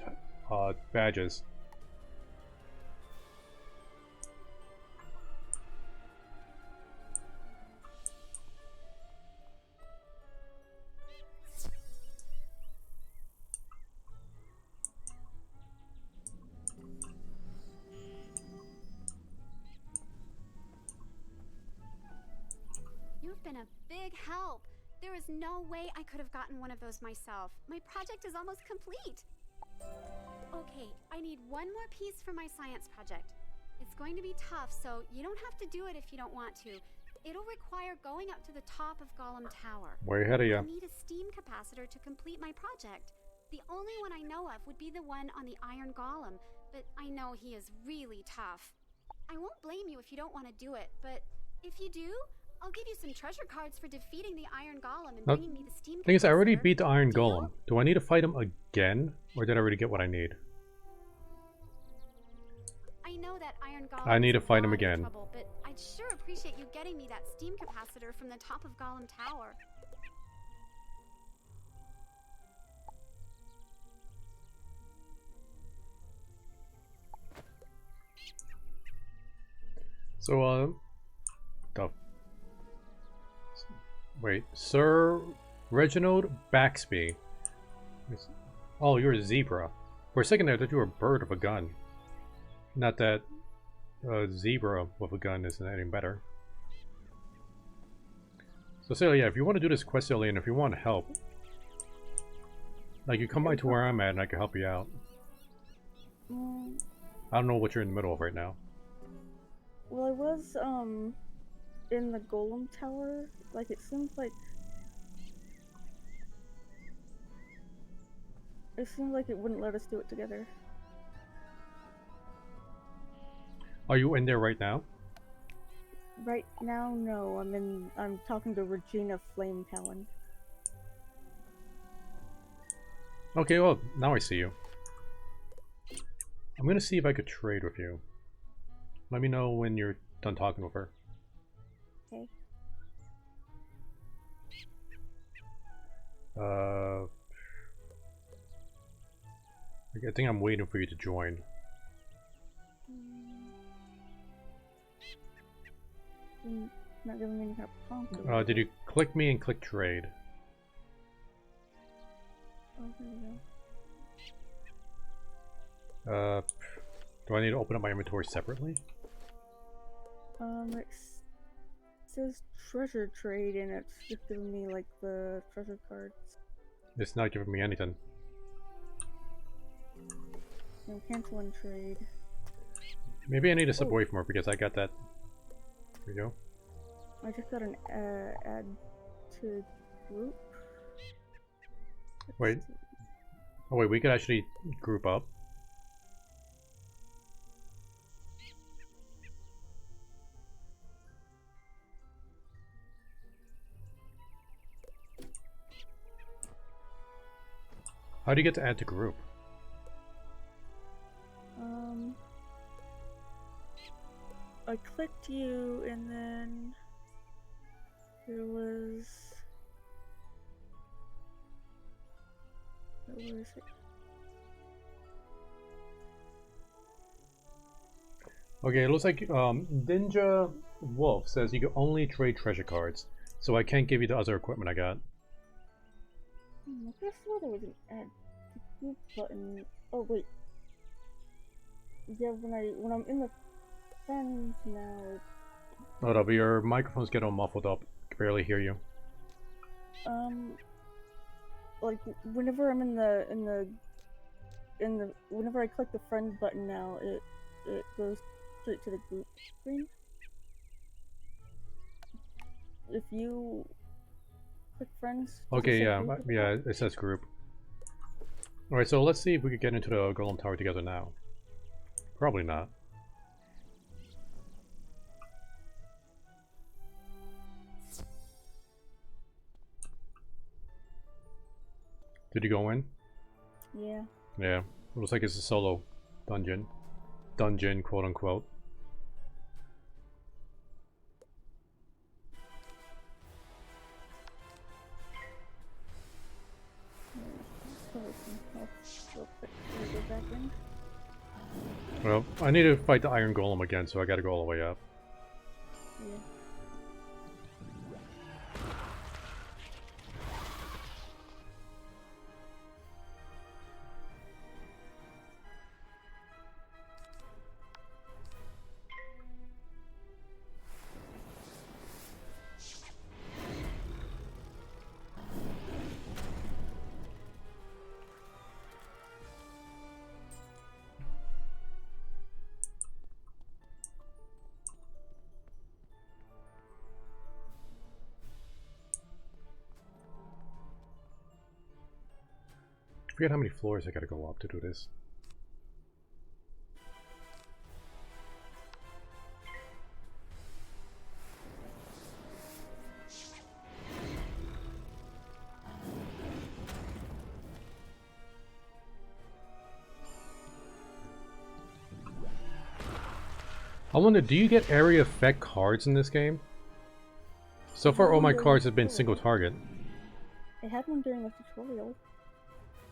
badges? You've been a big help. There is no way I could have gotten one of those myself. My project is almost complete. Okay, I need one more piece for my science project. It's going to be tough, so you don't have to do it if you don't want to. It'll require going up to the top of Golem Tower. Way ahead of you. I need a steam capacitor to complete my project. The only one I know of would be the one on the Iron Golem, but I know he is really tough. I won't blame you if you don't want to do it, but if you do, I'll give you some treasure cards for defeating the Iron Golem and bringing me the steam capacitor. Thing is, I already beat the Iron Golem. Do I need to fight him again? Or did I already get what I need? I know that Iron Golem I need to fight him again. Trouble, but I'd sure appreciate you getting me that steam capacitor from the top of Golem Tower. So, wait, Sir Reginald Baxby. Oh, you're a zebra. For a second there, I thought you were a bird with a gun. Not that a zebra with a gun isn't any better. So, yeah, if you want to do this quest, Alien, if you want help, like, you come by to where I'm at and I can help you out. I don't know what you're in the middle of right now. Well, I was, in the Golem Tower. Like, it seemed like... It seemed like it wouldn't let us do it together. Are you in there right now? Right now, no. I'm talking to Regina Flame Talon. Okay, well, now I see you. I'm gonna see if I could trade with you. Let me know when you're done talking with her. Okay. I think I'm waiting for you to join. Not giving me any kind of prompt. Did you click me and click trade? Oh, there we go. Do I need to open up my inventory separately? It says treasure trade, and it's just giving me like the treasure cards. It's not giving me anything. No, cancel and trade. Maybe I need to step away from her because I got that. There you go. I just got an add to group. Wait. Oh wait, we could actually group up. How do you get to add to group? I clicked you, and then there was... Where is it? Okay, it looks like Ninja Wolf says you can only trade treasure cards, so I can't give you the other equipment I got. I guess there was an add to group button. Oh wait. Yeah, when I'm in the friends now. Hold up, your microphone's getting all muffled up. I can barely hear you. Like whenever I'm in the whenever I click the friend button now, it goes straight to the group screen. If you click friends. Okay, yeah, yeah, it says group. Alright, so let's see if we could get into the Golem Tower together now. Probably not. Did you go in? Yeah. Yeah. It looks like it's a solo dungeon. Dungeon, quote unquote. Well, I need to fight the Iron Golem again, so I gotta go all the way up. Yeah. I forget how many floors I gotta go up to do this. I wonder, do you get area effect cards in this game? So far, all my cards have been single target. I had one during the tutorial.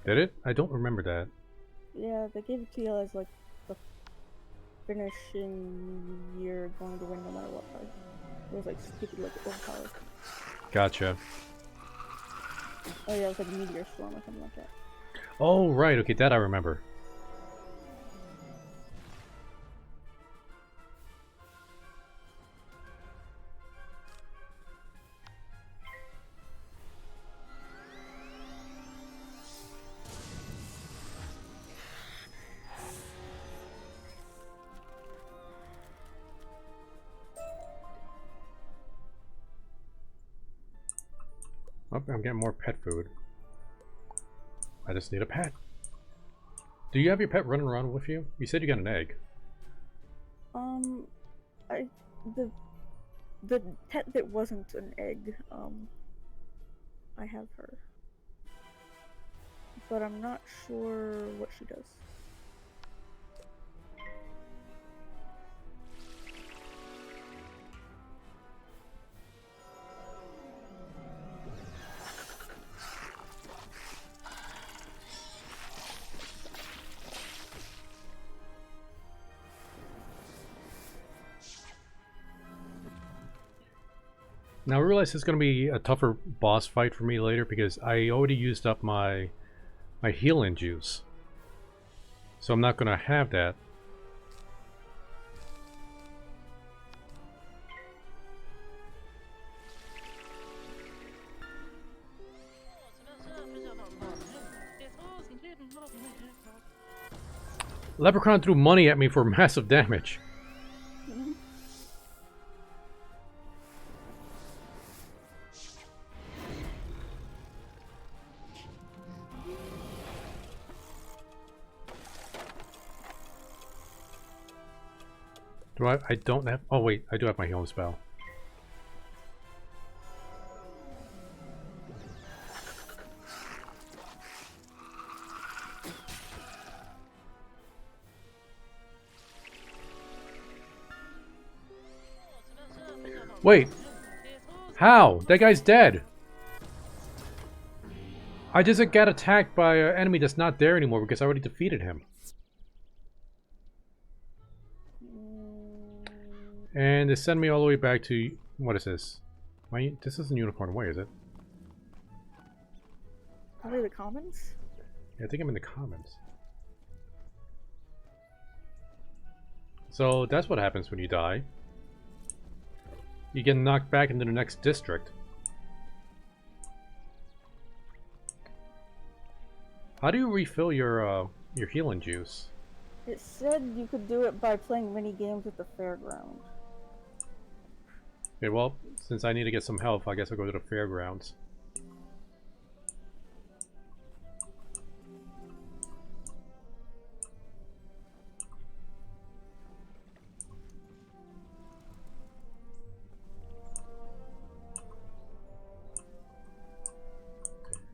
Did it? I don't remember that. Yeah, they gave it to you as like the finishing, you're going to win no matter what. It was like stupid, like overpowered. Gotcha. Oh yeah, it was like a meteor storm or something like that. Oh, right. Okay, that I remember. Oh, I'm getting more pet food. I just need a pet. Do you have your pet running around with you? You said you got an egg. The pet that wasn't an egg, I have her. But I'm not sure what she does. Now I realize it's going to be a tougher boss fight for me later because I already used up my healing juice. So I'm not going to have that. Leprechaun threw money at me for massive damage. Do I don't have... Oh wait, I do have my healing spell. Wait! How? That guy's dead! I just got attacked by an enemy that's not there anymore because I already defeated him. And they send me all the way back to... What is this? This isn't Unicorn Way, is it? Probably the commons? Yeah, I think I'm in the commons. So that's what happens when you die. You get knocked back into the next district. How do you refill your healing juice? It said you could do it by playing mini games at the fairground. Okay, well, since I need to get some health, I guess I'll go to the fairgrounds.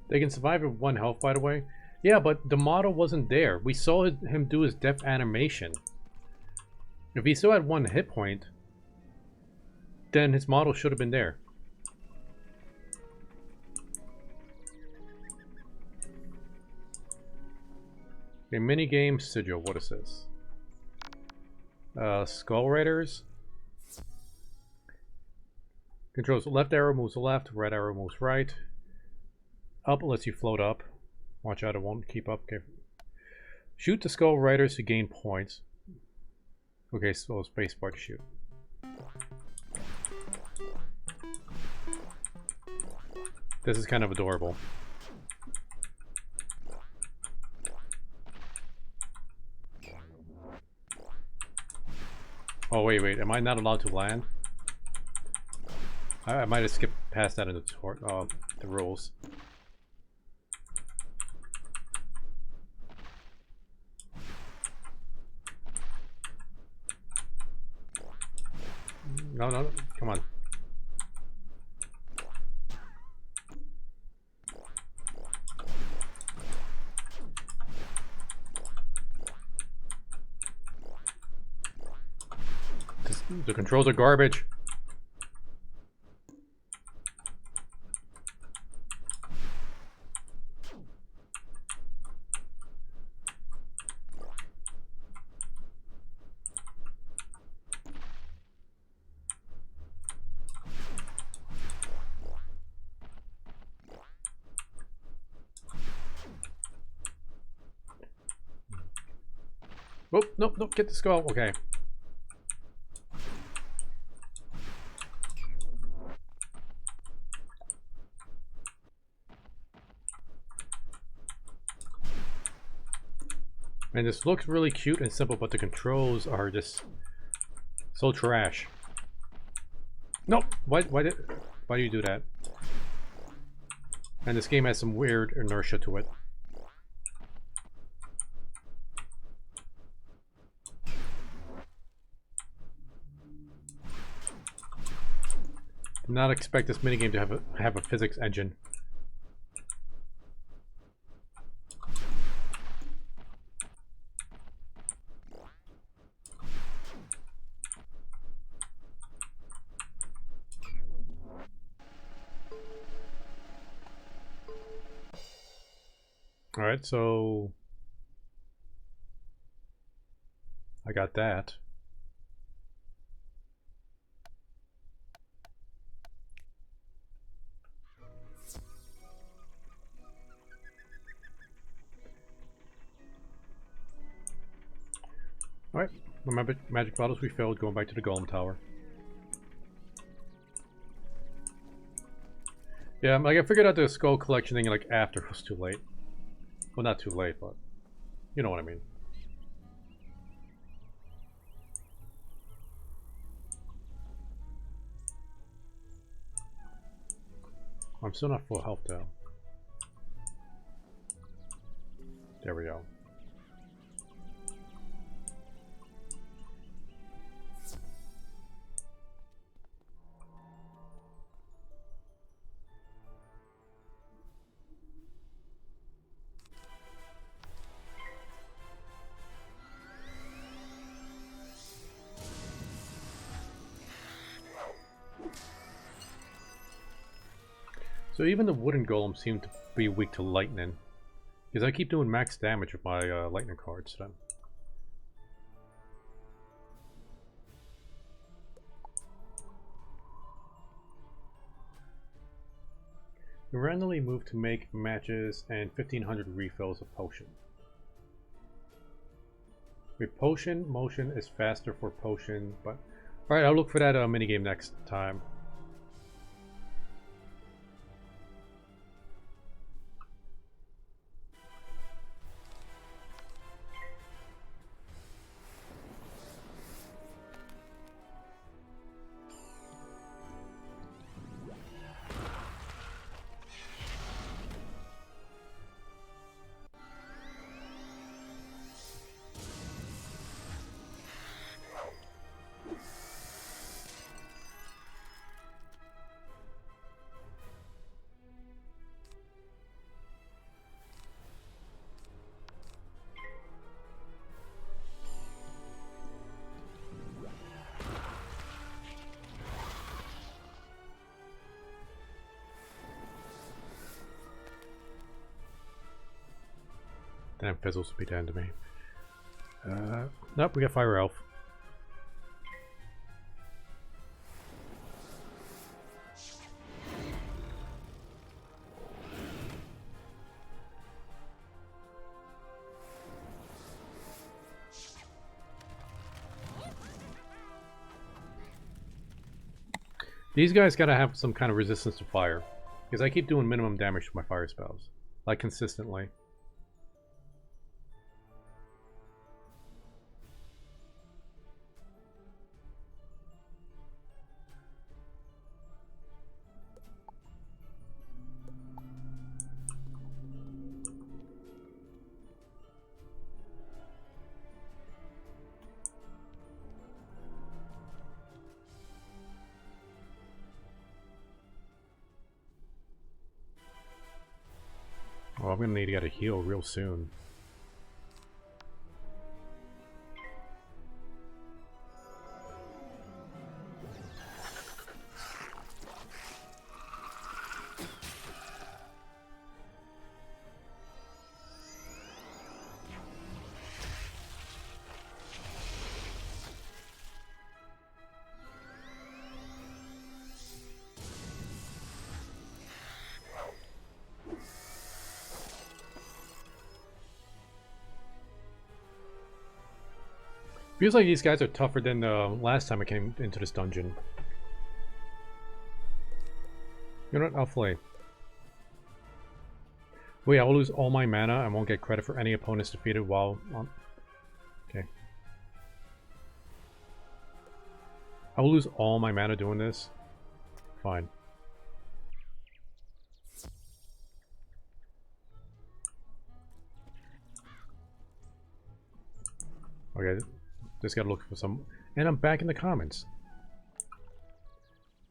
They can survive with 1 health, by the way. Yeah, but the model wasn't there. We saw him do his death animation. If he still had 1 hit point, then his model should have been there. Okay, minigame sigil. What is this? Skull Raiders. Controls left arrow moves left, right arrow moves right. Up lets you float up. Watch out, it won't keep up. Okay. Shoot the Skull Raiders to gain points. Okay, so spacebar to shoot. This is kind of adorable. Oh wait, am I not allowed to land? I might have skipped past that in the rules. No, come on. The controls are garbage. Oh, nope, nope, get the skull. Okay. And this looks really cute and simple, but the controls are just so trash. Nope. Why do you do that? And this game has some weird inertia to it. Did not expect this minigame to have a physics engine. Alright, so I got that. Alright, remember magic bottles we filled, going back to the Golem Tower. Yeah, like I figured out the skull collection thing like after it was too late. Well, not too late, but you know what I mean. I'm still not full health though. There we go. So even the wooden golems seem to be weak to lightning. Because I keep doing max damage with my lightning cards then. You randomly move to make matches and 1500 refills of potion. With potion, motion is faster for potion, but... Alright, I'll look for that minigame next time. Damn, fizzles would be down to me. Nope, we got Fire Elf. These guys gotta have some kind of resistance to fire. Because I keep doing minimum damage to my fire spells. Like, consistently. Oh, I'm gonna need to get a heal real soon. Feels like these guys are tougher than the last time I came into this dungeon. You know what? I'll flay. Wait, I will lose all my mana and won't get credit for any opponents defeated while on... Okay. I will lose all my mana doing this? Fine. Okay, just gotta look for some... And I'm back in the comments.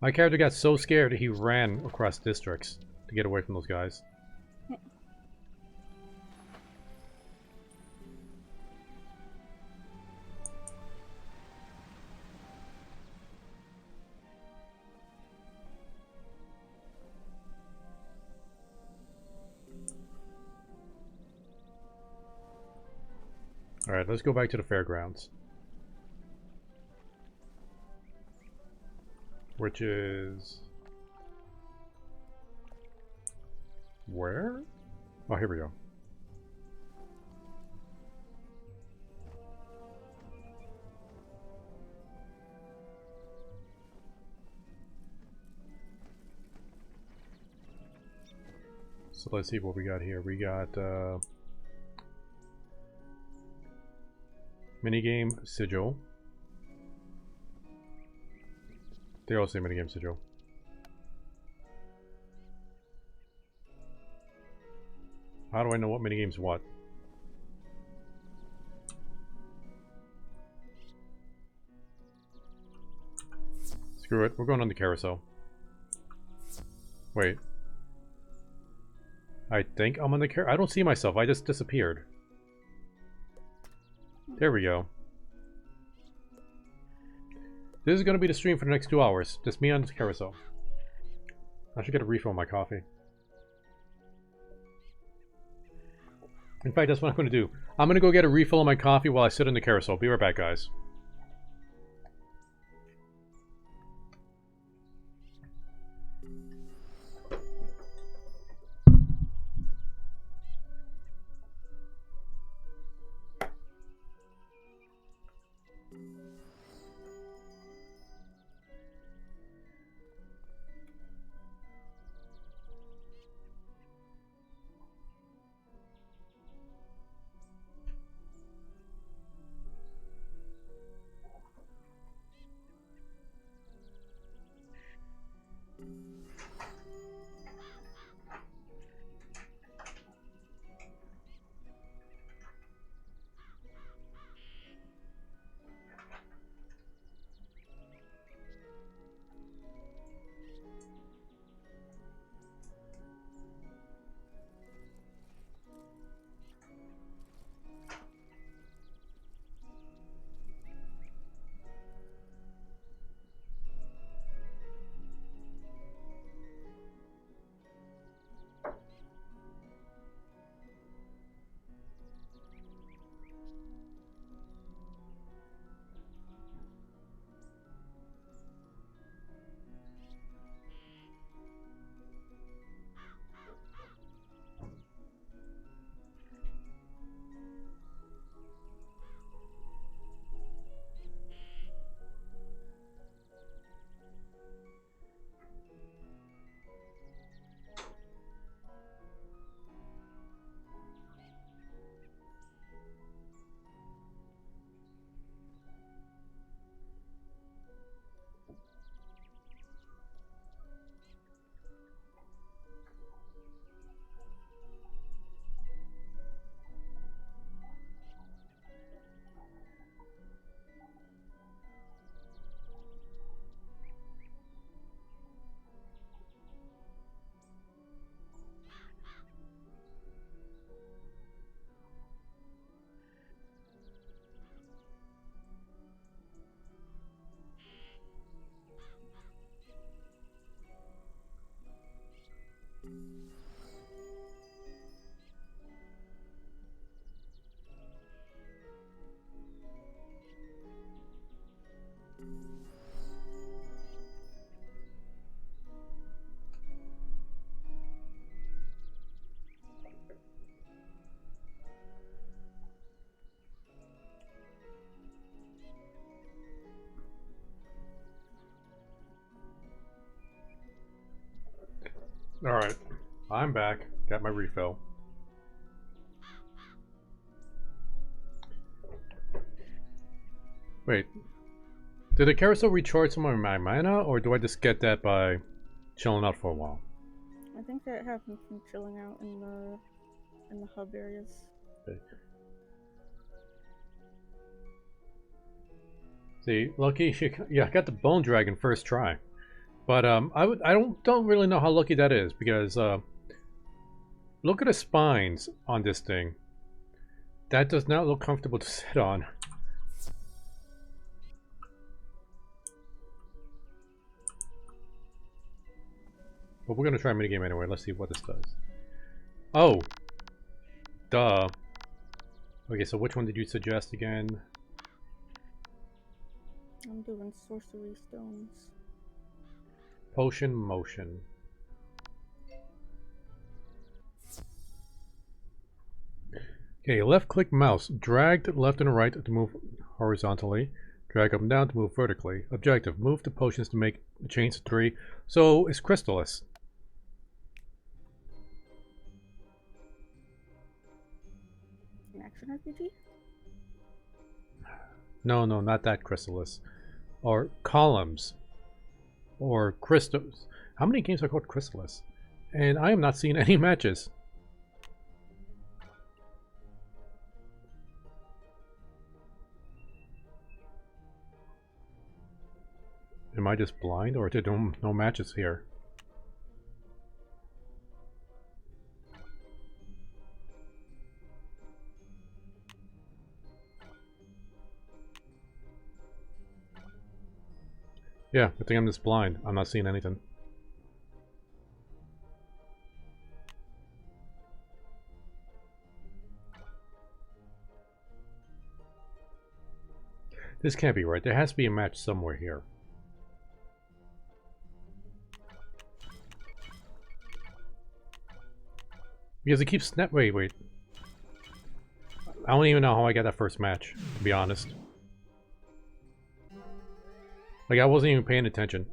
My character got so scared he ran across districts to get away from those guys. Alright, let's go back to the fairgrounds. Which is... where? Oh, here we go. So let's see what we got here. We got minigame sigil. They all say minigame sigil. How do I know what minigame's what? Screw it, we're going on the carousel. Wait. I think I'm on the carousel. I don't see myself, I just disappeared. There we go. This is going to be the stream for the next 2 hours. Just me on the carousel. I should get a refill on my coffee. In fact, that's what I'm going to do. I'm going to go get a refill on my coffee while I sit on the carousel. Be right back, guys. Alright, I'm back. Got my refill. Wait. Did the carousel recharge some of my mana, or do I just get that by chilling out for a while? I think that happens from chilling out in the hub areas. Okay. See, lucky, yeah, I got the bone dragon first try, but I don't really know how lucky that is, because look at the spines on this thing. That does not look comfortable to sit on. But we're gonna try a minigame anyway. Let's see what this does. Oh, duh. Okay, so which one did you suggest again? I'm doing sorcery stones. Potion motion. Okay, left click mouse. Drag left and right to move horizontally. Drag up and down to move vertically. Objective, move the potions to make chains of 3. So it's crystallis. An action RPG? No, not that crystallis. Or columns. Or crystals. How many games are called crystallis? And I am not seeing any matches. Am I just blind, or are there no matches here? Yeah, I think I'm just blind. I'm not seeing anything. This can't be right. There has to be a match somewhere here. Because it keeps snap. Wait. I don't even know how I got that first match, to be honest. Like, I wasn't even paying attention.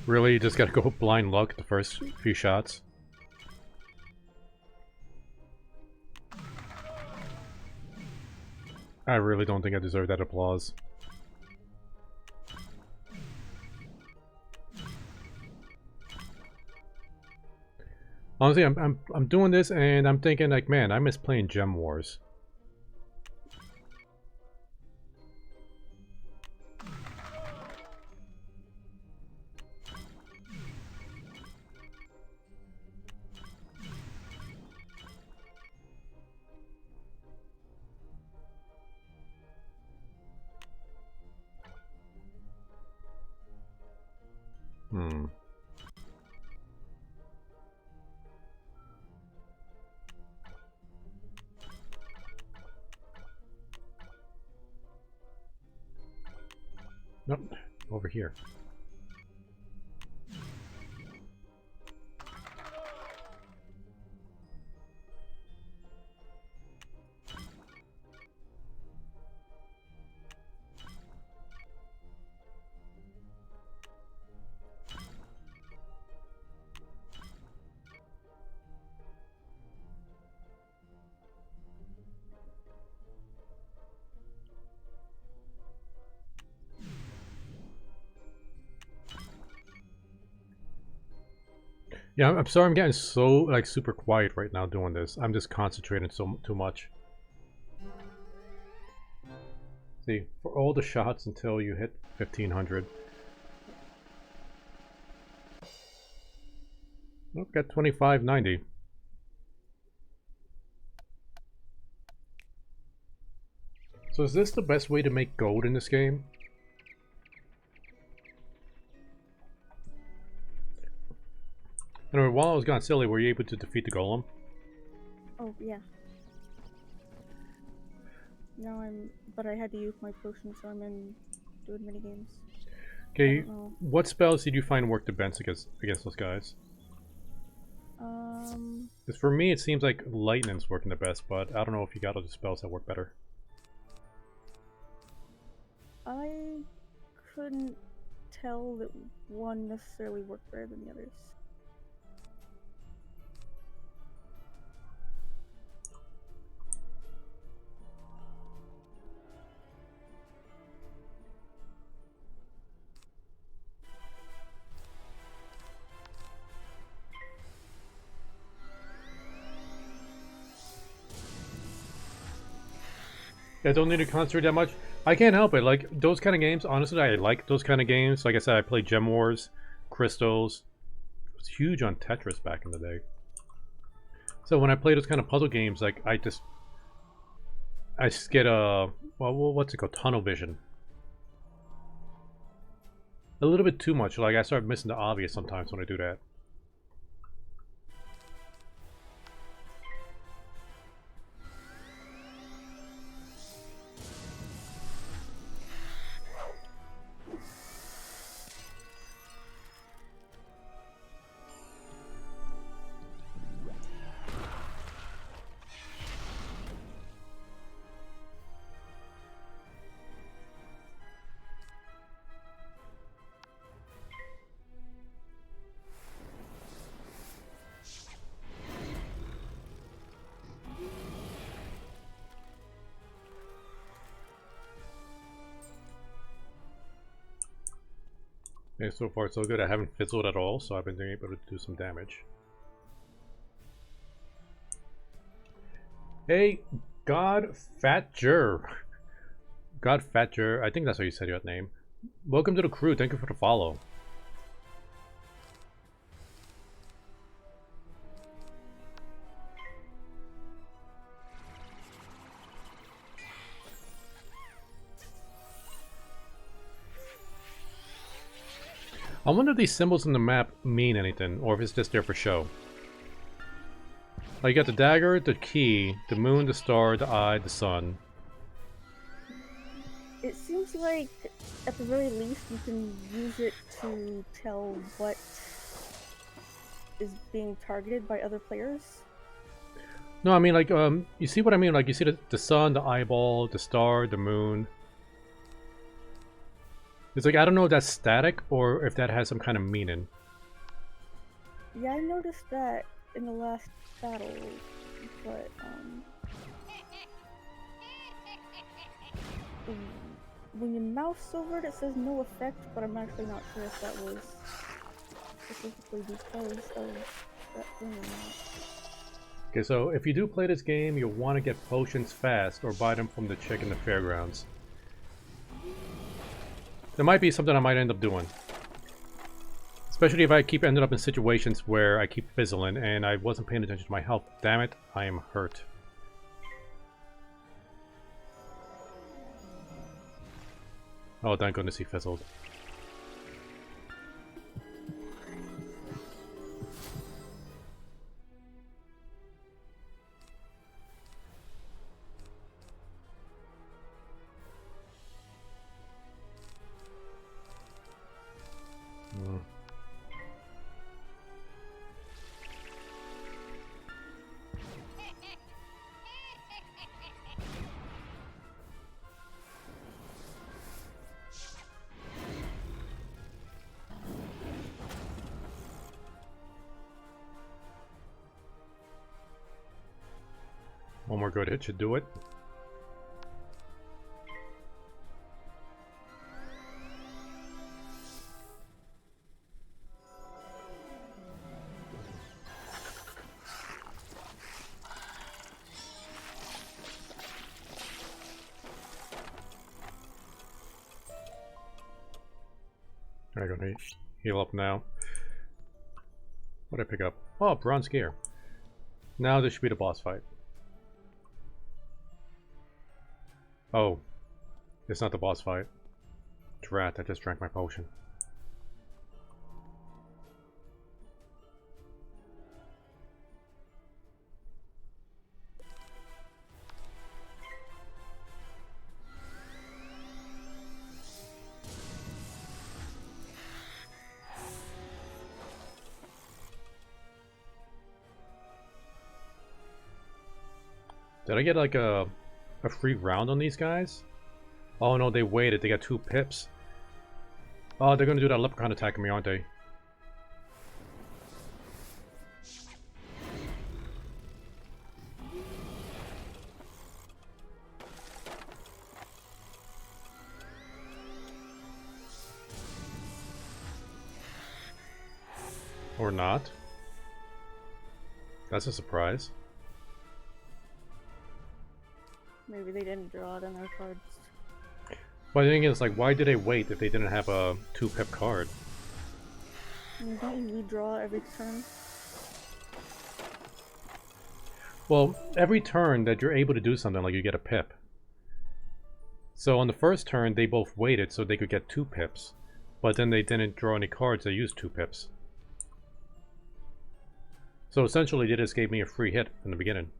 Really? You just gotta go blind luck the first few shots? I really don't think I deserve that applause. Honestly, I'm doing this and I'm thinking like, man, I miss playing Gem Wars. Nope, over here. Yeah, I'm sorry I'm getting so, like, super quiet right now doing this. I'm just concentrating too much. See, for all the shots until you hit 1500. Oh, got 2590. So is this the best way to make gold in this game? Anyway, while I was gone silly, were you able to defeat the golem? Oh, yeah. No, but I had to use my potion, so I'm in doing minigames. Okay, what spells did you find worked the best against those guys? Because for me, it seems like lightning's working the best, but I don't know if you got other spells that work better. I couldn't tell that one necessarily worked better than the others. I don't need to concentrate that much. I can't help it. Like, those kind of games, honestly, I like those kind of games. Like I said, I played Gem Wars, Crystals. It was huge on Tetris back in the day. So when I play those kind of puzzle games, like, I just get a, well, what's it called? Tunnel vision. A little bit too much. Like, I start missing the obvious sometimes when I do that. Okay, so far so good. I haven't fizzled at all, so I've been able to do some damage. Hey, Godfatger. Godfatger, I think that's how you said your name. Welcome to the crew. Thank you for the follow. I wonder if these symbols in the map mean anything, or if it's just there for show. Like, you got the dagger, the key, the moon, the star, the eye, the sun. It seems like, at the very least, you can use it to tell what is being targeted by other players. No, I mean, like, you see what I mean? Like, you see the sun, the eyeball, the star, the moon. It's like, I don't know if that's static or if that has some kind of meaning. Yeah, I noticed that in the last battle, but, when you mouse over it says no effect, but I'm actually not sure if that was specifically because of that thing or not. Okay, so if you do play this game, you'll want to get potions fast or buy them from the chick in the fairgrounds. That might be something I might end up doing. Especially if I keep ending up in situations where I keep fizzling and I wasn't paying attention to my health. Damn it, I am hurt. Oh, thank goodness he fizzled. One more good hit should do it. I'm gonna heal up now. What did I pick up? Oh, bronze gear. Now this should be the boss fight. Oh, it's not the boss fight. Drat, I just drank my potion. Did I get like a free round on these guys? Oh no, they waited. They got 2 pips. Oh, they're gonna do that leprechaun attack on me, aren't they? Or not. That's a surprise. Maybe they didn't draw it in their cards. But the thing is, like, why did they wait if they didn't have a 2-pip card? Don't you redraw every turn? Well, every turn that you're able to do something, like, you get a pip. So on the first turn, they both waited so they could get 2 pips. But then they didn't draw any cards, they used 2 pips. So essentially, they just gave me a free hit in the beginning.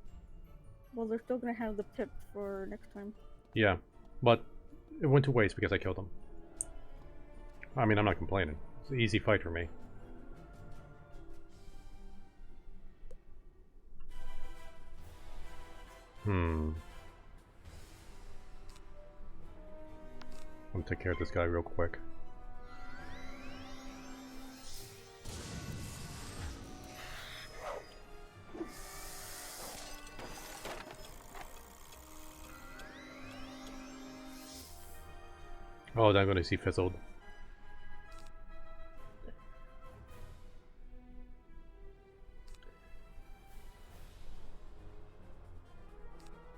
Well, they're still gonna have the pip for next time. Yeah, but it went to waste because I killed them. I mean, I'm not complaining. It's an easy fight for me. I'm gonna take care of this guy real quick. Oh, I'm gonna see fizzled.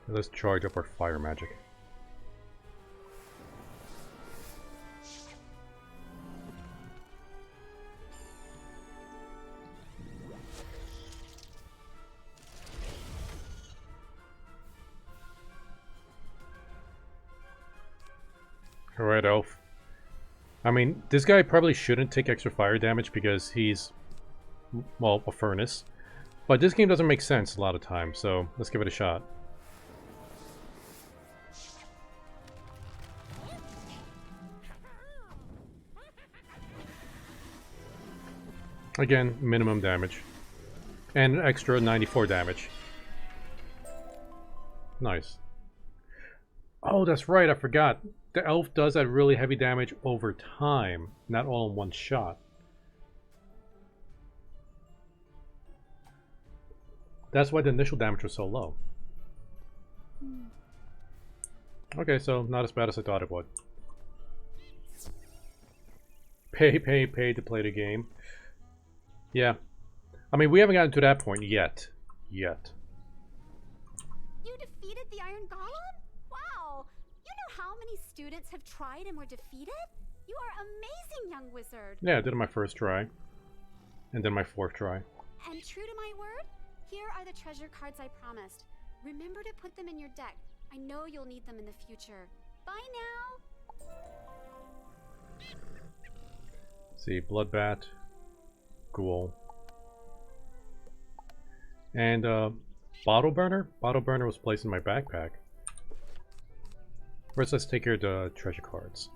Let's charge up our fire magic. Alright, Elf. I mean, this guy probably shouldn't take extra fire damage because he's, well, a furnace. But this game doesn't make sense a lot of times, so let's give it a shot. Again, minimum damage. And extra 94 damage. Nice. Oh, that's right, I forgot. The elf does that really heavy damage over time, not all in one shot. That's why the initial damage was so low. Okay, so not as bad as I thought it would. Pay to play the game. Yeah. I mean, we haven't gotten to that point yet. You defeated the Iron Golem? Wow! You know how many students have tried and were defeated? You are amazing, young wizard! Yeah, I did it my first try. And then my 4th try. And true to my word, here are the treasure cards I promised. Remember to put them in your deck. I know you'll need them in the future. Bye now! See, Bloodbat, Ghoul. And, Bottle Burner? Bottle Burner was placed in my backpack. First, let's take care of the treasure cards.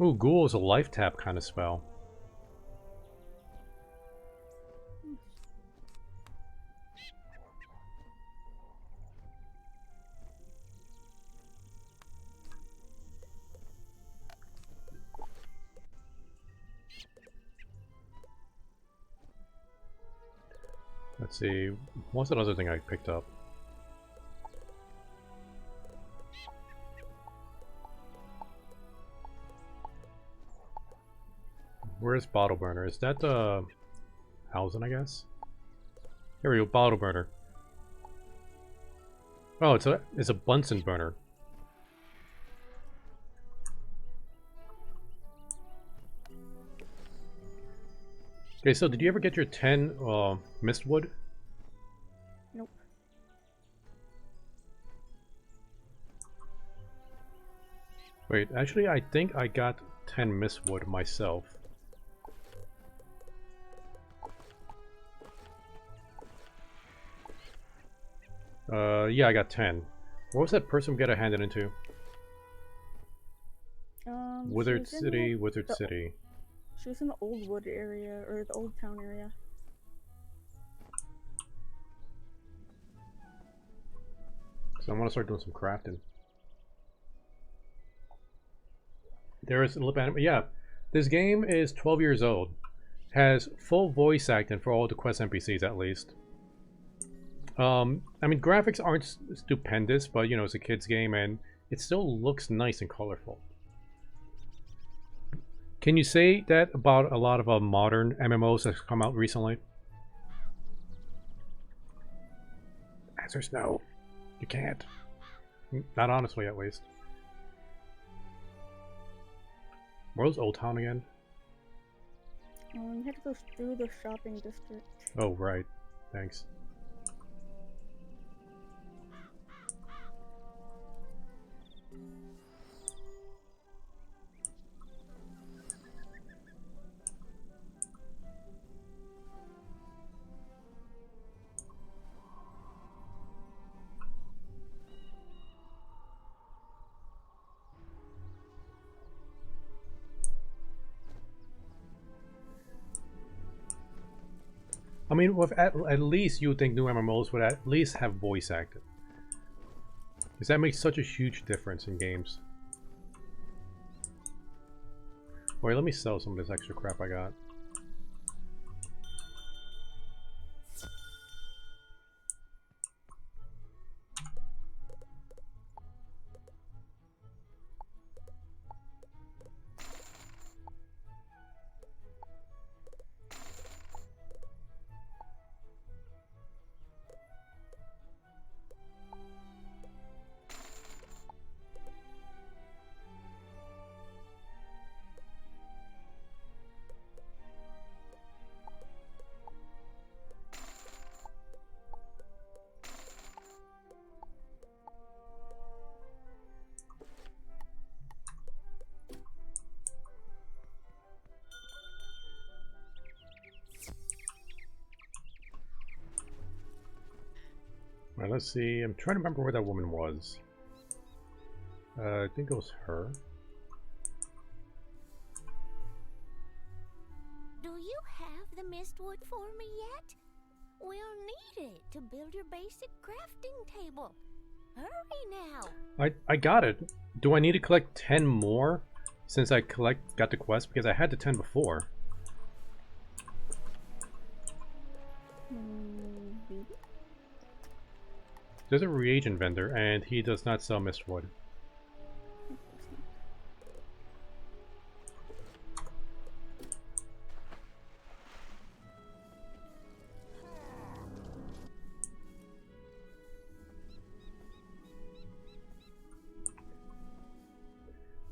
Ooh, Ghoul is a life tap kind of spell. Let's see, what's that other thing I picked up? Where's Bottle Burner? Is that the housing, I guess? Here we go, Bottle Burner. Oh, it's a Bunsen burner. Okay, so did you ever get your 10 mistwood? Nope. Wait, actually I think I got 10 mistwood myself. Yeah, I got 10. What was that person we got to hand it into? Wizard City, Wizard City. She was in the Old Wood area, or the Old Town area. So I want to start doing some crafting. There is a lip anime. Yeah, this game is 12 years old. Has full voice acting for all the quest NPCs at least. I mean, graphics aren't stupendous, but you know, it's a kid's game and it still looks nice and colorful. Can you say that about a lot of modern MMOs that have come out recently? Answer's no. You can't. Not honestly, at least. Where's Old Town again? You had to go through the shopping district. Oh, right. Thanks. I mean, with at least you would think new MMOs would at least have voice acting. Because that makes such a huge difference in games. Wait, let me sell some of this extra crap I got. Alright, let's see. I'm trying to remember where that woman was. I think it was her. Do you have the mistwood for me yet? We'll need it to build your basic crafting table. Hurry now. I got it. Do I need to collect 10 more since I got the quest? Because I had the 10 before. There's a reagent vendor, and he does not sell mistwood.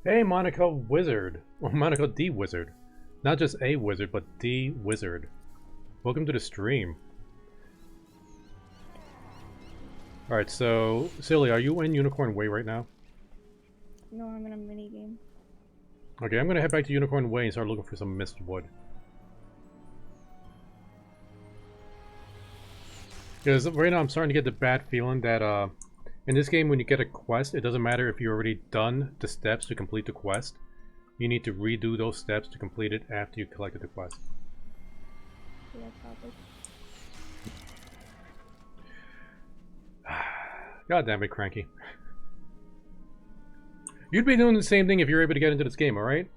Hey, Monica Wizard, or Monica D Wizard. Not just a wizard, but D Wizard. Welcome to the stream. Alright, so, Silly, are you in Unicorn Way right now? No, I'm in a mini game. Okay, I'm gonna head back to Unicorn Way and start looking for some mistwood. Because right now I'm starting to get the bad feeling that, in this game when you get a quest, it doesn't matter if you've already done the steps to complete the quest. You need to redo those steps to complete it after you collected the quest. Yeah, probably. God damn it, Cranky. You'd be doing the same thing if you're able to get into this game, alright?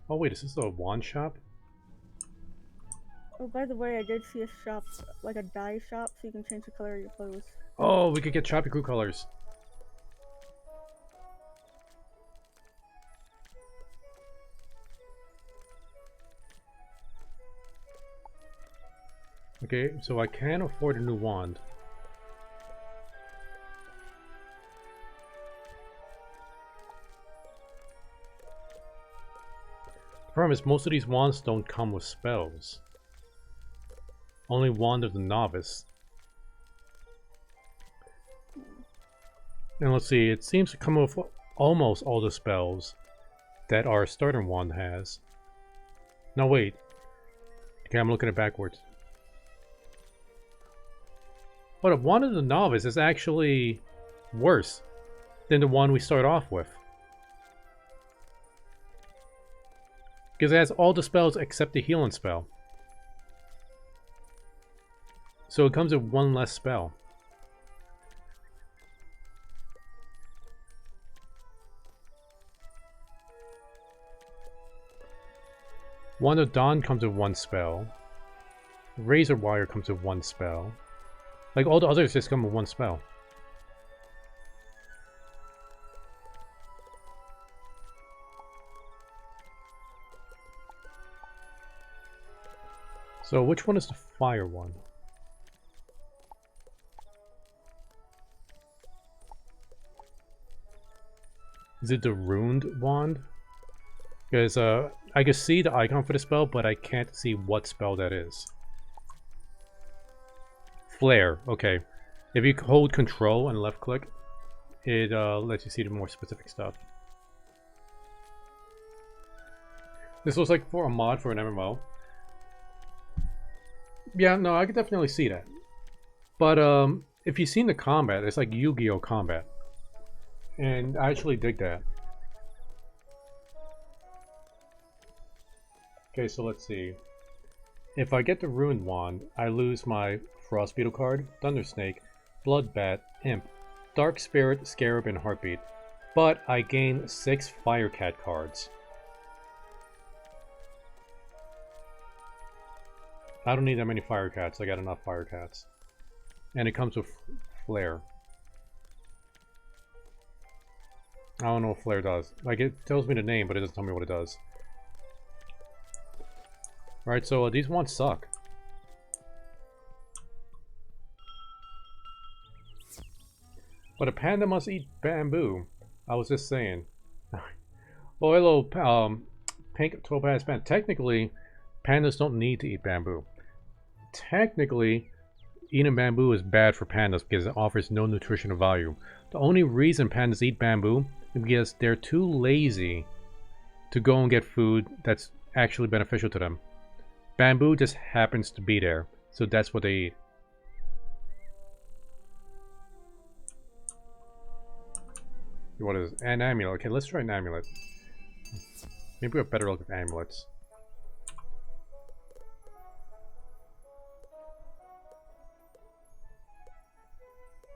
Oh wait, is this a wand shop? Oh, by the way, I did see a shop, like a dye shop, so you can change the color of your clothes. Oh, we could get Choppy Crew colors. Okay, so I can afford a new wand. The problem is most of these wands don't come with spells. Only Wand of the Novice. And let's see, it seems to come with almost all the spells that our starter wand has. No, wait. Okay, I'm looking at it backwards. But a Wand of the Novice is actually worse than the one we start off with. Because it has all the spells except the healing spell. So it comes with one less spell. Wand of Dawn comes with one spell. Razor Wire comes with one spell. Like, all the others just come with one spell. So which one is the fire one? Is it the Ruined Wand? Because I can see the icon for the spell, but I can't see what spell that is. Flare, okay. If you hold control and left click, it lets you see the more specific stuff. This looks like for a mod for an MMO. Yeah, no, I could definitely see that. But if you've seen the combat, it's like Yu-Gi-Oh! Combat. And I actually dig that. Okay, so let's see. If I get the Ruined Wand, I lose my Frost Beetle card, Thunder Snake, Bloodbat, Imp, Dark Spirit, Scarab, and Heartbeat. But I gain 6 Firecat cards. I don't need that many Firecats, I got enough Firecats. And it comes with Flare. I don't know what Flare does. Like, it tells me the name, but it doesn't tell me what it does. Alright, so these ones suck. But a panda must eat bamboo. I was just saying. Well, hello, pink topaz panda. Technically, pandas don't need to eat bamboo. Technically, eating bamboo is bad for pandas because it offers no nutritional value. The only reason pandas eat bamboo is because they're too lazy to go and get food that's actually beneficial to them. Bamboo just happens to be there, so that's what they eat. What is it? An amulet. Okay, let's try an amulet. Maybe we have better luck with amulets.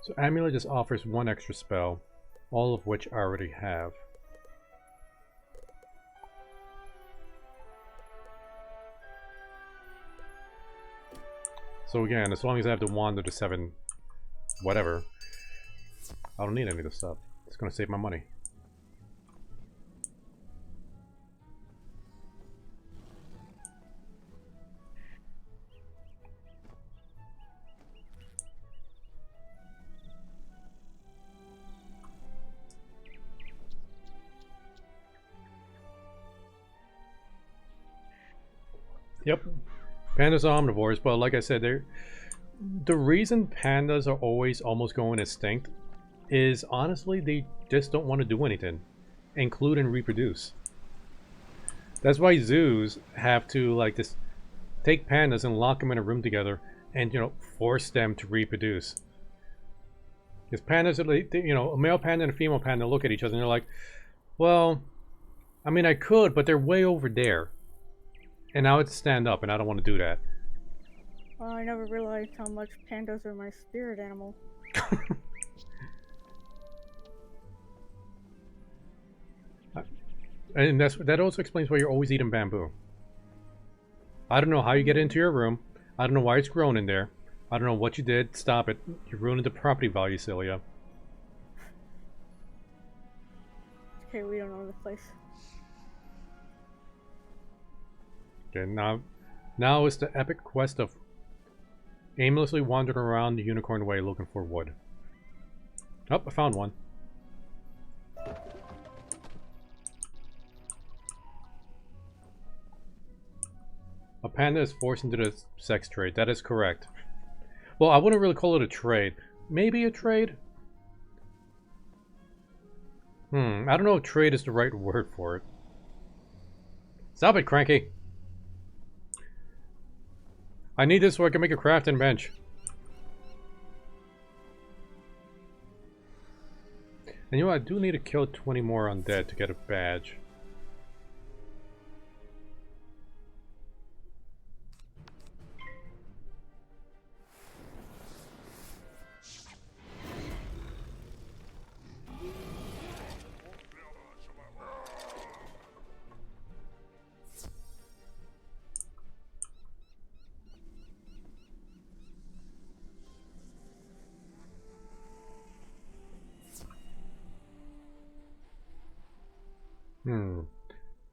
So amulet just offers one extra spell, all of which I already have. So again, as long as I have the wand of the 7 whatever, I don't need any of this stuff. It's gonna save my money. Yep. Pandas are omnivores, but like I said, the reason pandas are always almost going extinct is honestly they just don't want to do anything, include and reproduce. That's why zoos have to like just take pandas and lock them in a room together and, you know, force them to reproduce. Because pandas are, you know, a male panda and a female panda look at each other and they're like, well, I mean I could, but they're way over there. And now it's stand up, and I don't want to do that. Well, I never realized how much pandas are my spirit animal. And that also explains why you're always eating bamboo. I don't know how you get it into your room. I don't know why it's grown in there. I don't know what you did. Stop it. You're ruining the property value, Celia. Okay, we don't own the place. Okay, now is the epic quest of aimlessly wandering around the Unicorn Way looking for wood. Oh, I found one. A panda is forced into the sex trade. That is correct. Well, I wouldn't really call it a trade. Maybe a trade? I don't know if trade is the right word for it. Stop it, Cranky! I need this so I can make a crafting bench. And you know, I do need to kill 20 more undead to get a badge.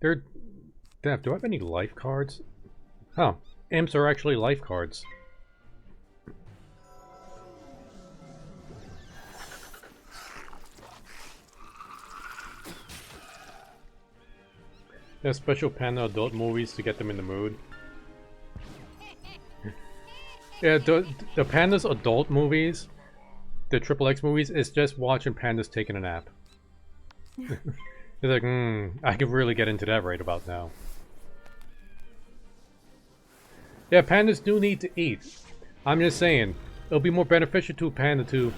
They're... Damn, do I have any life cards? Oh, imps are actually life cards. There's special panda adult movies to get them in the mood. Yeah, the pandas adult movies, the XXX movies, is just watching pandas taking a nap. It's like, I could really get into that right about now. Yeah, pandas do need to eat. I'm just saying, it'll be more beneficial to a panda to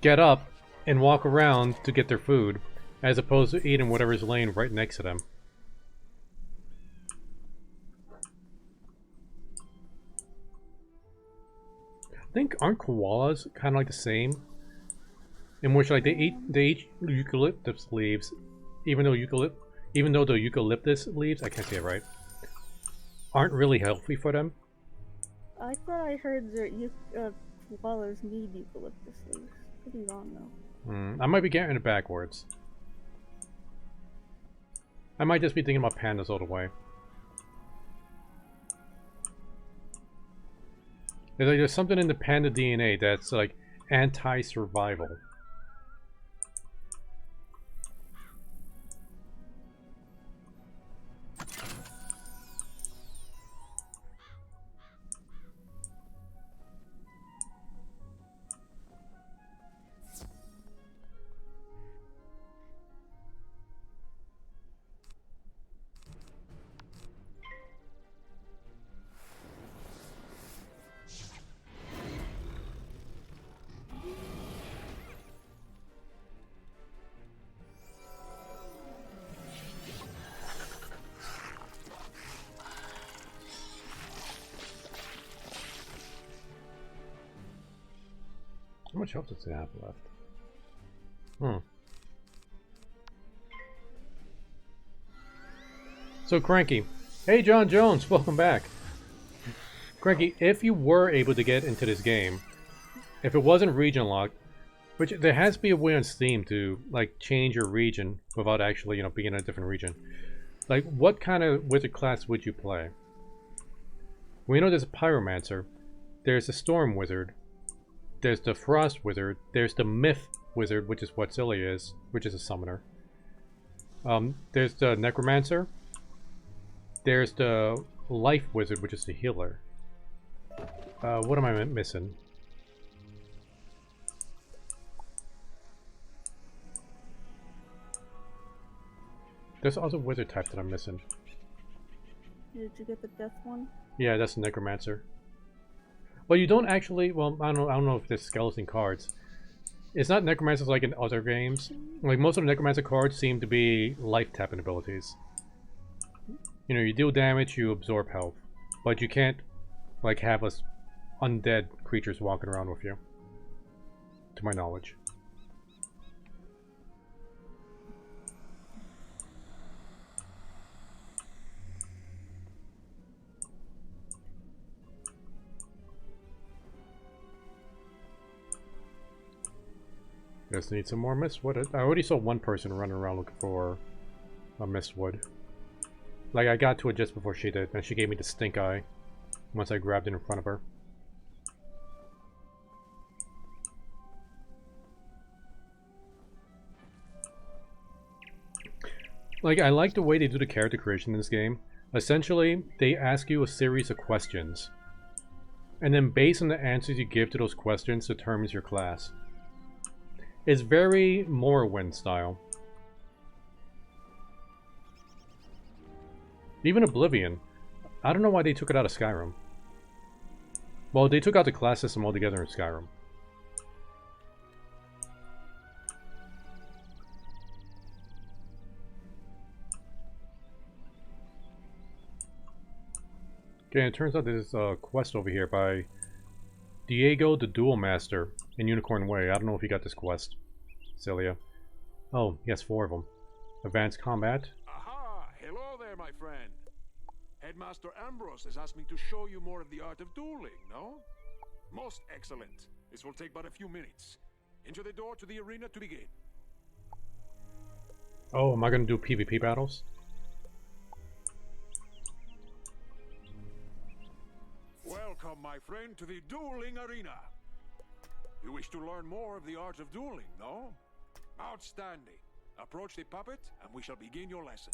get up and walk around to get their food, as opposed to eating whatever's laying right next to them. I think, aren't koalas kind of like the same? In which, like, they eat eucalyptus leaves, even though the eucalyptus leaves, I can't say it right, aren't really healthy for them. I thought I heard that koalas need eucalyptus leaves. Could be wrong though. I might be getting it backwards. I might just be thinking about pandas all the way. There's something in the panda DNA that's like anti-survival. How much health does it have left? So Cranky. Hey John Jones, welcome back. Cranky, if you were able to get into this game, if it wasn't region locked, which there has to be a way on Steam to like change your region without actually, being in a different region. Like, what kind of wizard class would you play? We know there's a pyromancer, there's a storm wizard, there's the Frost Wizard, there's the Myth Wizard, which is what Silly is, which is a summoner. There's the Necromancer. There's the Life Wizard, which is the healer. What am I missing? There's also wizard type that I'm missing. Did you get the death one? Yeah, that's the Necromancer. Well, you don't actually. Well, I don't know if there's skeleton cards. It's not necromancers like in other games. Like most of the necromancer cards seem to be life tapping abilities. You deal damage, you absorb health, but you can't like have us undead creatures walking around with you. To my knowledge. Just need some more mistwood. I already saw one person running around looking for a mistwood. Like, I got to it just before she did, and she gave me the stink eye once I grabbed it in front of her. Like, I like the way they do the character creation in this game. Essentially, they ask you a series of questions, and then based on the answers you give to those questions determines your class. It's very Morrowind style. Even Oblivion. I don't know why they took it out of Skyrim. Well, they took out the class system altogether in Skyrim. Okay, it turns out there's a quest over here by Diego the Duel Master in Unicorn Way. I don't know if you got this quest, Celia. Oh, yes, 4 of them. Advanced Combat. Aha! Hello there, my friend. Headmaster Ambrose has asked me to show you more of the art of dueling, no? Most excellent. This will take but a few minutes. Enter the door to the arena to begin. Oh, am I gonna do PvP battles? Welcome, my friend, to the dueling arena. You wish to learn more of the art of dueling, no? Outstanding. Approach the puppet, and we shall begin your lesson.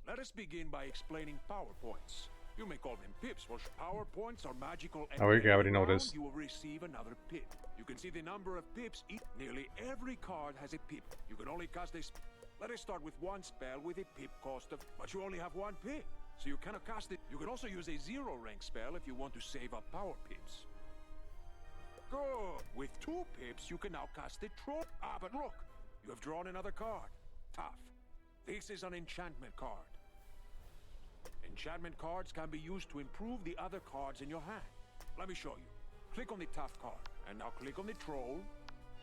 Let us begin by explaining PowerPoints. You may call them pips, or PowerPoints are magical. Oh, we already know this. You will receive another pip. You can see the number of pips. Nearly every card has a pip. You can only cast a. Let us start with one spell with a pip cost of. But you only have one pip, so you cannot cast it. You can also use a 0 rank spell if you want to save up power pips. Good. With 2 pips, you can now cast a troll. Ah, but look, you have drawn another card. Tough. This is an enchantment card. Enchantment cards can be used to improve the other cards in your hand. Let me show you. Click on the tough card, and now click on the troll.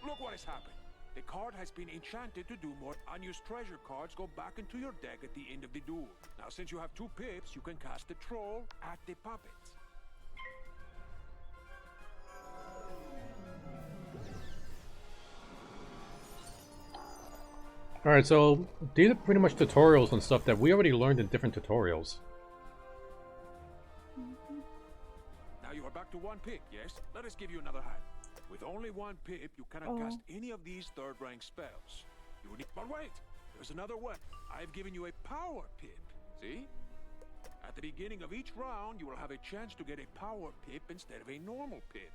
Look what has happened. The card has been enchanted to do more. Unused treasure cards go back into your deck at the end of the duel. Now, since you have 2 pips, you can cast the troll at the puppet. Alright, so these are pretty much tutorials and stuff that we already learned in different tutorials. Now you are back to 1 pip, yes? Let us give you another hand. With only 1 pip, you cannot cast any of these 3rd rank spells. You need. But wait! There's another way. I've given you a power pip. See? At the beginning of each round, you will have a chance to get a power pip instead of a normal pip.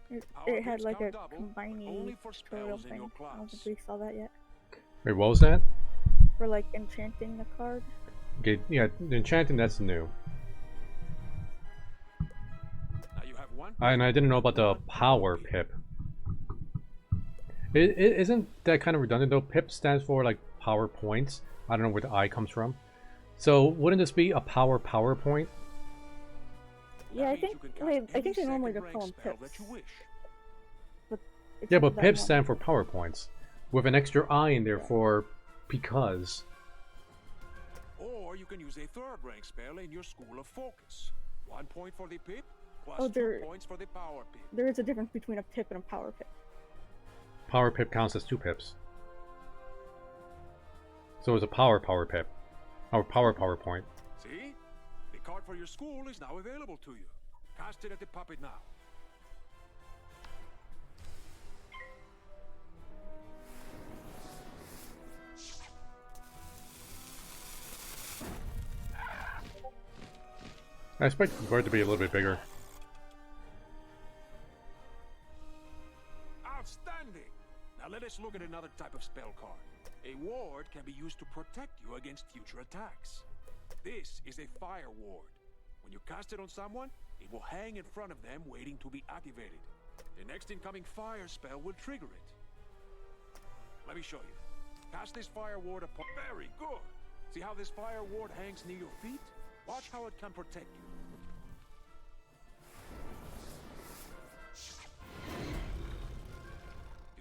It had like a combining tutorial thing. I don't think we saw that yet. Wait, what was that? For like enchanting a card. Okay, yeah, enchanting, that's new. Now you have 1 And I didn't know about the power pip. Isn't that kind of redundant though? Pip stands for like power points. I don't know where the I comes from. So wouldn't this be a power PowerPoint? Yeah, I think they normally just call them pips. Yeah, but pips stand for PowerPoints, with an extra I in there for because. Or you can use a 3rd rank spell in your School of Focus. 1 point for the pip, plus 2 points for the power pip. There is a difference between a pip and a power pip. Power pip counts as 2 pips. So it's a power pip. Or power PowerPoint. See? The card for your school is now available to you. Cast it at the puppet now. I expect the card to be a little bit bigger. Outstanding! Now let us look at another type of spell card. A ward can be used to protect you against future attacks. This is a fire ward. When you cast it on someone, it will hang in front of them waiting to be activated. The next incoming fire spell will trigger it. Let me show you. Cast this fire ward upon... Very good! See how this fire ward hangs near your feet? Watch how it can protect you.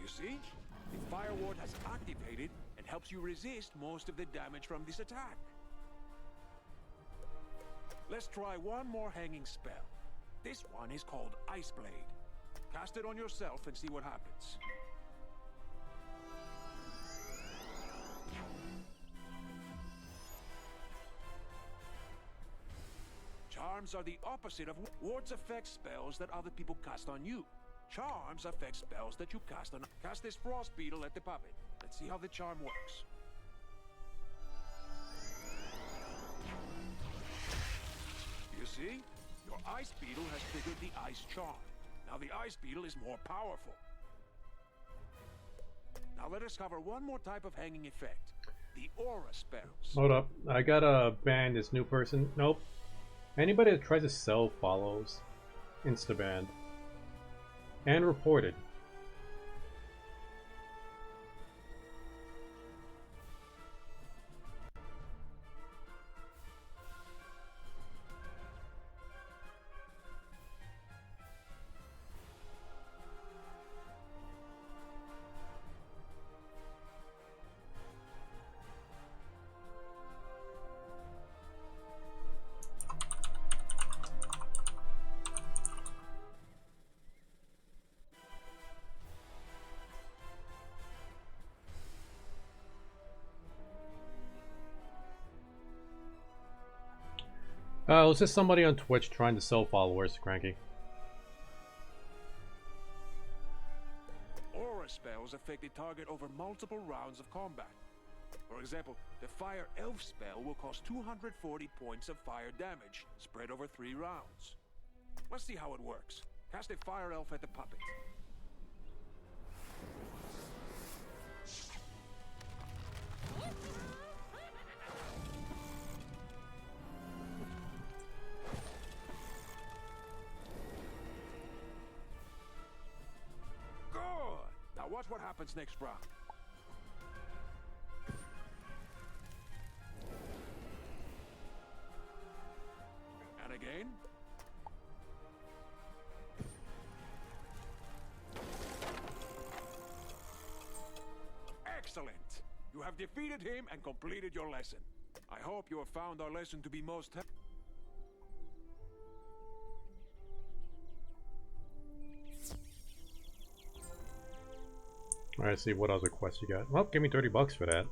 You see? The fire ward has activated and helps you resist most of the damage from this attack. Let's try one more hanging spell. This one is called Ice Blade. Cast it on yourself and see what happens. Charms are the opposite of wards. Affect spells that other people cast on you. Charms affect spells that you cast on. Cast this frost beetle at the puppet. Let's see how the charm works. You see? Your ice beetle has triggered the ice charm. Now the ice beetle is more powerful. Now let us cover one more type of hanging effect. The aura spells. Hold up. I gotta ban this new person. Nope. Anybody that tries to sell follows, insta-banned. And reported. It was just somebody on Twitch trying to sell followers, Cranky. Aura spells affect the target over multiple rounds of combat. For example, the Fire Elf spell will cost 240 points of fire damage, spread over 3 rounds. Let's see how it works. Cast a Fire Elf at the puppet. Good! Now watch what happens next round. And again. Excellent! You have defeated him and completed your lesson. I hope you have found our lesson to be most helpful. Alright, see what other quests you got. Well, give me 30 bucks for that.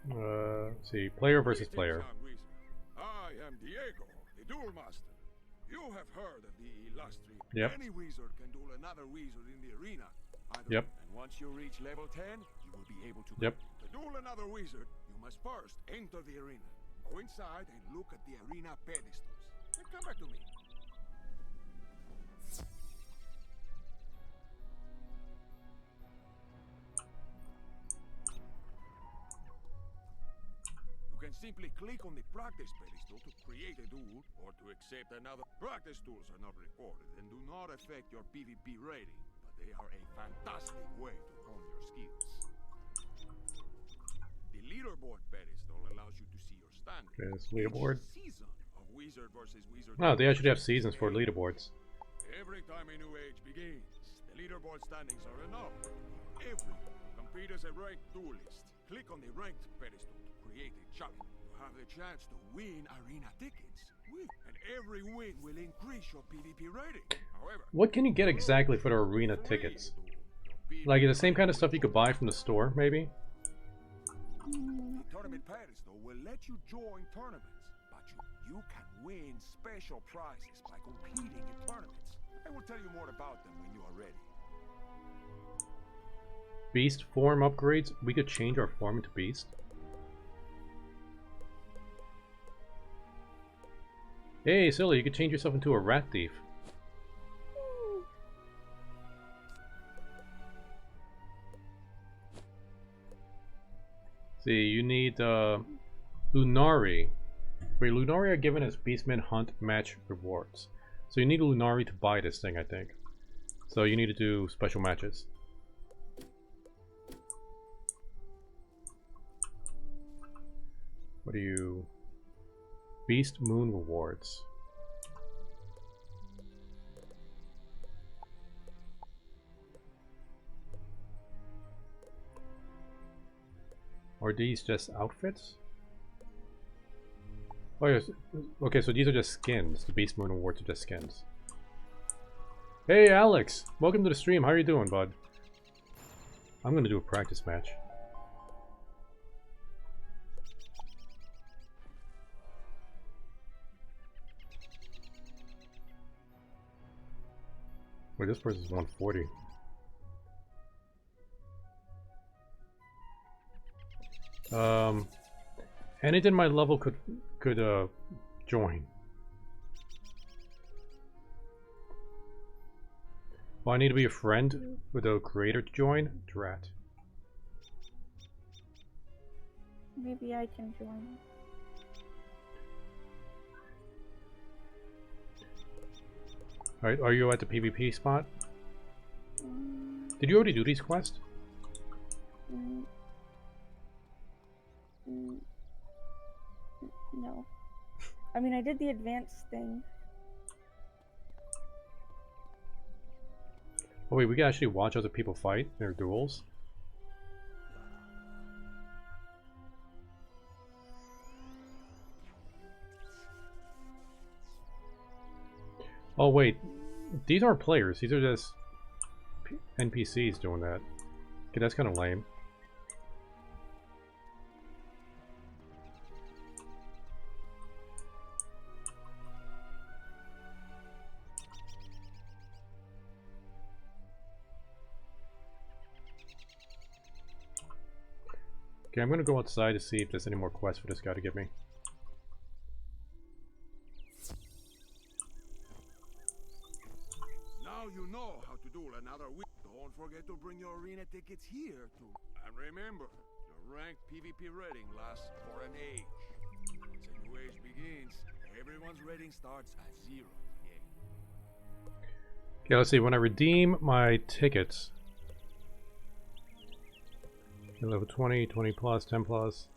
Let's see, player versus player. I am Diego, the duel master. You have heard of the illustrious. Yep. Any wizard can duel another wizard in the arena. Yep. And once you reach level 10, you will be able to. Yep. To duel another wizard, you must first enter the arena. Go inside and look at the arena pedestals. Then come back to me. You can simply click on the practice pedestal to create a duel or to accept another. Practice tools are not recorded and do not affect your PvP rating, but they are a fantastic way to hone your skills. The leaderboard pedestal allows you to see your standing. Okay, this leaderboard. Season of Wizard versus Wizard. Oh, they actually have seasons for leaderboards. Every time a new age begins, the leaderboard standings are enough. Everyone compete as a ranked duelist. Click on the ranked pedestal to create a challenge. You have the chance to win arena tickets. And every win will increase your PvP rating. However, What can you get exactly for the arena tickets? Like the same kind of stuff you could buy from the store, maybe? the tournament pedestal will let you join tournaments, but you can win special prizes by competing in tournaments. I will tell you more about them when you are ready. Beast form upgrades. We could change our form into beast. Hey, silly, you could change yourself into a rat thief. See, you need Lunari. Wait, Lunari are given as Beastman Hunt match rewards. So you need Lunari to buy this thing, I think. So you need to do special matches. What do you... Beast Moon rewards. Are these just outfits? Oh yes. Okay, so these are just skins. The Beast Moon rewards are just skins. Hey Alex! Welcome to the stream. How are you doing, bud? I'm gonna do a practice match. Wait, this person's 140. Anything my level could join. Well, I need to be a friend with a creator to join. Drat. Maybe I can join. Alright, are you at the PvP spot? Did you already do these quests? No. I mean, I did the advanced thing. Oh wait, we can actually watch other people fight their duels? Oh wait, these aren't players, these are just NPCs doing that. Okay, that's kind of lame. Okay, I'm gonna go outside to see if there's any more quests for this guy to give me. Now you know how to do another week. Don't forget to bring your arena tickets here too. And remember, your ranked PvP rating lasts for an age. Once a new age begins, everyone's rating starts at 0 again. Okay, let's see. When I redeem my tickets, level 20, 20 plus, 10 plus.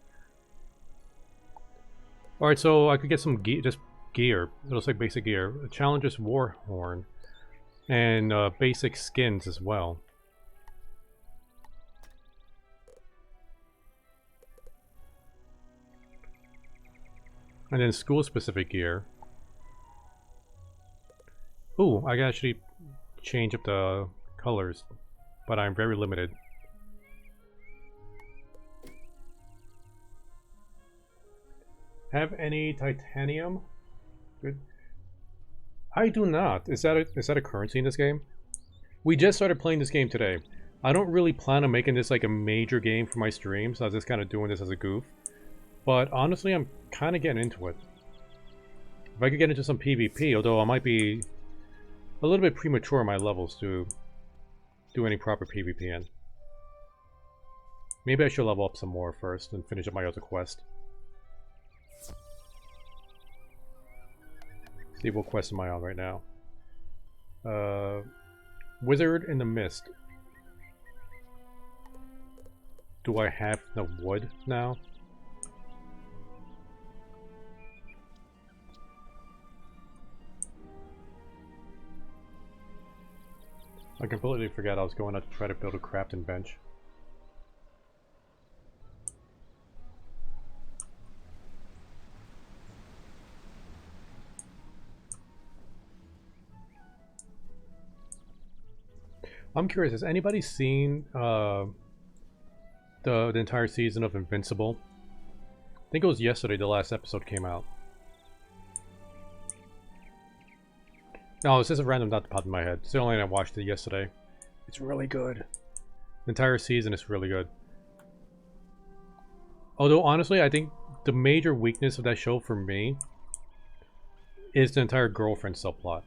Alright, so I could get some just gear. It looks like basic gear. A Challenger's Warhorn. And basic skins as well. And then school-specific gear. Ooh, I can actually change up the colors, but I'm very limited. Have any titanium? Good. I do not. Is that a currency in this game? We just started playing this game today. I don't really plan on making this like a major game for my streams. I was just kind of doing this as a goof. But honestly, I'm kind of getting into it. If I could get into some PvP, although I might be a little bit premature in my levels to do any proper PvP in. Maybe I should level up some more first and finish up my other quest. See what quest am I on right now. Wizard in the Mist. Do I have the wood now? I completely forgot I was going to try to build a crafting bench. I'm curious, has anybody seen the entire season of Invincible? I think it was yesterday the last episode came out. No, it's just a random dot popped in my head. It's the only I watched it yesterday. It's really good. The entire season is really good. Although, honestly, I think the major weakness of that show for me is the entire girlfriend subplot.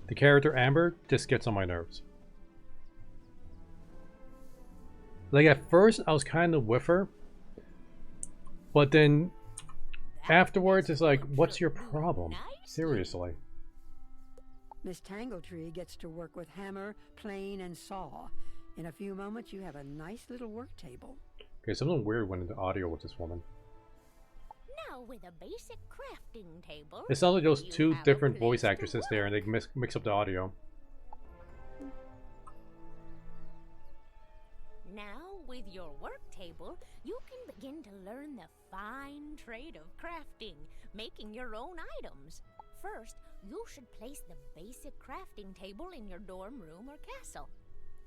The character Amber just gets on my nerves. Like, at first, I was kind of with her. But then, afterwards, it's like, what's your problem? Seriously. Miss Tangletree gets to work with hammer, plane, and saw. In a few moments, you have a nice little work table. Okay, something weird went into audio with this woman. Now with a basic crafting table. It sounds like those two different voice actresses there, and they mix up the audio. Now with your work table, you can begin to learn the fine trade of crafting, making your own items. First, you should place the basic crafting table in your dorm room or castle.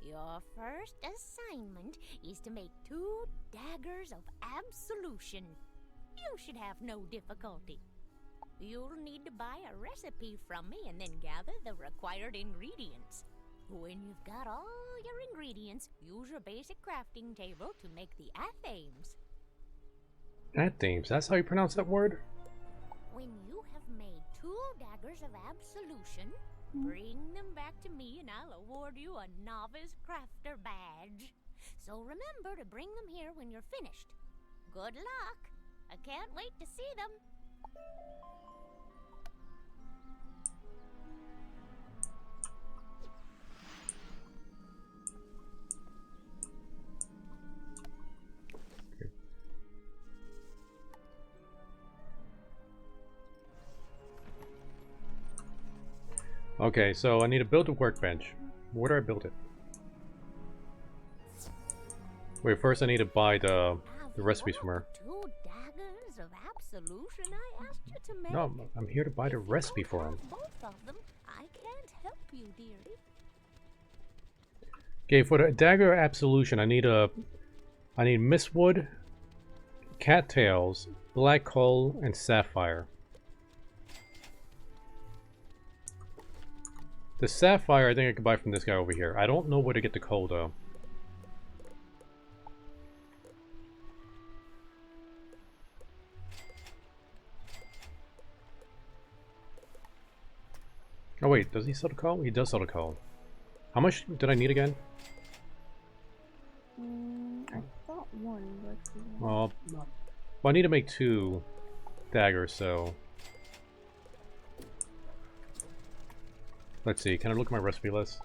Your first assignment is to make 2 daggers of absolution. You should have no difficulty. You'll need to buy a recipe from me and then gather the required ingredients. When you've got all your ingredients, use your basic crafting table to make the athames. Athames, that's how you pronounce that word? When you have made 2 daggers of absolution, bring them back to me and I'll award you a novice crafter badge. So remember to bring them here when you're finished. Good luck! I can't wait to see them. Okay, so I need to build a workbench. Where do I build it? Wait, first I need to buy the recipes from her. 2 daggers of absolution I asked you to make. No, I'm here to buy the recipe for him. Both of them, I can't help you, dearie. Okay, for the dagger absolution, I need mistwood, cattails, black coal, and sapphire. The sapphire I think I can buy from this guy over here. I don't know where to get the coal though. Oh wait, does he sell the coal? He does sell the coal. How much did I need again? I thought one, but... Well, I need to make 2 daggers, so... Let's see, can I look at my recipe list?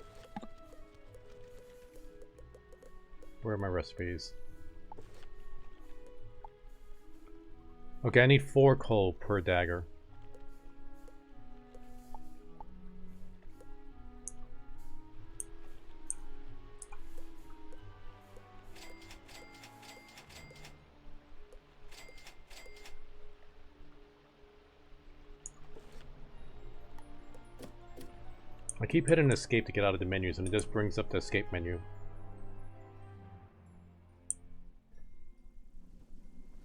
Where are my recipes? Okay, I need 4 coal per dagger. I keep hitting escape to get out of the menus, and it just brings up the escape menu.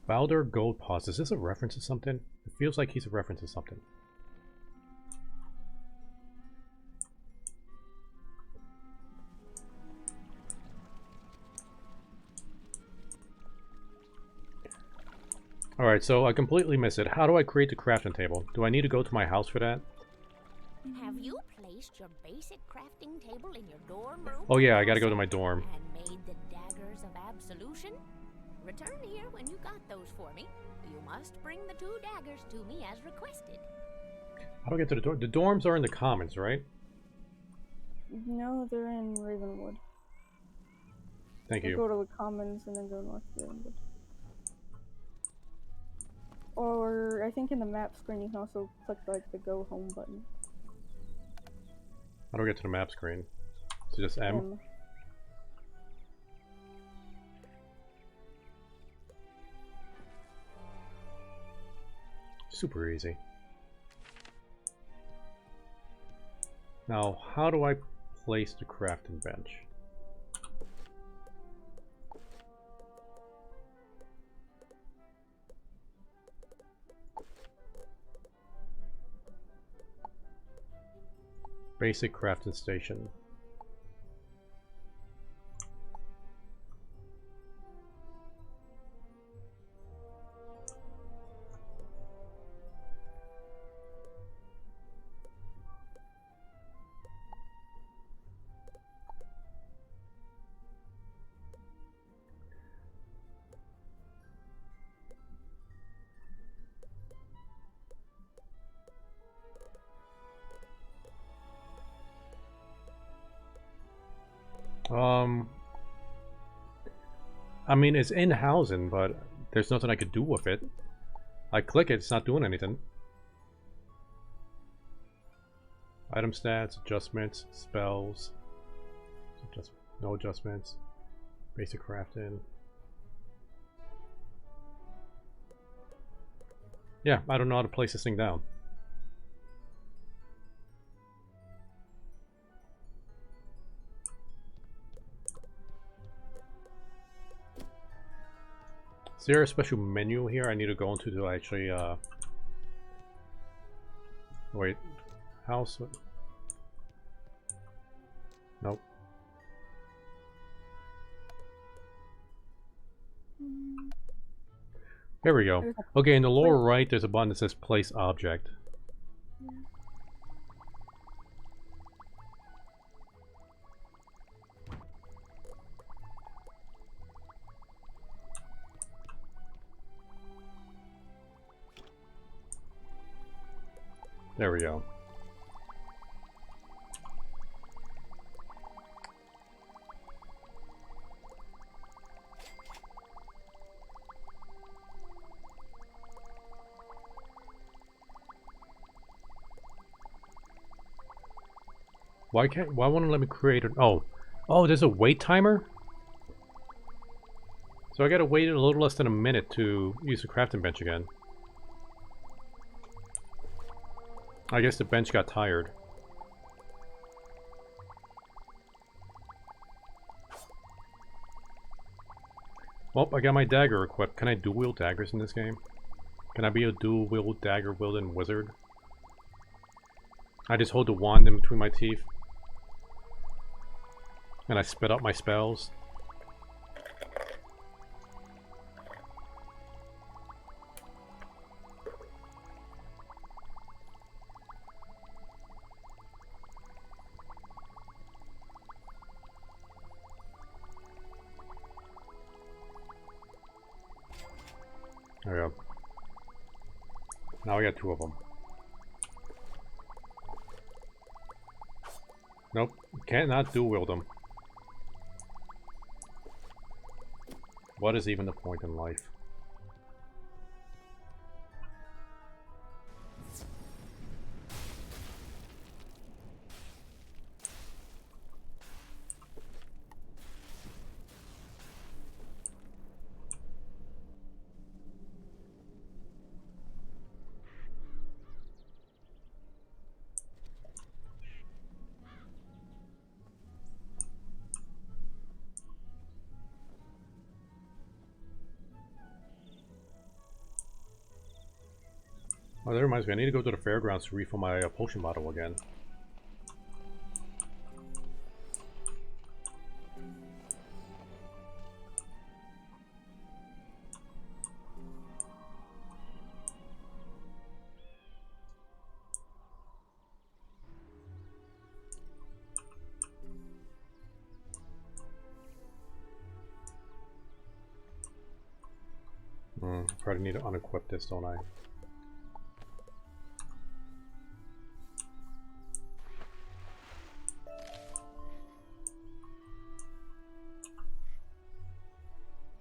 Baldur Gold Paws. Is this a reference to something? It feels like he's a reference to something. Alright, so I completely missed it. How do I create the crafting table? Do I need to go to my house for that? Have you placed your basic crafting table in your dorm room? Oh yeah, I gotta go to my dorm. And made the daggers of absolution? Return here when you got those for me. You must bring the 2 daggers to me as requested. How do I get to the dorm? The dorms are in the commons, right? No, they're in Ravenwood. Thank you. Go to the commons and then go north to Ravenwood. Or I think in the map screen you can also click like the go home button. How do I get to the map screen? So just M? Super easy. Now, how do I place the crafting bench? Basic crafting station. I mean, it's in housing, but there's nothing I could do with it. I click it, it's not doing anything. Item stats, adjustments, spells. No adjustments. Basic crafting. Yeah, I don't know how to place this thing down. Is there a special menu here I need to go into to actually, wait, house? Nope. There we go. Okay, in the lower right, there's a button that says place object. There we go. Why won't it let me create an... Oh, there's a wait timer? So I gotta wait a little less than a minute to use the crafting bench again. I guess the bench got tired. Well, I got my dagger equipped. Can I dual-wield daggers in this game? Can I be a dual-wield dagger wielding wizard? I just hold the wand in between my teeth. And I spit out my spells. There we go. Now we got 2 of them. Nope, cannot dual wield them. What is even the point in life? Oh, that reminds me, I need to go to the fairgrounds to refill my potion bottle again. Probably need to unequip this, don't I?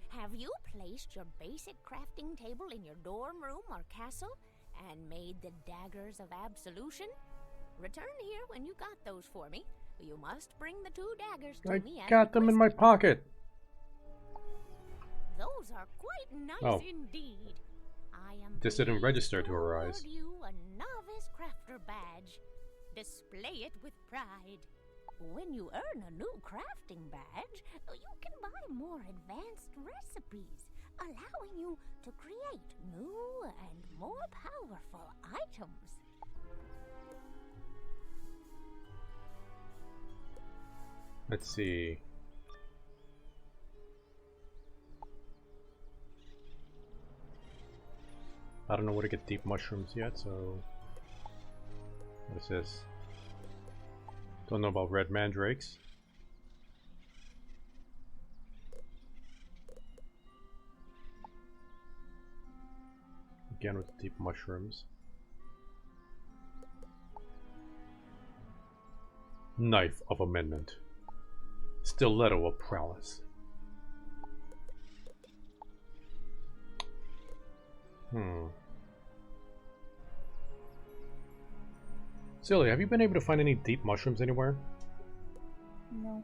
Have you placed your basic crafting table in your dorm room or castle and made the daggers of absolution? Return here when you got those for me. You must bring the 2 daggers to me. I got them in my pocket. Those are quite nice Oh. indeed. I am This didn't register to her award eyes. you a novice crafter badge. Display it with pride. When you earn a new crafting badge, you can buy more advanced recipes, allowing you to create new and more powerful items. Let's see. I don't know where to get deep mushrooms yet, so... What is this? Don't know about red mandrakes. Again with deep mushrooms. Knife of Amendment. Stiletto of Prowess. Silly, have you been able to find any deep mushrooms anywhere? No.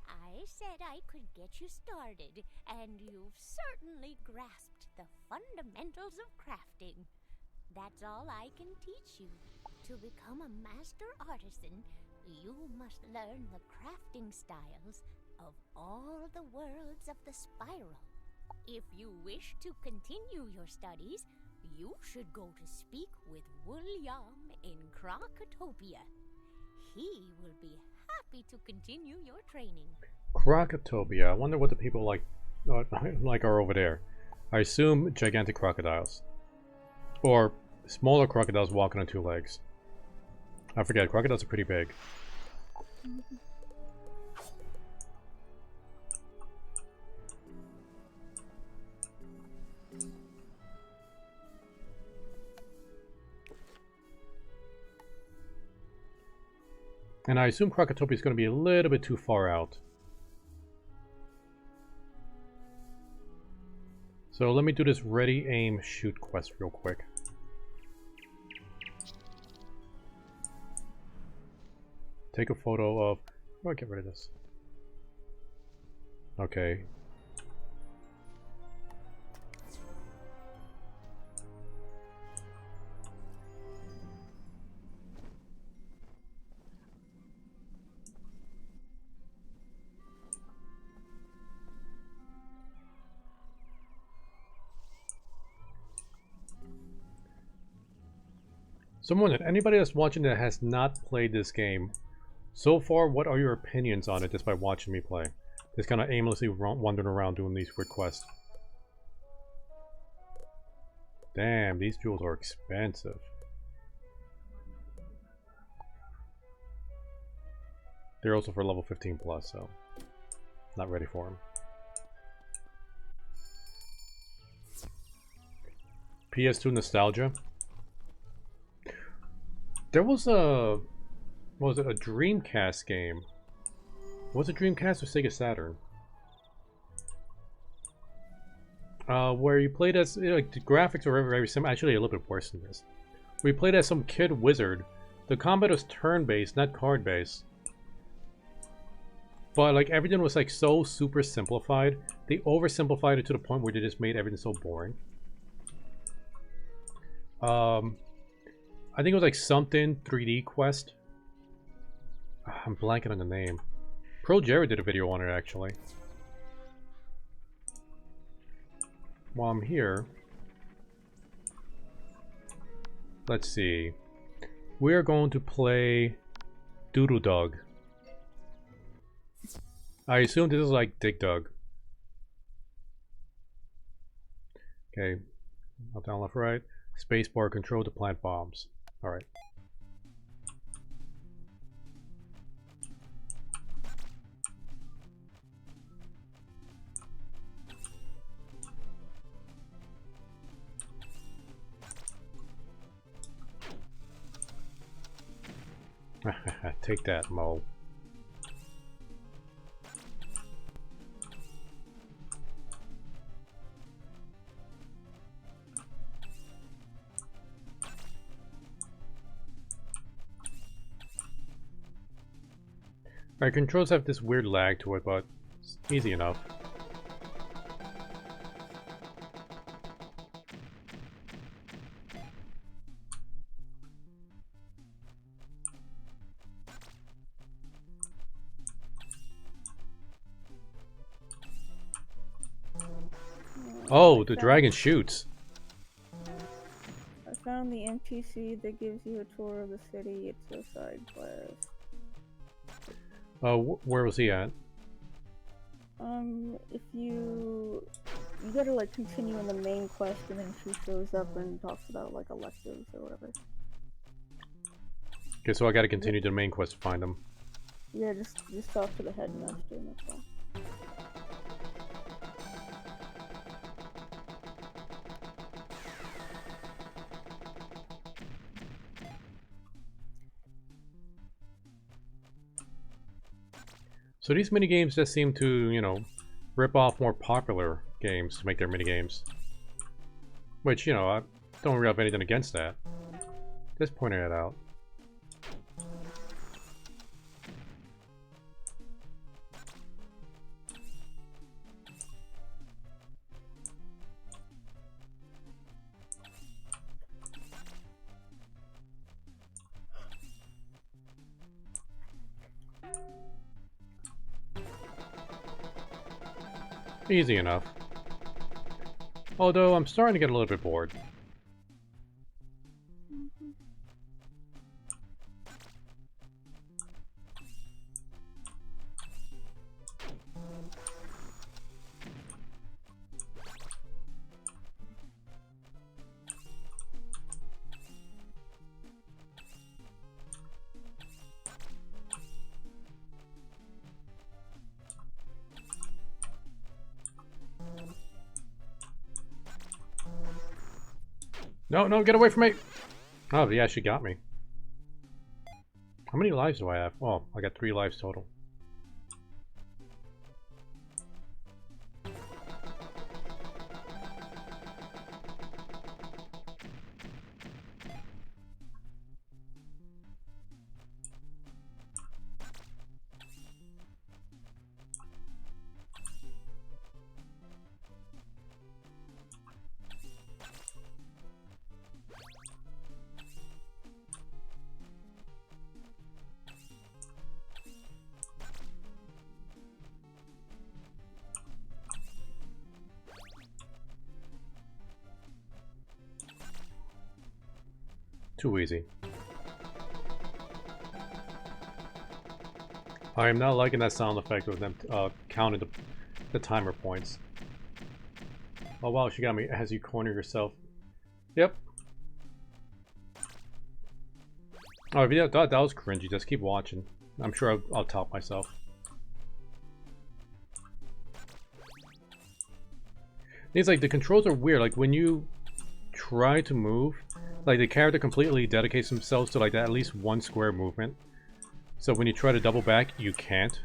I said I could get you started, and you've certainly grasped the fundamentals of crafting. That's all I can teach you. To become a master artisan, you must learn the crafting styles of all the worlds of the spiral. If you wish to continue your studies, you should go to speak with William in Crocotopia. He will be happy to continue your training. Crocotopia. I wonder what the people like are over there. I assume gigantic crocodiles. Or smaller crocodiles walking on 2 legs. I forget, crocodiles are pretty big. And I assume Crocotopia is going to be a little bit too far out. So let me do this ready, aim, shoot quest real quick. Take a photo of... Oh, get rid of this. Okay. Someone, anybody that's watching that has not played this game, so far, what are your opinions on it just by watching me play? Just kind of aimlessly wandering around doing these weird quests. Damn, these jewels are expensive. They're also for level 15 plus, so not ready for them. PS2 nostalgia. There was a, what was it, a Dreamcast game? Was it Dreamcast or Sega Saturn? Where you played as, like, the graphics were very similar, actually a little bit worse than this. We played as some kid wizard. The combat was turn-based, not card-based. But like everything was like so super simplified. They oversimplified it to the point where they just made everything so boring. I think it was like something 3D Quest. I'm blanking on the name. Pro Jerry did a video on it actually. While I'm here, let's see. We're going to play Doodle Dog. I assume this is like Dig Dug. Okay. Up, down, left, right. Spacebar, control to plant bombs. Alright. Take that, Mo. Alright, controls have this weird lag to it, but it's easy enough. Oh, the dragon shoots. I found the NPC that gives you a tour of the city. It's a side quest. Where was he at? If you gotta like continue in the main quest, and then she shows up and talks about like electives or whatever. Okay, so I gotta continue the main quest to find him. Yeah, just talk to the headmaster and that's all. So these minigames just seem to, you know, rip off more popular games to make their minigames. Which, you know, I don't really have anything against that. Just pointing it out. Easy enough. Although I'm starting to get a little bit bored. No, no, get away from me! Oh, yeah, she got me. How many lives do I have? Oh, I got 3 lives total. Too easy. I am not liking that sound effect of them counting the timer points. Oh wow, she got me as you corner yourself. Yep. Oh yeah, that was cringy. Just keep watching. I'm sure I'll top myself. It's like the controls are weird. Like when you try to move, like the character completely dedicates themselves to like that at least one square movement. So when you try to double back, you can't.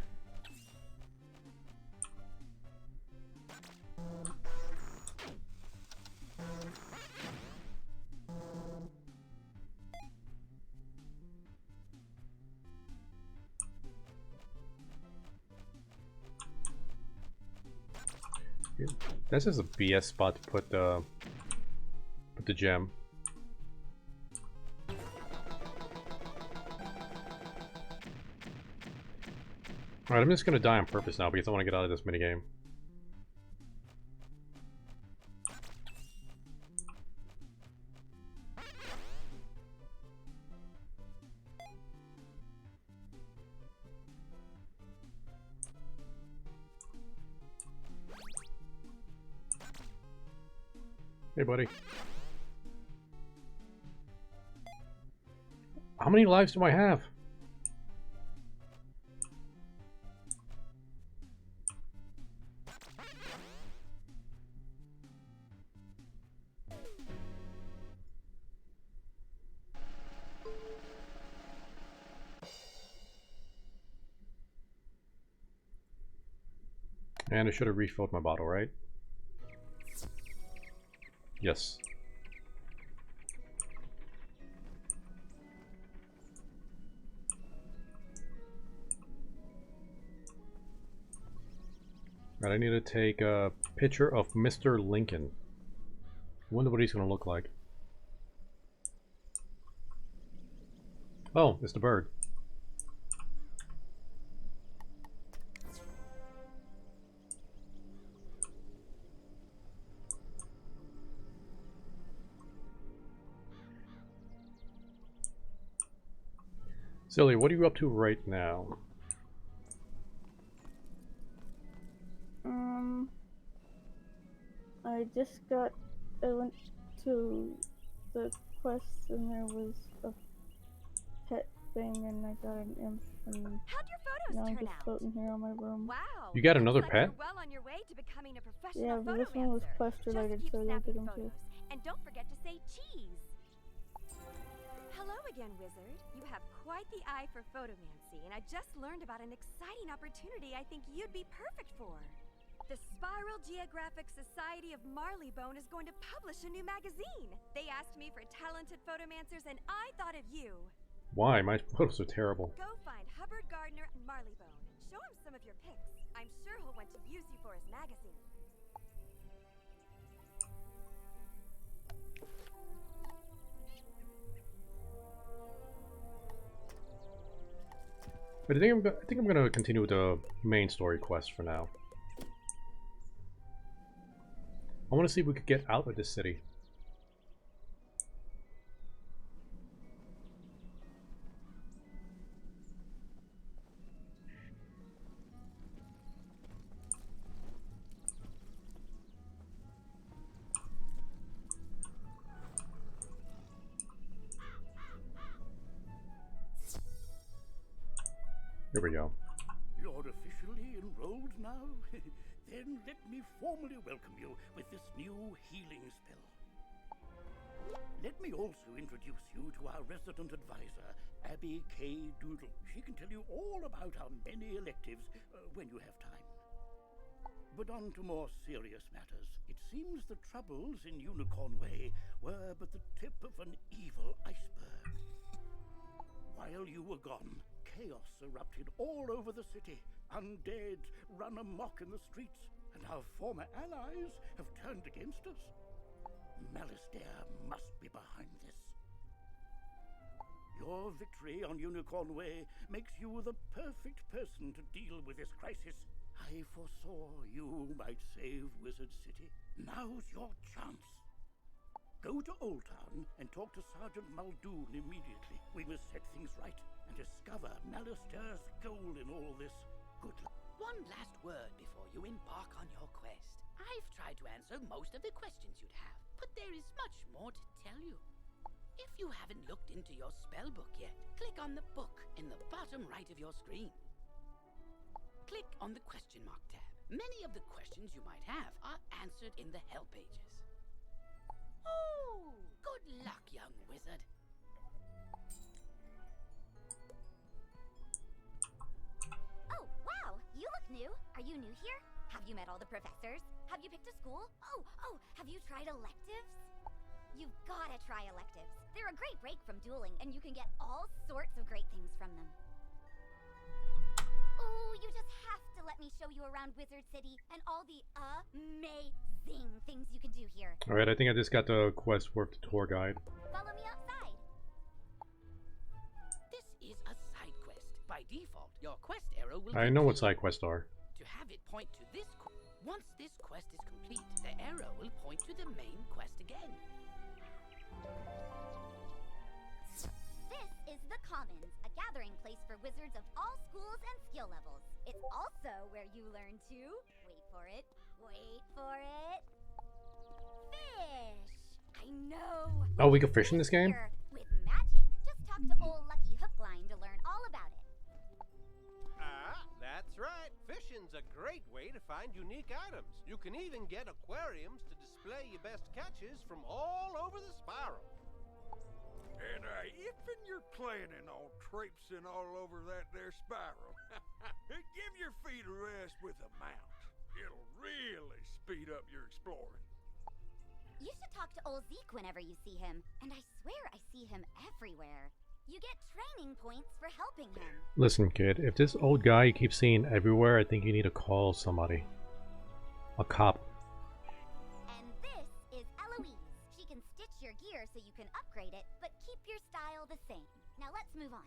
That's just a BS spot to put the gem. Alright, I'm just gonna die on purpose now because I want to get out of this minigame. Hey, buddy. How many lives do I have? And I should have refilled my bottle, right? Yes. Right, I need to take a picture of Mr. Lincoln. I wonder what he's going to look like. Oh, it's the bird. Silly, what are you up to right now? I went to the quest and there was a pet thing and I got an imp and now I'm just floating here on my room. Wow. You got another Looks pet? like you're well on your way to becoming a professional Yeah, but this one was photomancer. quest related, Just keep so you'll get snapping him too. photos. And don't forget to say cheese. Hello again, Wizard. You have quite the eye for photomancy, and I just learned about an exciting opportunity I think you'd be perfect for. The Spiral Geographic Society of Marleybone is going to publish a new magazine. They asked me for talented photomancers, and I thought of you. Why? My photos are terrible. Go find Hubbard Gardner and Marleybone. Show him some of your pics. I'm sure he'll want to use you for his magazine. But I think I'm gonna continue with the main story quest for now. I want to see if we could get out of this city. Here we go. You're officially enrolled now? Then let me formally welcome you with this new healing spell. Let me also introduce you to our resident advisor, Abby K. Doodle. She can tell you all about our many electives when you have time. But on to more serious matters. It seems the troubles in Unicorn Way were but the tip of an evil iceberg. While you were gone, chaos erupted all over the city. Undead run amok in the streets, and our former allies have turned against us. Malistaire must be behind this. Your victory on Unicorn Way makes you the perfect person to deal with this crisis. I foresaw you might save Wizard City. Now's your chance. Go to Old Town and talk to Sergeant Muldoon immediately. We must set things right and discover Malistaire's goal in all this. Good luck. One last word before you embark on your quest. I've tried to answer most of the questions you'd have, but there is much more to tell you. If you haven't looked into your spellbook yet, click on the book in the bottom right of your screen. Click on the question mark tab. Many of the questions you might have are answered in the help pages. Oh, good luck, young wizard. Oh, wow! You look new. Are you new here? Have you met all the professors? Have you picked a school? Oh, have you tried electives? You've gotta try electives. They're a great break from dueling, and you can get all sorts of great things from them. Oh, you just have to let me show you around Wizard City and all the amazing things you can do here. Alright, I think I just got the quest worth the tour guide. Follow me outside. This is a side quest. By default, your quest arrow will I know what side quests are. To have it point to this once this quest is complete, the arrow will point to the main quest again. This is the Commons, a gathering place for wizards of all schools and skill levels. It's also where you learn to, wait for it, fish! I know! Oh, we can fish in this game? With magic. Just talk to old Lucky Hookline to learn all about it. That's right. Fishing's a great way to find unique items. You can even get aquariums to display your best catches from all over the spiral. And if you're planning on traipsing all over that there spiral, give your feet a rest with a mount. It'll really speed up your exploring. You should talk to old Zeke whenever you see him, and I swear I see him everywhere. You get training points for helping him. Listen, kid, if this old guy you keep seeing everywhere, I think you need to call somebody. A cop. And this is Eloise. She can stitch your gear so you can upgrade it, but keep your style the same. Now let's move on.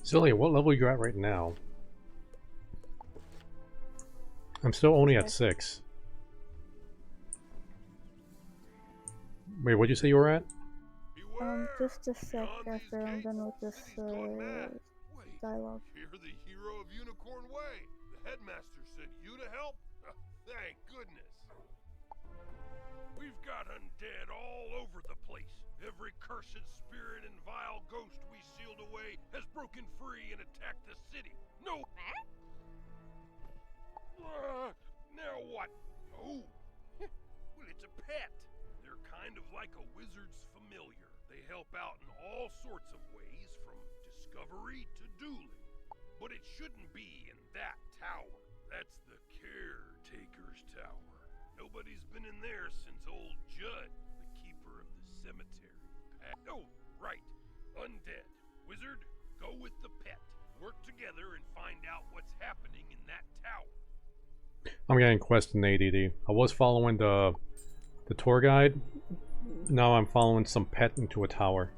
Silly, what level are you at right now? I'm still only at 6. Wait, what'd you say you were at? Just a sec after I'm done with this dialogue. You're the hero of Unicorn Way. The headmaster sent you to help? Thank goodness. We've got undead all over the place. Every cursed spirit and vile ghost we sealed away has broken free and attacked the city. No. Now what? Oh. Well, it's a pet. They're kind of like a wizard's familiar. They help out in all sorts of ways, from discovery to dueling. But it shouldn't be in that tower. That's the caretaker's tower. Nobody's been in there since old Judd, the keeper of the cemetery. Oh, right. Undead. Wizard, go with the pet. Work together and find out what's happening in that tower. I'm getting quest in ADD. I was following the tour guide. Now I'm following some pet into a tower.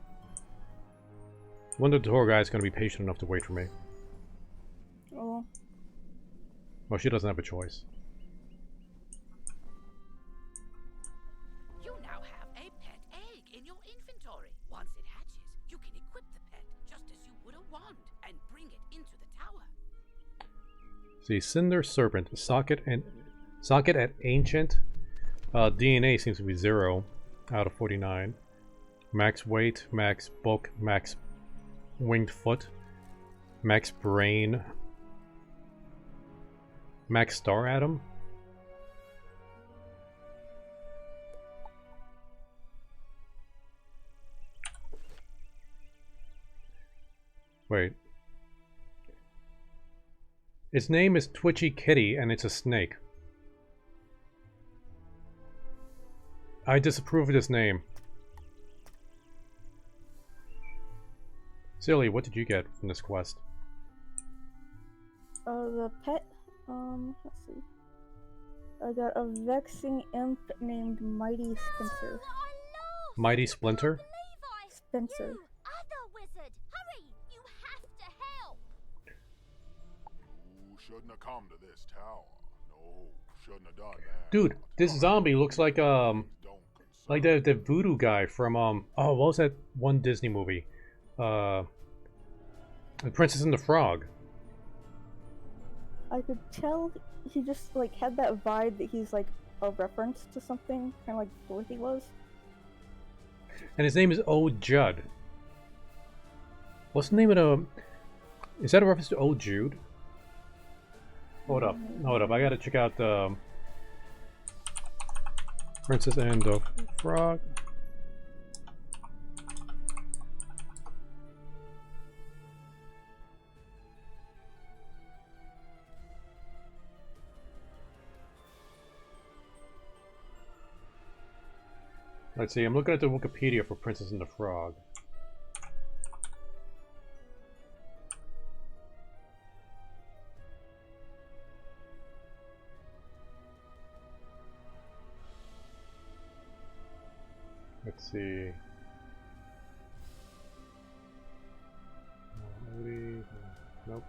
I wonder if the tour guide's going to be patient enough to wait for me. Oh. Well, she doesn't have a choice. You now have a pet egg in your inventory. Once it hatches, you can equip the pet just as you would a wand and bring it into the tower. See, Cinder Serpent, socket at Ancient. DNA seems to be 0 out of 49. Max weight, max bulk, max winged foot, max brain, max star atom. Wait. Its name is Twitchy Kitty and it's a snake. I disapprove of this name. Silly, what did you get from this quest? The pet, let's see. I got a vexing imp named Mighty Spencer. Mighty Splinter? Spencer. Other wizard, hurry! You have to help! shouldn't have come to this tower. No, shouldn't have done that. Dude, this zombie looks like the voodoo guy from oh, what was that one Disney movie? The Princess and the Frog. I could tell he just like had that vibe that he's like a reference to something, kind of like Dorothy was. And his name is O. Judd. What's the name of the... Is that a reference to O. Jude? Hold up. Hold up. I gotta check out the... Princess and the Frog. Let's see, I'm looking at the Wikipedia for Princess and the Frog. Let's see. Nope.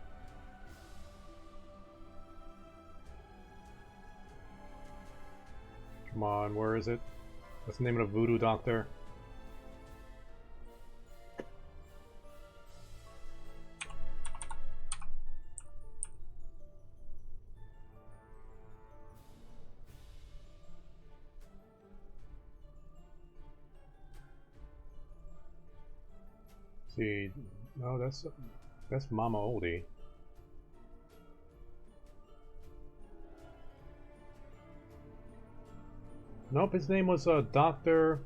Come on, where is it? What's the name of the voodoo doctor? See, no, that's Mama Oldie. Nope, his name was Dr.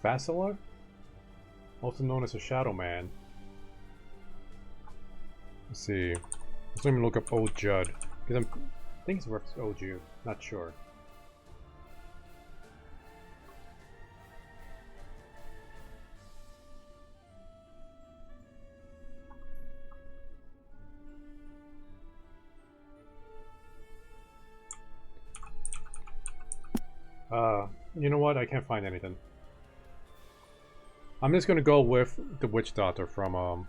Fassler, also known as a Shadow Man. Let's see. Let's let me look up Old Judd, because I think it's reference to Old Jude. Not sure. You know what? I can't find anything. I'm just gonna go with the witch doctor from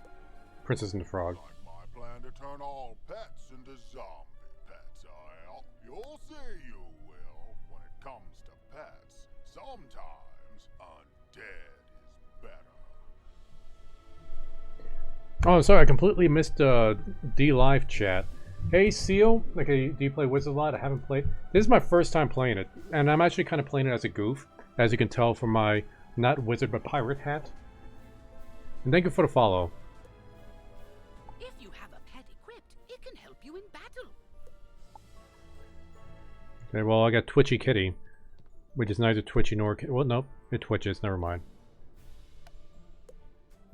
Princess and the Frog. My plan to turn all pets into zombie pets, Al. You'll see you will. When it comes to pets, sometimes undead is better. Oh, sorry, I completely missed D Live chat. Hey Seal, okay, do you play Wizard a lot? I haven't played. This is my first time playing it, and I'm actually kind of playing it as a goof, as you can tell from my not wizard but pirate hat. And thank you for the follow. If you have a pet equipped, it can help you in battle. Okay, well I got Twitchy Kitty, which is neither twitchy nor well, nope, it twitches. Never mind.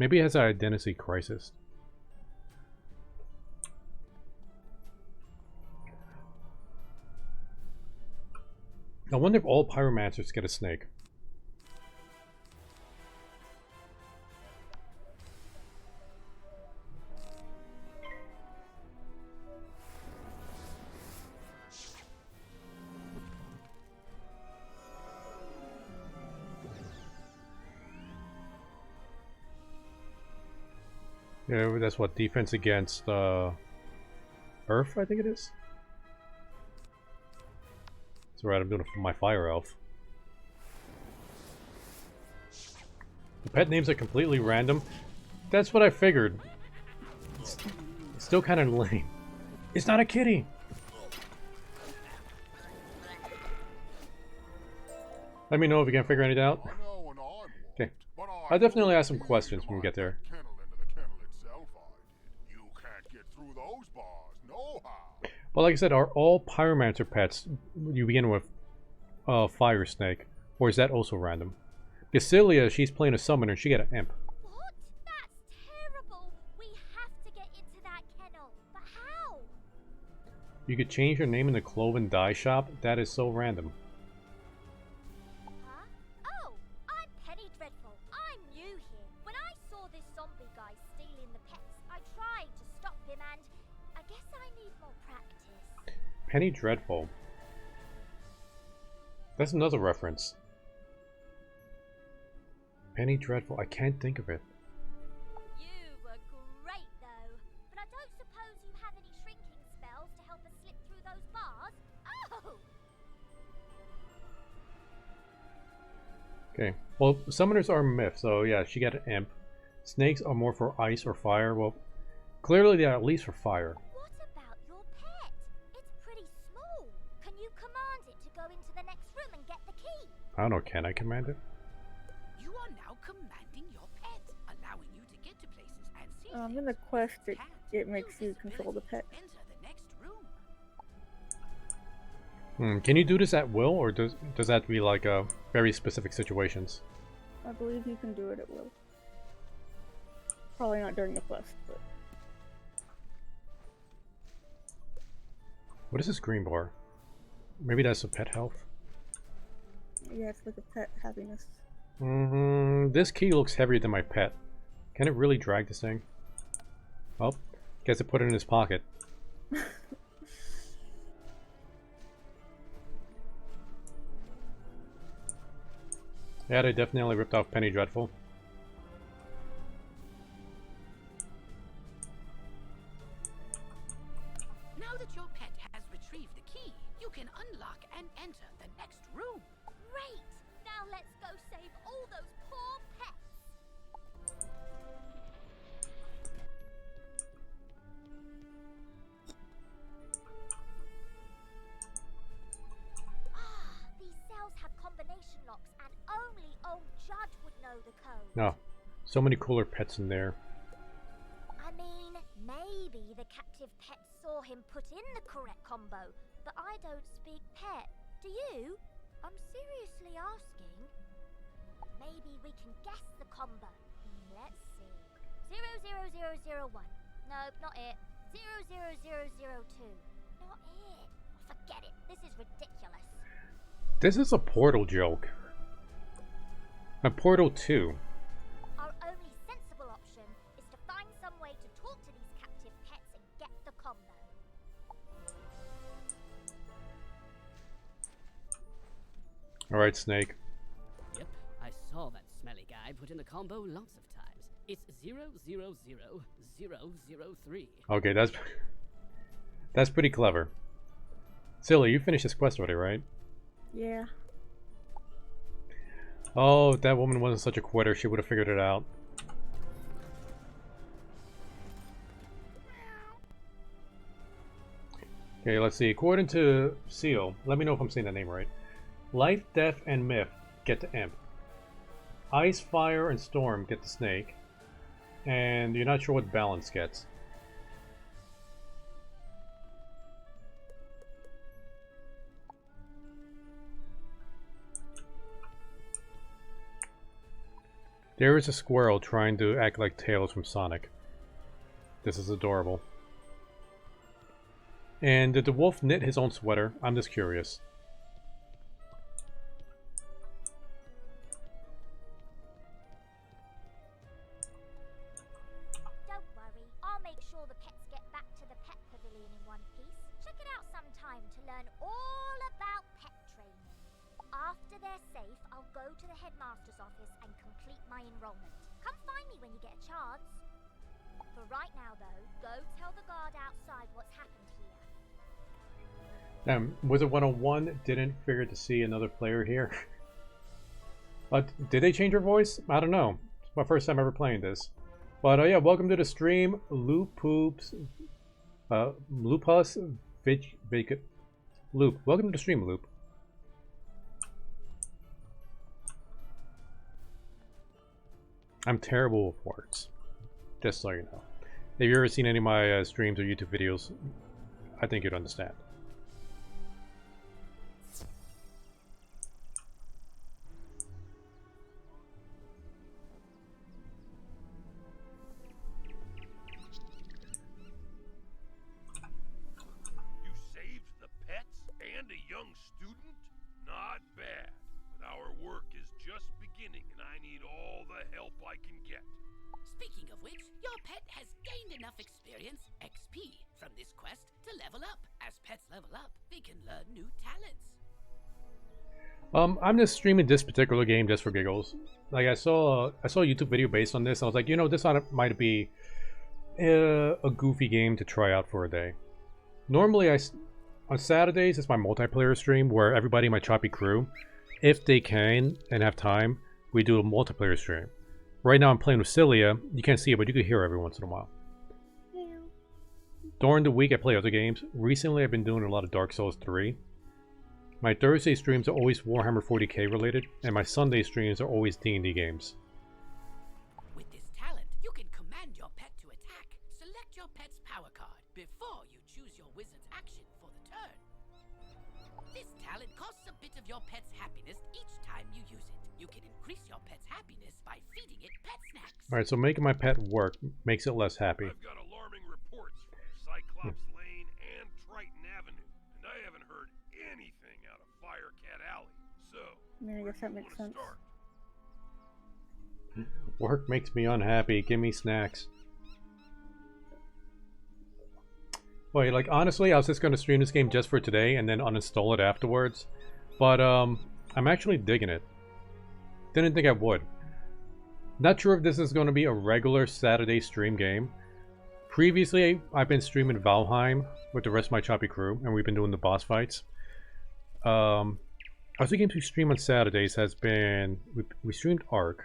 Maybe it has an identity crisis. I wonder if all pyromancers get a snake. Yeah, that's what, defense against Earth, I think it is. That's right, I'm doing it for my fire elf. The pet names are completely random. That's what I figured. It's still kind of lame. It's not a kitty! Let me know if you can figure anything out. Okay. I'll definitely ask some questions when we get there. Well, like I said, are all pyromancer pets you begin with fire snake, or is that also random? Gasilia, she's playing a summoner, she got an imp. What? That's terrible. We have to get into that kennel. But how? You could change your name in the Cloven Dye Shop? That is so random. Huh? Oh, I'm Penny Dreadful. I'm new here. When I saw this zombie guy stealing the pets, I tried to stop him and I guess I need more practice. Penny Dreadful. That's another reference. Penny Dreadful, I can't think of it. You were great though, but I don't suppose you have any shrinking spells Okay. Well, summoners are myths, so yeah, she got an imp. Snakes are more for ice or fire. Well, clearly they're at least for fire. What about your pet? It's pretty small. Can you command it to go into the next room and get the key? I don't know, can I command it? You are now commanding your pet, allowing you to get to places and see In the quest, it makes you control the pet. enter the next room. Can you do this at will, or does that be like very specific situations? I believe you can do it at will. Probably not during the quest, but... What is this green bar? Maybe that's a pet health? Yeah, it's like a pet happiness. This key looks heavier than my pet. Can it really drag this thing? Oh, guess it put it in his pocket. Yeah, they definitely ripped off Penny Dreadful. Now that your pet has retrieved the key, you can unlock and enter the next room. Great! Now let's go save all those poor pets! These cells have combination locks and only old Judd would know the code. No, so many cooler pets in there. I mean, maybe the captive pet saw him put in the correct combo, but I don't speak pet. Do you? I'm seriously asking. Maybe we can guess the combo. Let's see. 00001. Nope, not it. 00002. Not it. Forget it. This is ridiculous. This is a Portal joke. A Portal 2. Our only sensible option is to find some way to talk to these captive pets and get the combo. Alright, Snake. Yep, I saw that smelly guy put in the combo lots of times. It's 000003. Okay, that's pretty clever. Silly, you finished this quest already, right? Yeah. Oh, if that woman wasn't such a quitter, she would have figured it out. Okay, let's see. According to Seal, let me know if I'm saying that name right. Life, Death, and Myth get the Imp. Ice, Fire, and Storm get the Snake. And you're not sure what Balance gets. There is a squirrel trying to act like Tails from Sonic. This is adorable. And did the wolf knit his own sweater? I'm just curious. Don't worry, I'll make sure the pets get back to the pet pavilion in one piece. Check it out sometime to learn all about pet training. After they're safe, I'll go to the headmaster's office and complete my enrollment. Come find me when you get a chance. For right now, though, go tell the guard outside what's happened here. Wizard101 didn't figure to see another player here. But did they change her voice? I don't know. It's my first time ever playing this. But yeah, welcome to the stream, Lupus Loop. Welcome to the stream, Loop. I'm terrible with words, just so you know. If you've ever seen any of my streams or YouTube videos, I think you'd understand. You saved the pets and a young student? Not bad. But our work is just beginning and I need all the help I can get. Speaking of which, your pet has gained enough experience, XP, from this quest to level up. As pets level up, they can learn new talents. I'm just streaming this particular game just for giggles. Like I saw a YouTube video based on this. And I was like, you know, this might be a goofy game to try out for a day. Normally, on Saturdays, it's my multiplayer stream where everybody in my Choppy Crew if they can and have time, we do a multiplayer stream. Right now I'm playing with Celia. You can't see it, but you can hear her every once in a while. During the week I play other games. Recently I've been doing a lot of Dark Souls 3. My Thursday streams are always Warhammer 40k related, and my Sunday streams are always D&D games. With this talent, you can command your pet to attack. Select your pet's power card before you choose your wizard's action for the turn. This talent costs a bit of your pet's happiness each time you use it. You can increase your pet's happiness by feeding it pet snacks. Alright, so making my pet work makes it less happy. I've got alarming reports from Cyclops Lane and Triton Avenue, and I haven't heard anything out of Firecat Alley. So, Yeah, I guess that makes sense. Work makes me unhappy. Give me snacks. Wait, like honestly, I was just going to stream this game just for today and then uninstall it afterwards. But I'm actually digging it. Didn't think I would. Not sure if this is going to be a regular Saturday stream game. Previously, I've been streaming Valheim with the rest of my Choppy Crew, and we've been doing the boss fights. Other games we stream on Saturdays has been... We streamed Ark.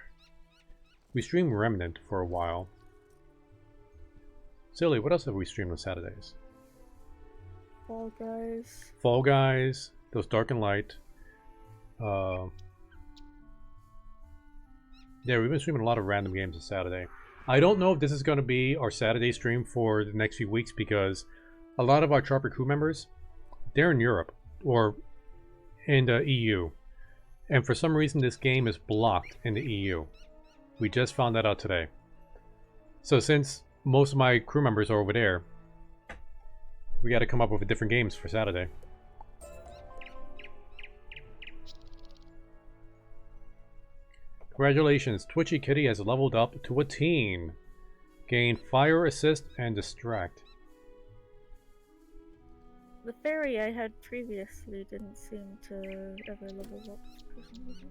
We streamed Remnant for a while. Silly, what else have we streamed on Saturdays? Fall Guys. Fall Guys, those Dark and Light. Yeah, we've been streaming a lot of random games on Saturday. I don't know if this is going to be our Saturday stream for the next few weeks because a lot of our Choppy Crew members, they're in Europe or in the EU. And for some reason this game is blocked in the EU. We just found that out today. So since most of my crew members are over there, we got to come up with different games for Saturday. Congratulations, Twitchy Kitty has leveled up to a teen. Gain Fire Assist and Distract. The fairy I had previously didn't seem to ever level up for some reason.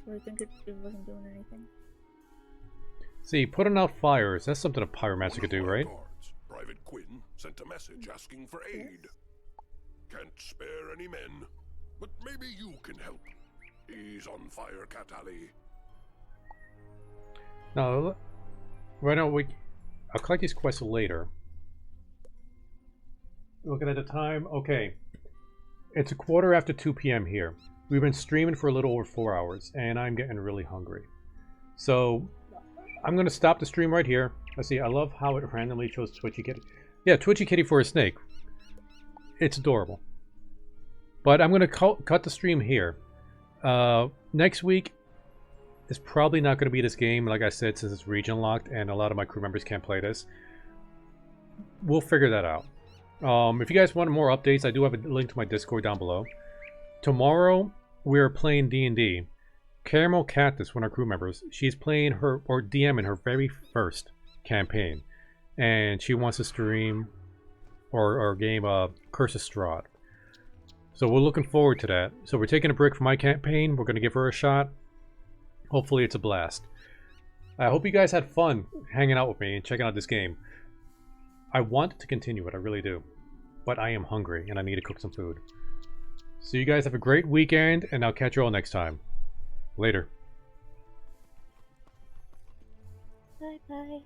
So I think it wasn't doing anything. See, putting out fires, that's something a pyromancer could do, right? Private Quinn sent a message asking for aid. Can't spare any men, but maybe you can help. He's on Firecat Alley. No, right now I'll collect these quests later. Looking at the time, okay. It's a quarter after 2 p.m. here. We've been streaming for a little over 4 hours, and I'm getting really hungry. So, I'm going to stop the stream right here. Let's see, I love how it randomly shows Twitchy Kitty. Yeah, Twitchy Kitty for a snake. It's adorable. But I'm going to cut the stream here. Next week is probably not going to be this game, like I said, since it's region locked and a lot of my crew members can't play this. We'll figure that out. If you guys want more updates, I do have a link to my Discord down below. Tomorrow, we're playing D&D. Caramel Cactus, one of our crew members, she's playing her, or DMing her very first campaign. And she wants to stream or game Curse of Strahd. So we're looking forward to that. So we're taking a break from my campaign. We're going to give her a shot. Hopefully it's a blast. I hope you guys had fun hanging out with me and checking out this game. I want to continue it, I really do. But I am hungry and I need to cook some food. So you guys have a great weekend and I'll catch you all next time. Later. Bye bye.